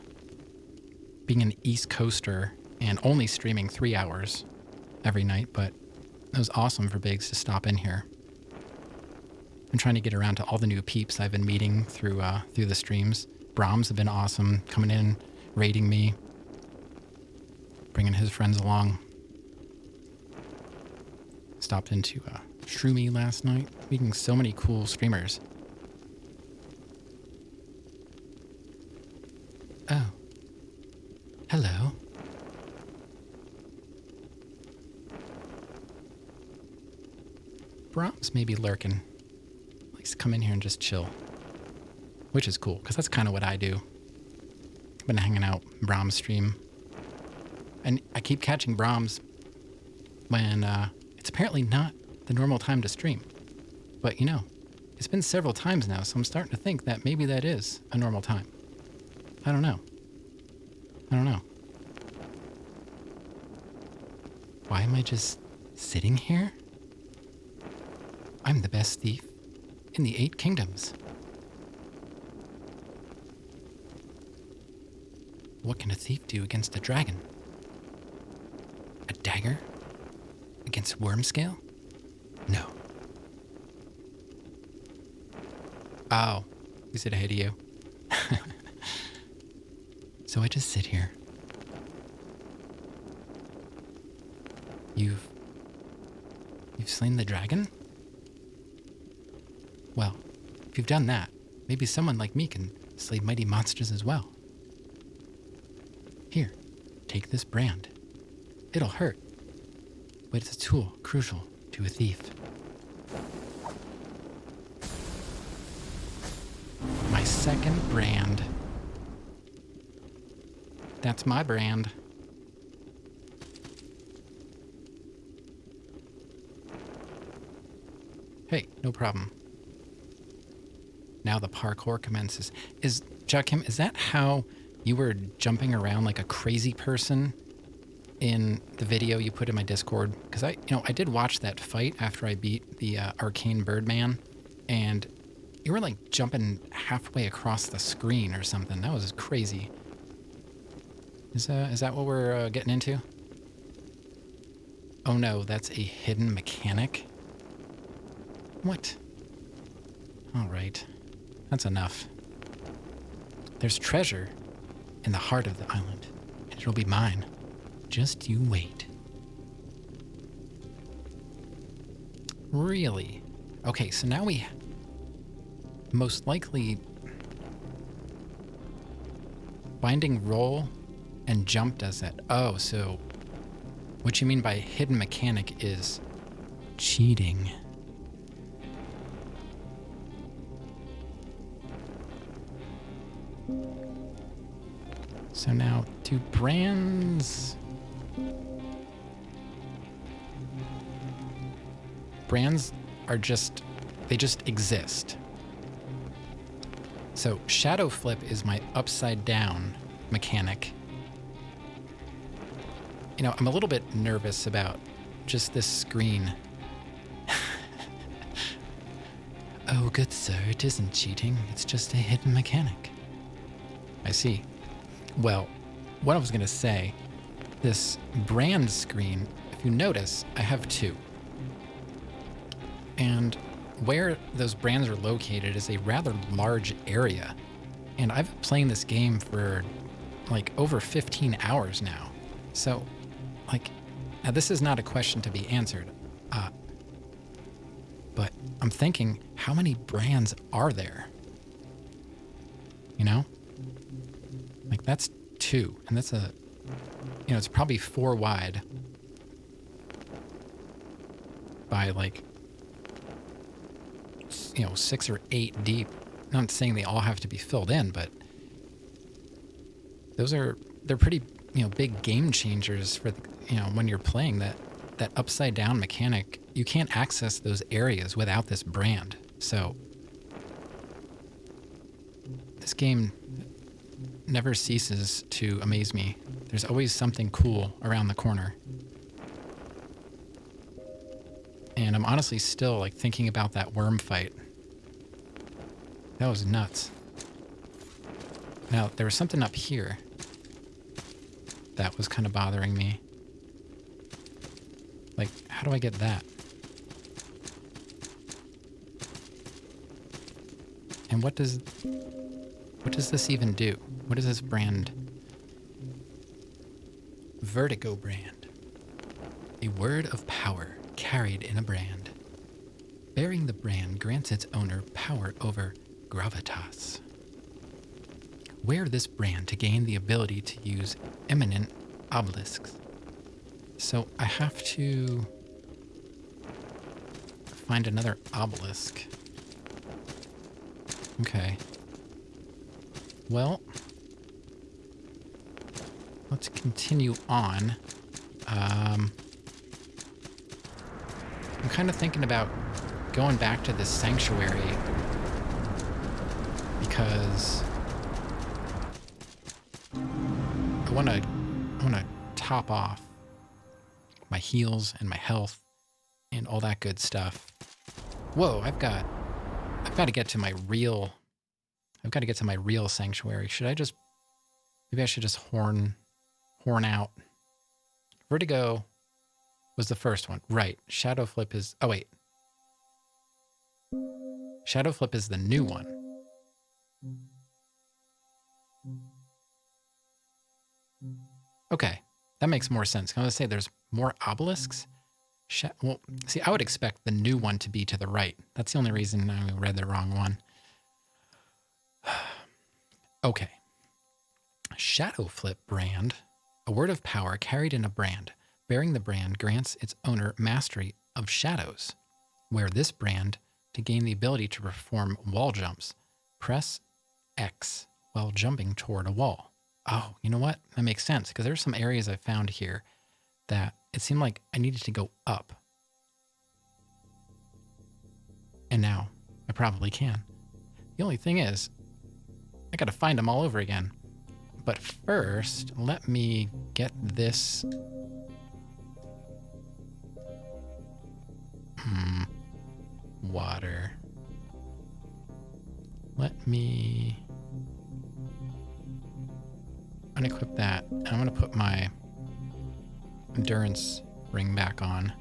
being an East Coaster and only streaming 3 hours every night, but it was awesome for Biggs to stop in here. I'm trying to get around to all the new peeps I've been meeting through the streams. Brahms have been awesome, coming in, raiding me, bringing his friends along. Stopped into Shroomy last night, meeting so many cool streamers. Oh. Hello. Brahms may be lurking. Likes to come in here and just chill. Which is cool, because that's kind of what I do. I've been hanging out Brahms stream. And I keep catching Brahms when it's apparently not the normal time to stream. But it's been several times now, so I'm starting to think that maybe that is a normal time. I don't know. Why am I just sitting here? I'm the best thief in the 8 kingdoms. What can a thief do against a dragon? A dagger? Against Wormscale? No. Oh, he's ahead of you. So I just sit here. You've slain the dragon? Well, if you've done that, maybe someone like me can slay mighty monsters as well. Here, take this brand. It'll hurt, but it's a tool crucial to a thief. My second brand. That's my brand. Hey, no problem. Now the parkour commences. Joachim, is that how you were jumping around like a crazy person in the video you put in my Discord? Because I did watch that fight after I beat the Arcane Birdman, and you were like jumping halfway across the screen or something. That was crazy. Is that what we're getting into? Oh no, that's a hidden mechanic? What? All right. That's enough. There's treasure in the heart of the island, and it'll be mine. Just you wait. Really? Okay, so now we most likely binding roll and jump does that. Oh, so what you mean by hidden mechanic is cheating. So now, do brands... Brands are just... They just exist. So Shadow Flip is my upside down mechanic. I'm a little bit nervous about just this screen. Oh, good sir, it isn't cheating. It's just a hidden mechanic. I see. Well, what I was going to say, this brand screen, if you notice, I have 2. And where those brands are located is a rather large area. And I've been playing this game for like over 15 hours now. So, now this is not a question to be answered. But I'm thinking, how many brands are there? That's 2, and that's it's probably 4 wide by 6 or 8 deep. I'm not saying they all have to be filled in, but they're pretty, big game changers for, when you're playing that upside down mechanic. You can't access those areas without this brand. So this game never ceases to amaze me. There's always something cool around the corner. And I'm honestly still thinking about that worm fight. That was nuts. Now, there was something up here that was kind of bothering me. How do I get that? And what does this even do? What is this brand? Vertigo brand. A word of power carried in a brand. Bearing the brand grants its owner power over gravitas. Wear this brand to gain the ability to use eminent obelisks. So I have to find another obelisk. Okay. Well, let's continue on. I'm kind of thinking about going back to this sanctuary because I want to top off my heals and my health and all that good stuff. Whoa, I've got to get to my real sanctuary. Maybe I should just horn out. Vertigo was the first one. Right. Shadow Flip is, oh wait. Shadow Flip is the new one. Okay. That makes more sense. I was going to say there's more obelisks. Well, see, I would expect the new one to be to the right. That's the only reason I read the wrong one. Okay. Shadow Flip brand. A word of power carried in a brand. Bearing the brand grants its owner mastery of shadows. Wear this brand to gain the ability to perform wall jumps. Press X while jumping toward a wall. Oh, you know what? That makes sense, because there's some areas I found here that it seemed like I needed to go up. And now I probably can. The only thing is, I gotta find them all over again. But first, let me get this. Water. Let me unequip that. I'm going to put my endurance ring back on.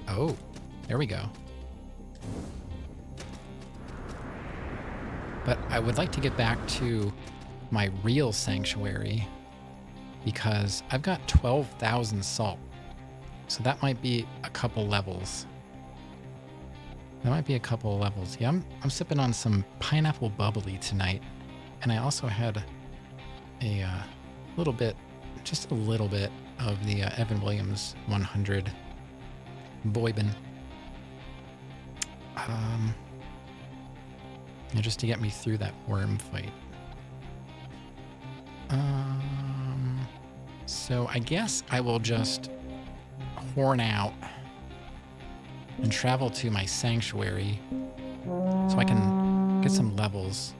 Oh, there we go. But I would like to get back to my real sanctuary because I've got 12,000 salt. So that might be a couple levels. Yeah, I'm sipping on some pineapple bubbly tonight. And I also had a little bit of the Evan Williams 100 Boybin. Just to get me through that worm fight. So I guess I will just horn out and travel to my sanctuary so I can get some levels.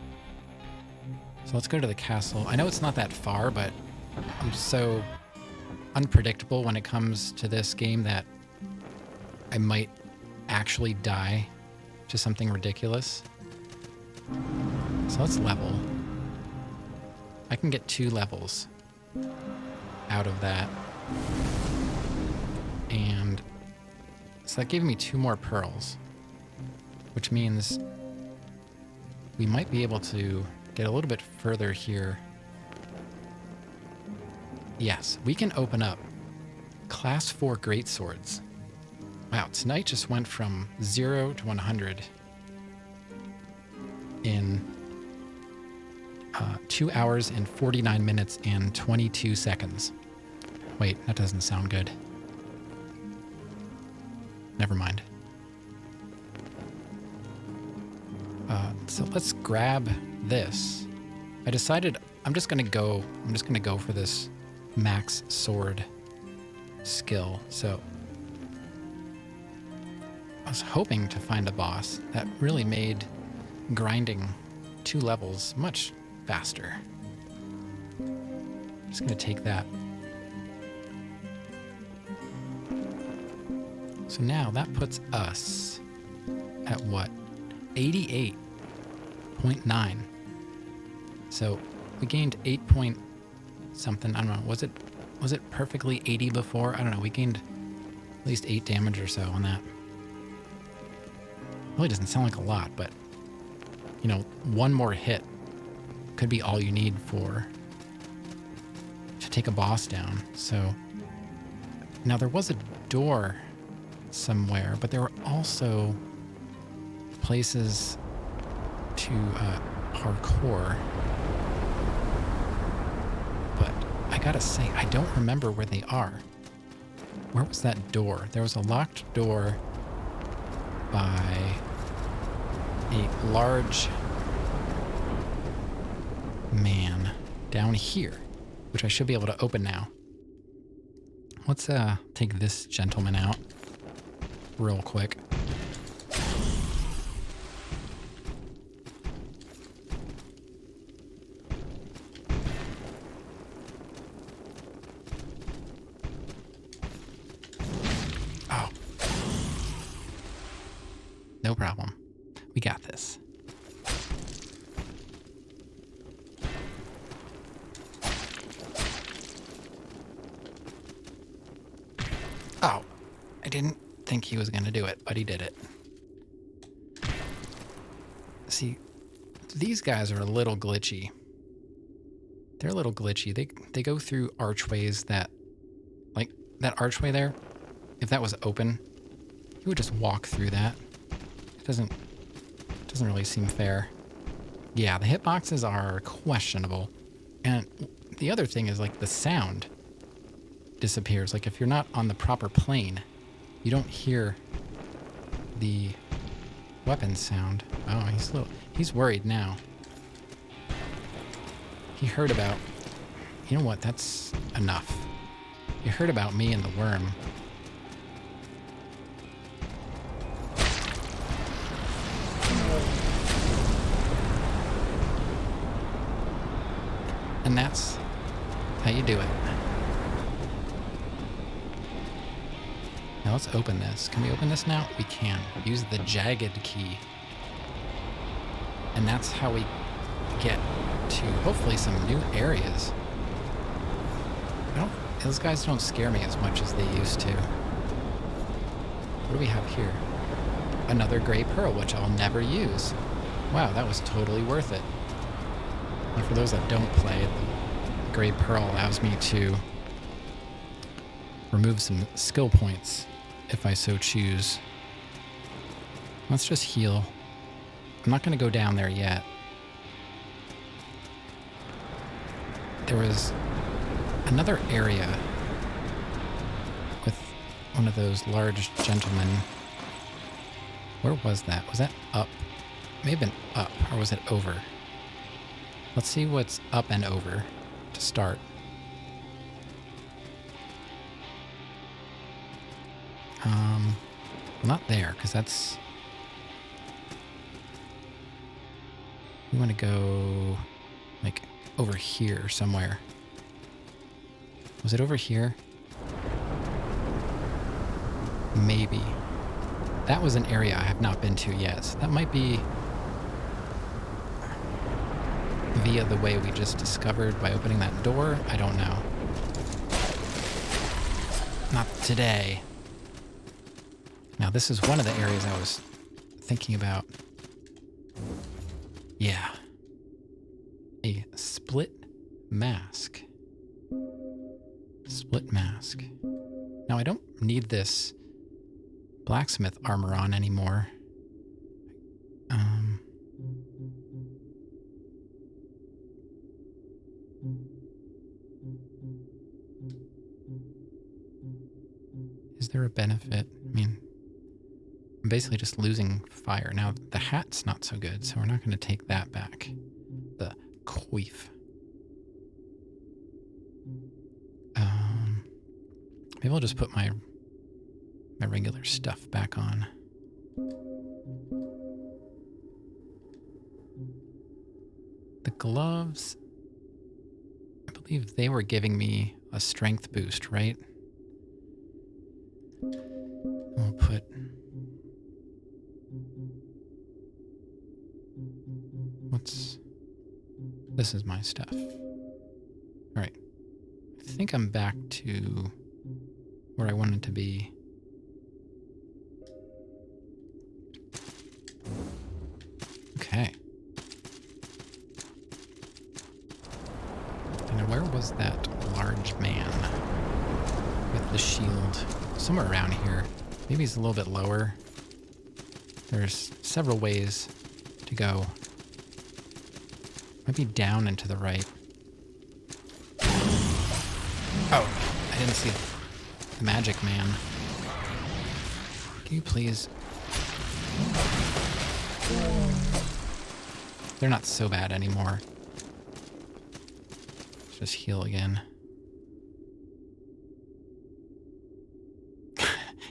So let's go to the castle. I know it's not that far, but I'm so unpredictable when it comes to this game that I might actually die to something ridiculous. So let's level. I can get 2 levels out of that. And so that gave me 2 more pearls, which means we might be able to get a little bit further here. Yes, we can open up Class 4 greatswords. Wow, tonight just went from 0 to 100 in 2 hours and 49 minutes and 22 seconds. Wait, that doesn't sound good. Never mind. So let's grab this. I decided I'm just gonna go for this max sword skill. So I was hoping to find a boss that really made grinding 2 levels much faster. I'm just gonna take that. So now that puts us at what? 88.9. So we gained 8 point something. I don't know. Was it perfectly 80 before? I don't know. We gained at least 8 damage or so on that. Really doesn't sound like a lot, but you know, 1 more hit could be all you need to take a boss down. So now there was a door somewhere, but there were also places to parkour. But I gotta say, I don't remember where they are. Where was that door? There was a locked door by a large man down here, which I should be able to open now. Let's take this gentleman out real quick. No problem. We got this. Oh, I didn't think he was going to do it, but he did it. See, these guys are a little glitchy. They're a little glitchy. They go through archways that, like that archway there, if that was open, you would just walk through that. It doesn't really seem fair. Yeah, the hitboxes are questionable. And the other thing is like the sound disappears. Like if you're not on the proper plane, you don't hear the weapon sound. Oh, he's worried now. He heard about, you know what, that's enough. He heard about me and the worm. And that's how you do it. Now let's open this. Can we open this now? We can. Use the jagged key. And that's how we get to hopefully some new areas. Those guys don't scare me as much as they used to. What do we have here? Another gray pearl, which I'll never use. Wow, that was totally worth it. And for those that don't play, the gray pearl allows me to remove some skill points if I so choose. Let's just heal. I'm not going to go down there yet. There was another area with one of those large gentlemen. Where was that? Was that up? It may have been up, or was it over? Let's see what's up and over to start. Well, not there, because that's... We want to go, like, over here somewhere. Was it over here? Maybe. That was an area I have not been to yet. So that might be via the way we just discovered by opening that door. I don't know. Not today. Now, this is one of the areas I was thinking about. Yeah. A split mask. Split mask. Now, I don't need this blacksmith armor on anymore. Is there a benefit? I mean, I'm basically just losing fire. Now, the hat's not so good, so we're not going to take that back. The coif. Maybe I'll just put my regular stuff back on. The gloves, I believe they were giving me a strength boost, right? We'll put... This is my stuff. All right. I think I'm back to where I wanted to be. Okay. And where was that large man with the shield? Somewhere around here. Maybe he's a little bit lower. There's several ways to go. Might be down and to the right. Oh, I didn't see the magic man. Can you please? They're not so bad anymore. Let's just heal again.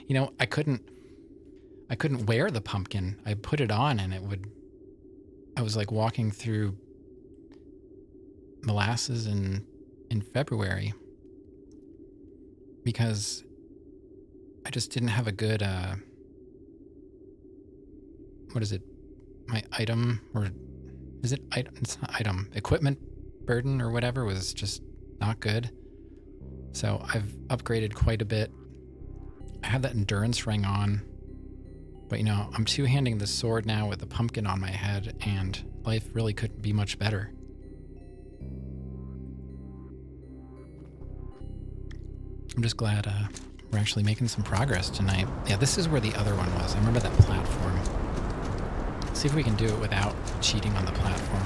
You know, I couldn't wear the pumpkin. I put it on and I was like walking through molasses in February because I just didn't have a good what is it? My item, or is it item? It's not item. Equipment burden or whatever was just not good. So I've upgraded quite a bit. I have that endurance ring on. But, you know, I'm two-handing the sword now with a pumpkin on my head, and life really couldn't be much better. I'm just glad we're actually making some progress tonight. Yeah, this is where the other one was. I remember that platform. Let's see if we can do it without cheating on the platform.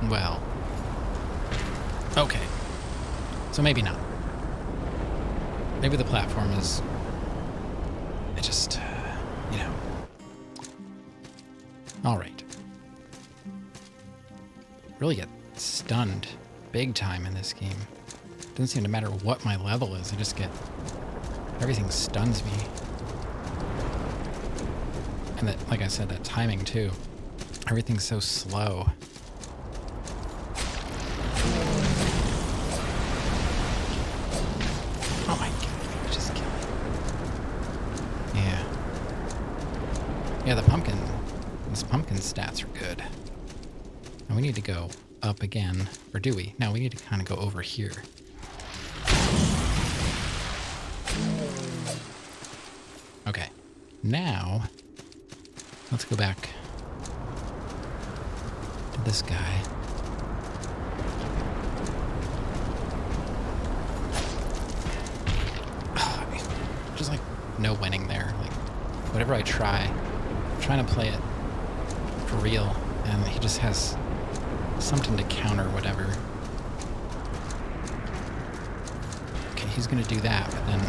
Well. Okay. So maybe not. Maybe the platform is... I just... you know... Alright. Really get stunned big time in this game. Doesn't seem to matter what my level is, I just get... everything stuns me. And that, like I said, that timing too. Everything's so slow. Oh my god, just kill me. Yeah. Yeah, the pumpkin... these pumpkin stats are good. And we need to go up again. Or do we? No, we need to kind of go over here. Okay. Now, let's go back to this guy. Just like no winning there. Like whatever I try, I'm trying to play it for real, and he just has something to counter whatever. Okay, he's gonna do that, but then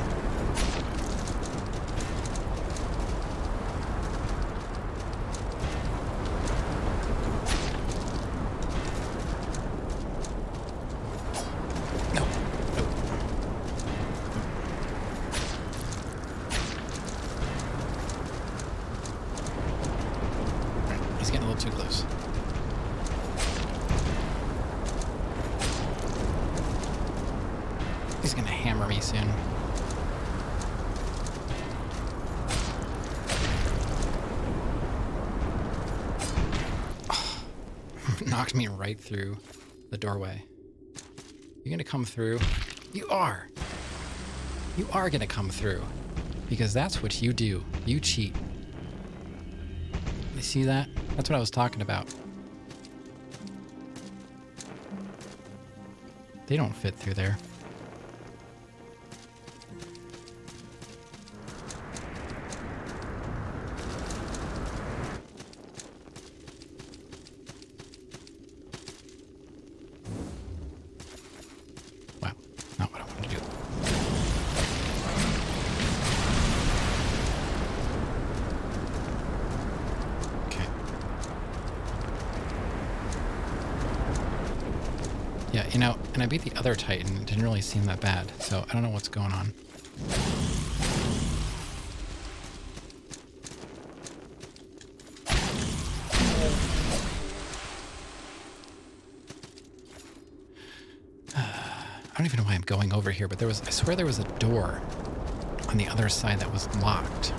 too close. He's gonna hammer me soon. Oh, knocked me right through the doorway. You gonna come through? You are! You are gonna come through. Because that's what you do. You cheat. You see that? That's what I was talking about. They don't fit through there. Wow, not what I wanted to do. Yeah, you know, and I beat the other Titan. It didn't really seem that bad, so I don't know what's going on. I don't even know why I'm going over here, but I swear there was a door on the other side that was locked.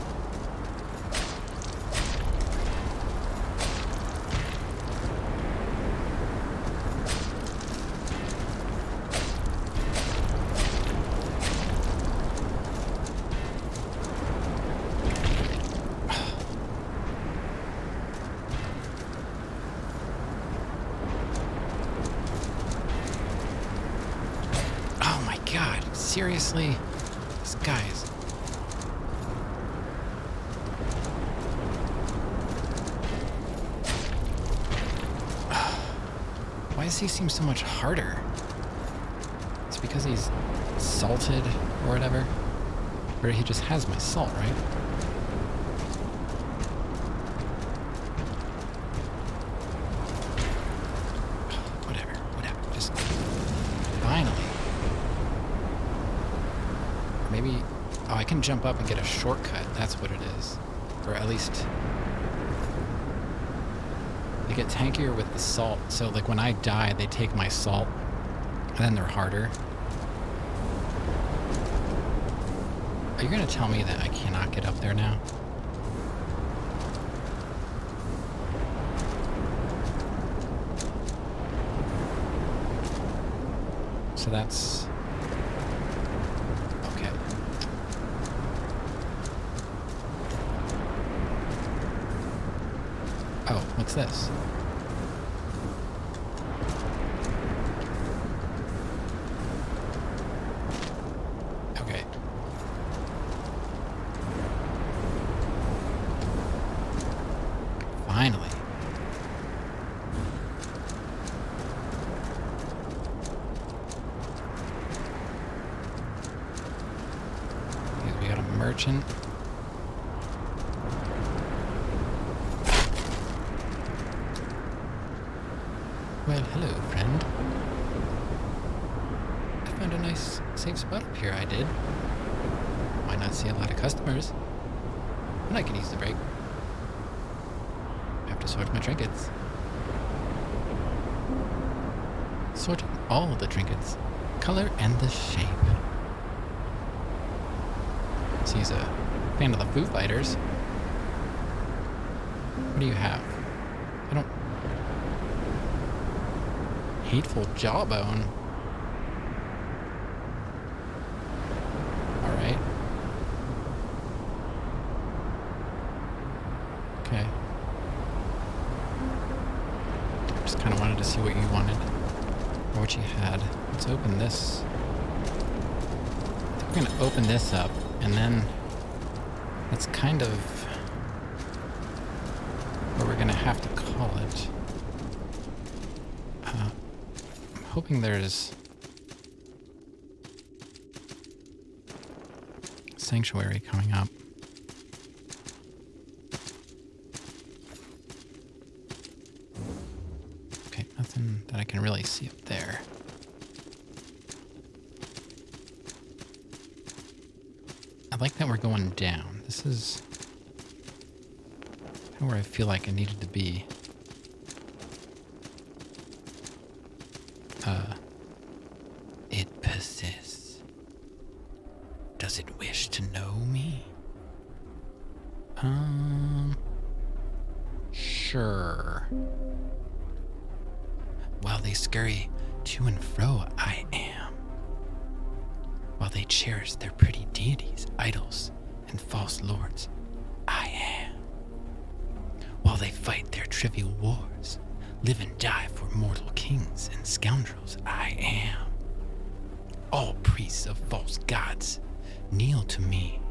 Seriously? This guy is... Why does he seem so much harder? It's because he's salted or whatever? Or he just has my salt, right? Whatever. Just... finally. Maybe... oh, I can jump up and get a shortcut. That's what it is. Or at least... they get tankier with the salt. So, like, when I die, they take my salt And then they're harder. Are you going to tell me that I cannot get up there now? So that's... okay. Oh, what's this? Okay. Finally. We got a merchant. Well, hello, friend. I found a nice, safe spot up here, I did. Might not see a lot of customers, but I could use the break. I have to sort my trinkets. Sorting all the trinkets, color and the shape. So he's a fan of the Foo Fighters. What do you have? I don't... Hateful jawbone. Alright. Okay. Just kind of wanted to see what you wanted. Or what you had. Let's open this. I think we're going to open this up. And then that's kind of what we're going to have to call it. I'm hoping there's sanctuary coming up. Okay, nothing that I can really see up there. I like that we're going down. This is kind of where I feel like I needed to be. It persists. Does it wish to know me? Sure. While they scurry to and fro, I am. While they cherish their pretty deities, idols, and false lords, I am. While they fight their trivial wars, live and die for mortal kings and scoundrels, I am. All priests of false gods kneel to me.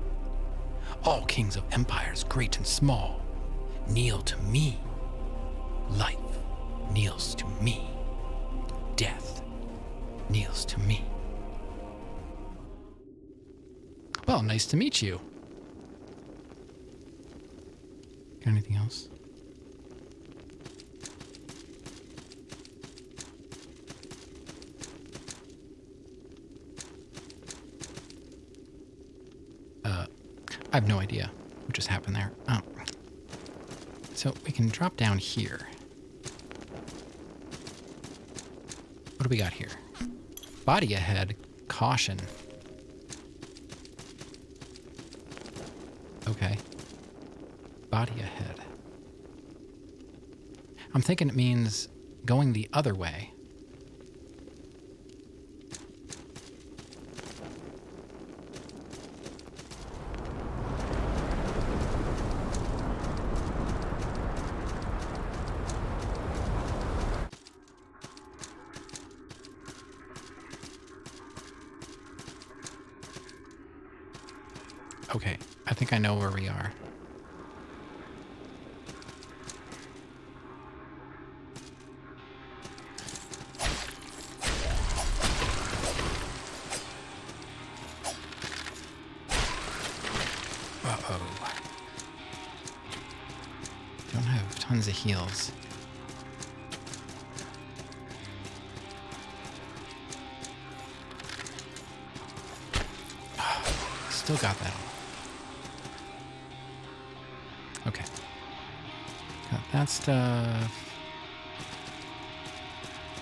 All kings of empires, great and small, kneel to me. Life kneels to me. Death kneels to me. Well, nice to meet you. Got anything else? I have no idea what just happened there. Oh. So we can drop down here. What do we got here? Body ahead, caution. Okay. Body ahead. I'm thinking it means going the other way. Okay, I think I know where we are. Uh-oh. Don't have tons of heals. Still got that all. Okay. Got that stuff.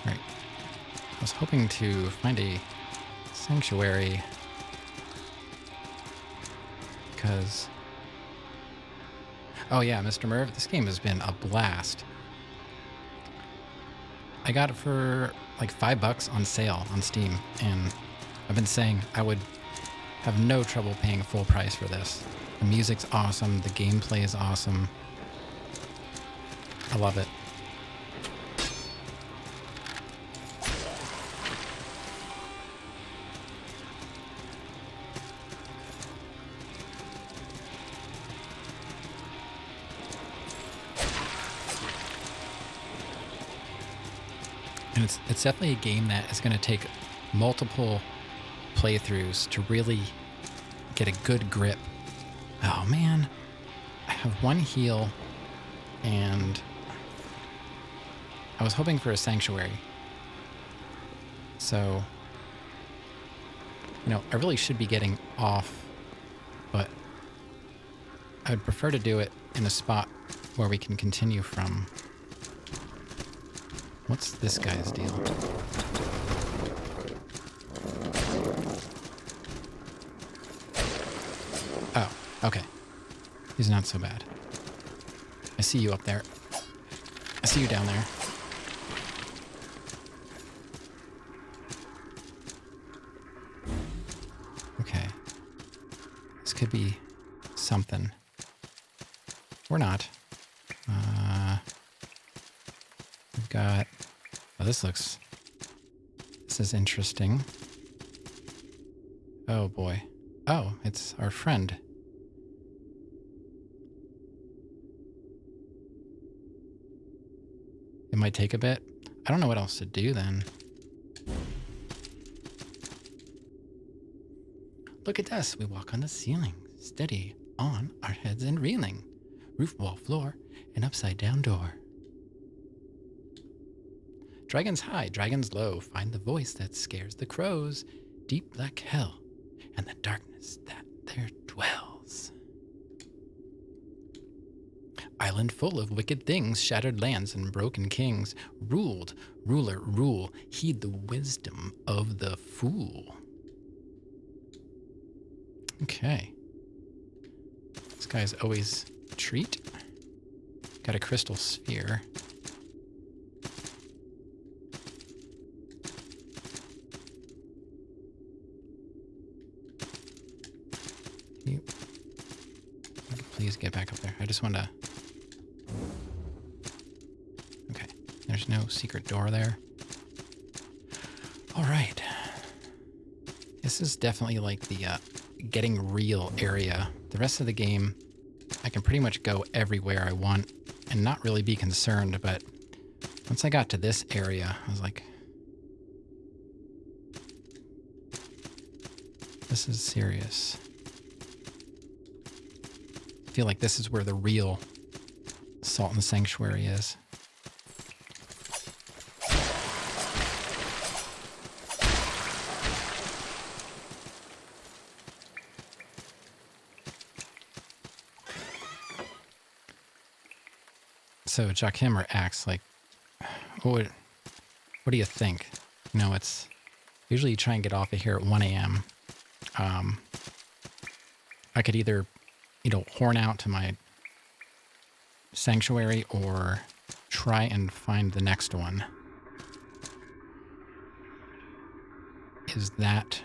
Right. was hoping to find a sanctuary because... Oh yeah, Mr. Merv, this game has been a blast. I got it for like $5 on sale on Steam, and I've been saying I would have no trouble paying full price for this. The music's awesome, the gameplay is awesome. I love it. And it's definitely a game that is going to take multiple playthroughs to really get a good grip. Oh man, I have one heal, and I was hoping for a sanctuary. So, you know, I really should be getting off, but I would prefer to do it in a spot where we can continue from. What's this guy's deal? Oh, okay. He's not so bad. I see you up there. I see you down there. Okay. This could be something. Or not. We've got... Oh, this is interesting. Oh boy. Oh, it's our friend. It might take a bit. I don't know what else to do then. Look at us. We walk on the ceiling, steady on our heads and reeling. Roof, wall, floor, and upside down door. Dragons high, dragons low, find the voice that scares the crows. Deep black hell, and the darkness that there dwells. Island full of wicked things, shattered lands and broken kings. Ruled, ruler, rule, heed the wisdom of the fool. Okay. This guy's always a treat. Got a crystal sphere. Please get back up there. I just want to... Okay. There's no secret door there. All right. This is definitely like the getting real area. The rest of the game, I can pretty much go everywhere I want and not really be concerned, but once I got to this area, I was like, this is serious. I feel like this is where the real Salt and Sanctuary is. So Jakimmer acts like, what do you think? You know, it's usually you try and get off of here at 1 a.m. I could either, you know, horn out to my sanctuary or try and find the next one. Is that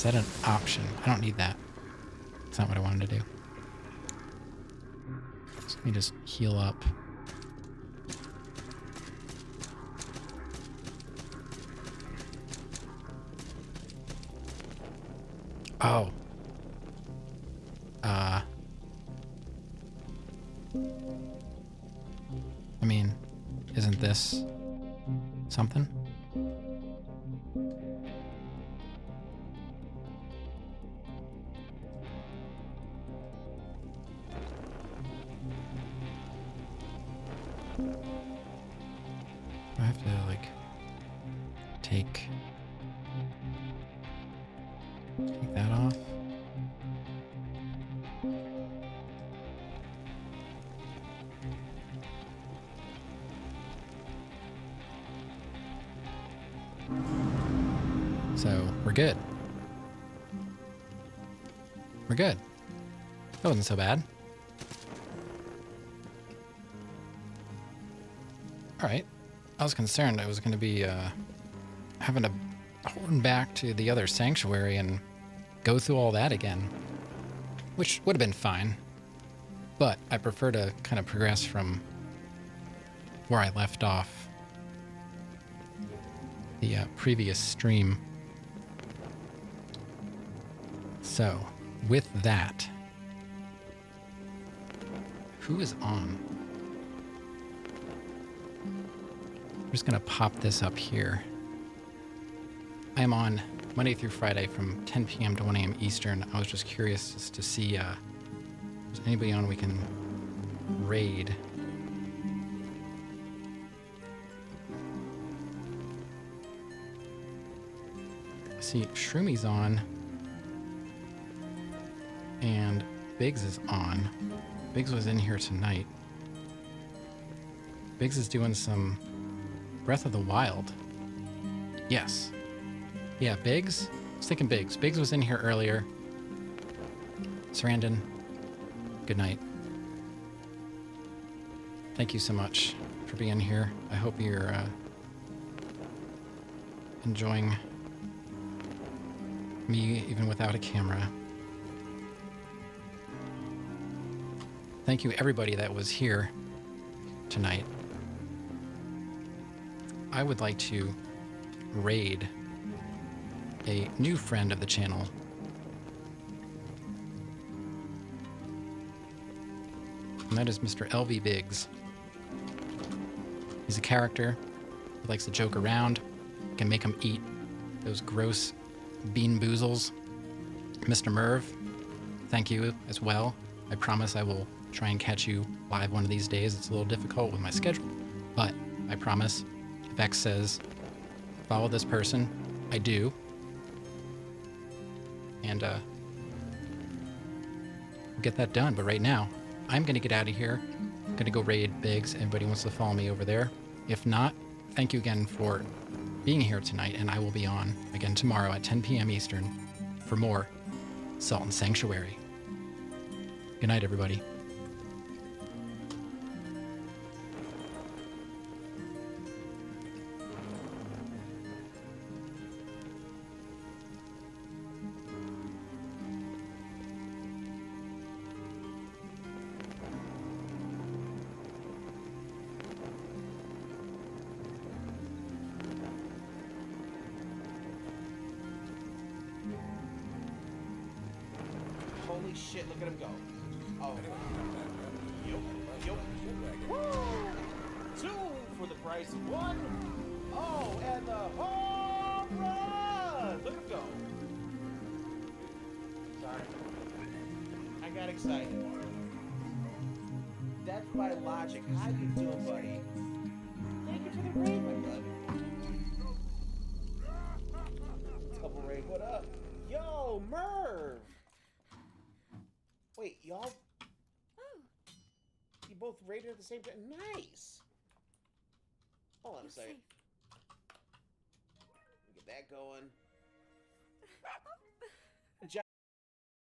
an option? I don't need that. That's not what I wanted to do. So let me just heal up. Oh. I mean, isn't this something? I have to, like, take that off. So we're good. We're good. That wasn't so bad. All right. I was concerned I was going to be having to horn back to the other sanctuary and go through all that again, which would have been fine. But I prefer to kind of progress from where I left off the previous stream. So, with that, who is on? I'm just going to pop this up here. I am on Monday through Friday from 10 p.m. to 1 a.m. Eastern. I was just curious just to see if there's anybody on we can raid. See, Shroomi's on. And Biggs is on. Biggs was in here tonight. Biggs is doing some Breath of the Wild. Yes. Yeah, Biggs? I was thinking Biggs. Biggs was in here earlier. Sarandon, good night. Thank you so much for being here. I hope you're enjoying me even without a camera. Thank you everybody that was here tonight. I would like to raid a new friend of the channel. And that is Mr. LV Biggs. He's a character who likes to joke around. You can make him eat those gross bean boozles. Mr. Merv, thank you as well. I promise I will try and catch you live one of these days. It's a little difficult with my schedule, but I promise if X says follow this person, I do. And we'll get that done. But right now, I'm going to get out of here. I'm going to go raid Biggs. Anybody wants to follow me over there? If not, thank you again for being here tonight, and I will be on again tomorrow at 10 p.m. Eastern for more Salt and Sanctuary. Good night, everybody. Holy shit, look at him go. Oh. Yup. Woo! 2 for the price of 1. Oh, and the home run! Look at him go. Sorry. I got excited. That's my logic. How you doing, buddy? Thank you for the raid, my bud. Double raid, what up? Yo, Merv! Wait, y'all... Oh. You both raided at the same time? Nice! Hold on a second. Get that going.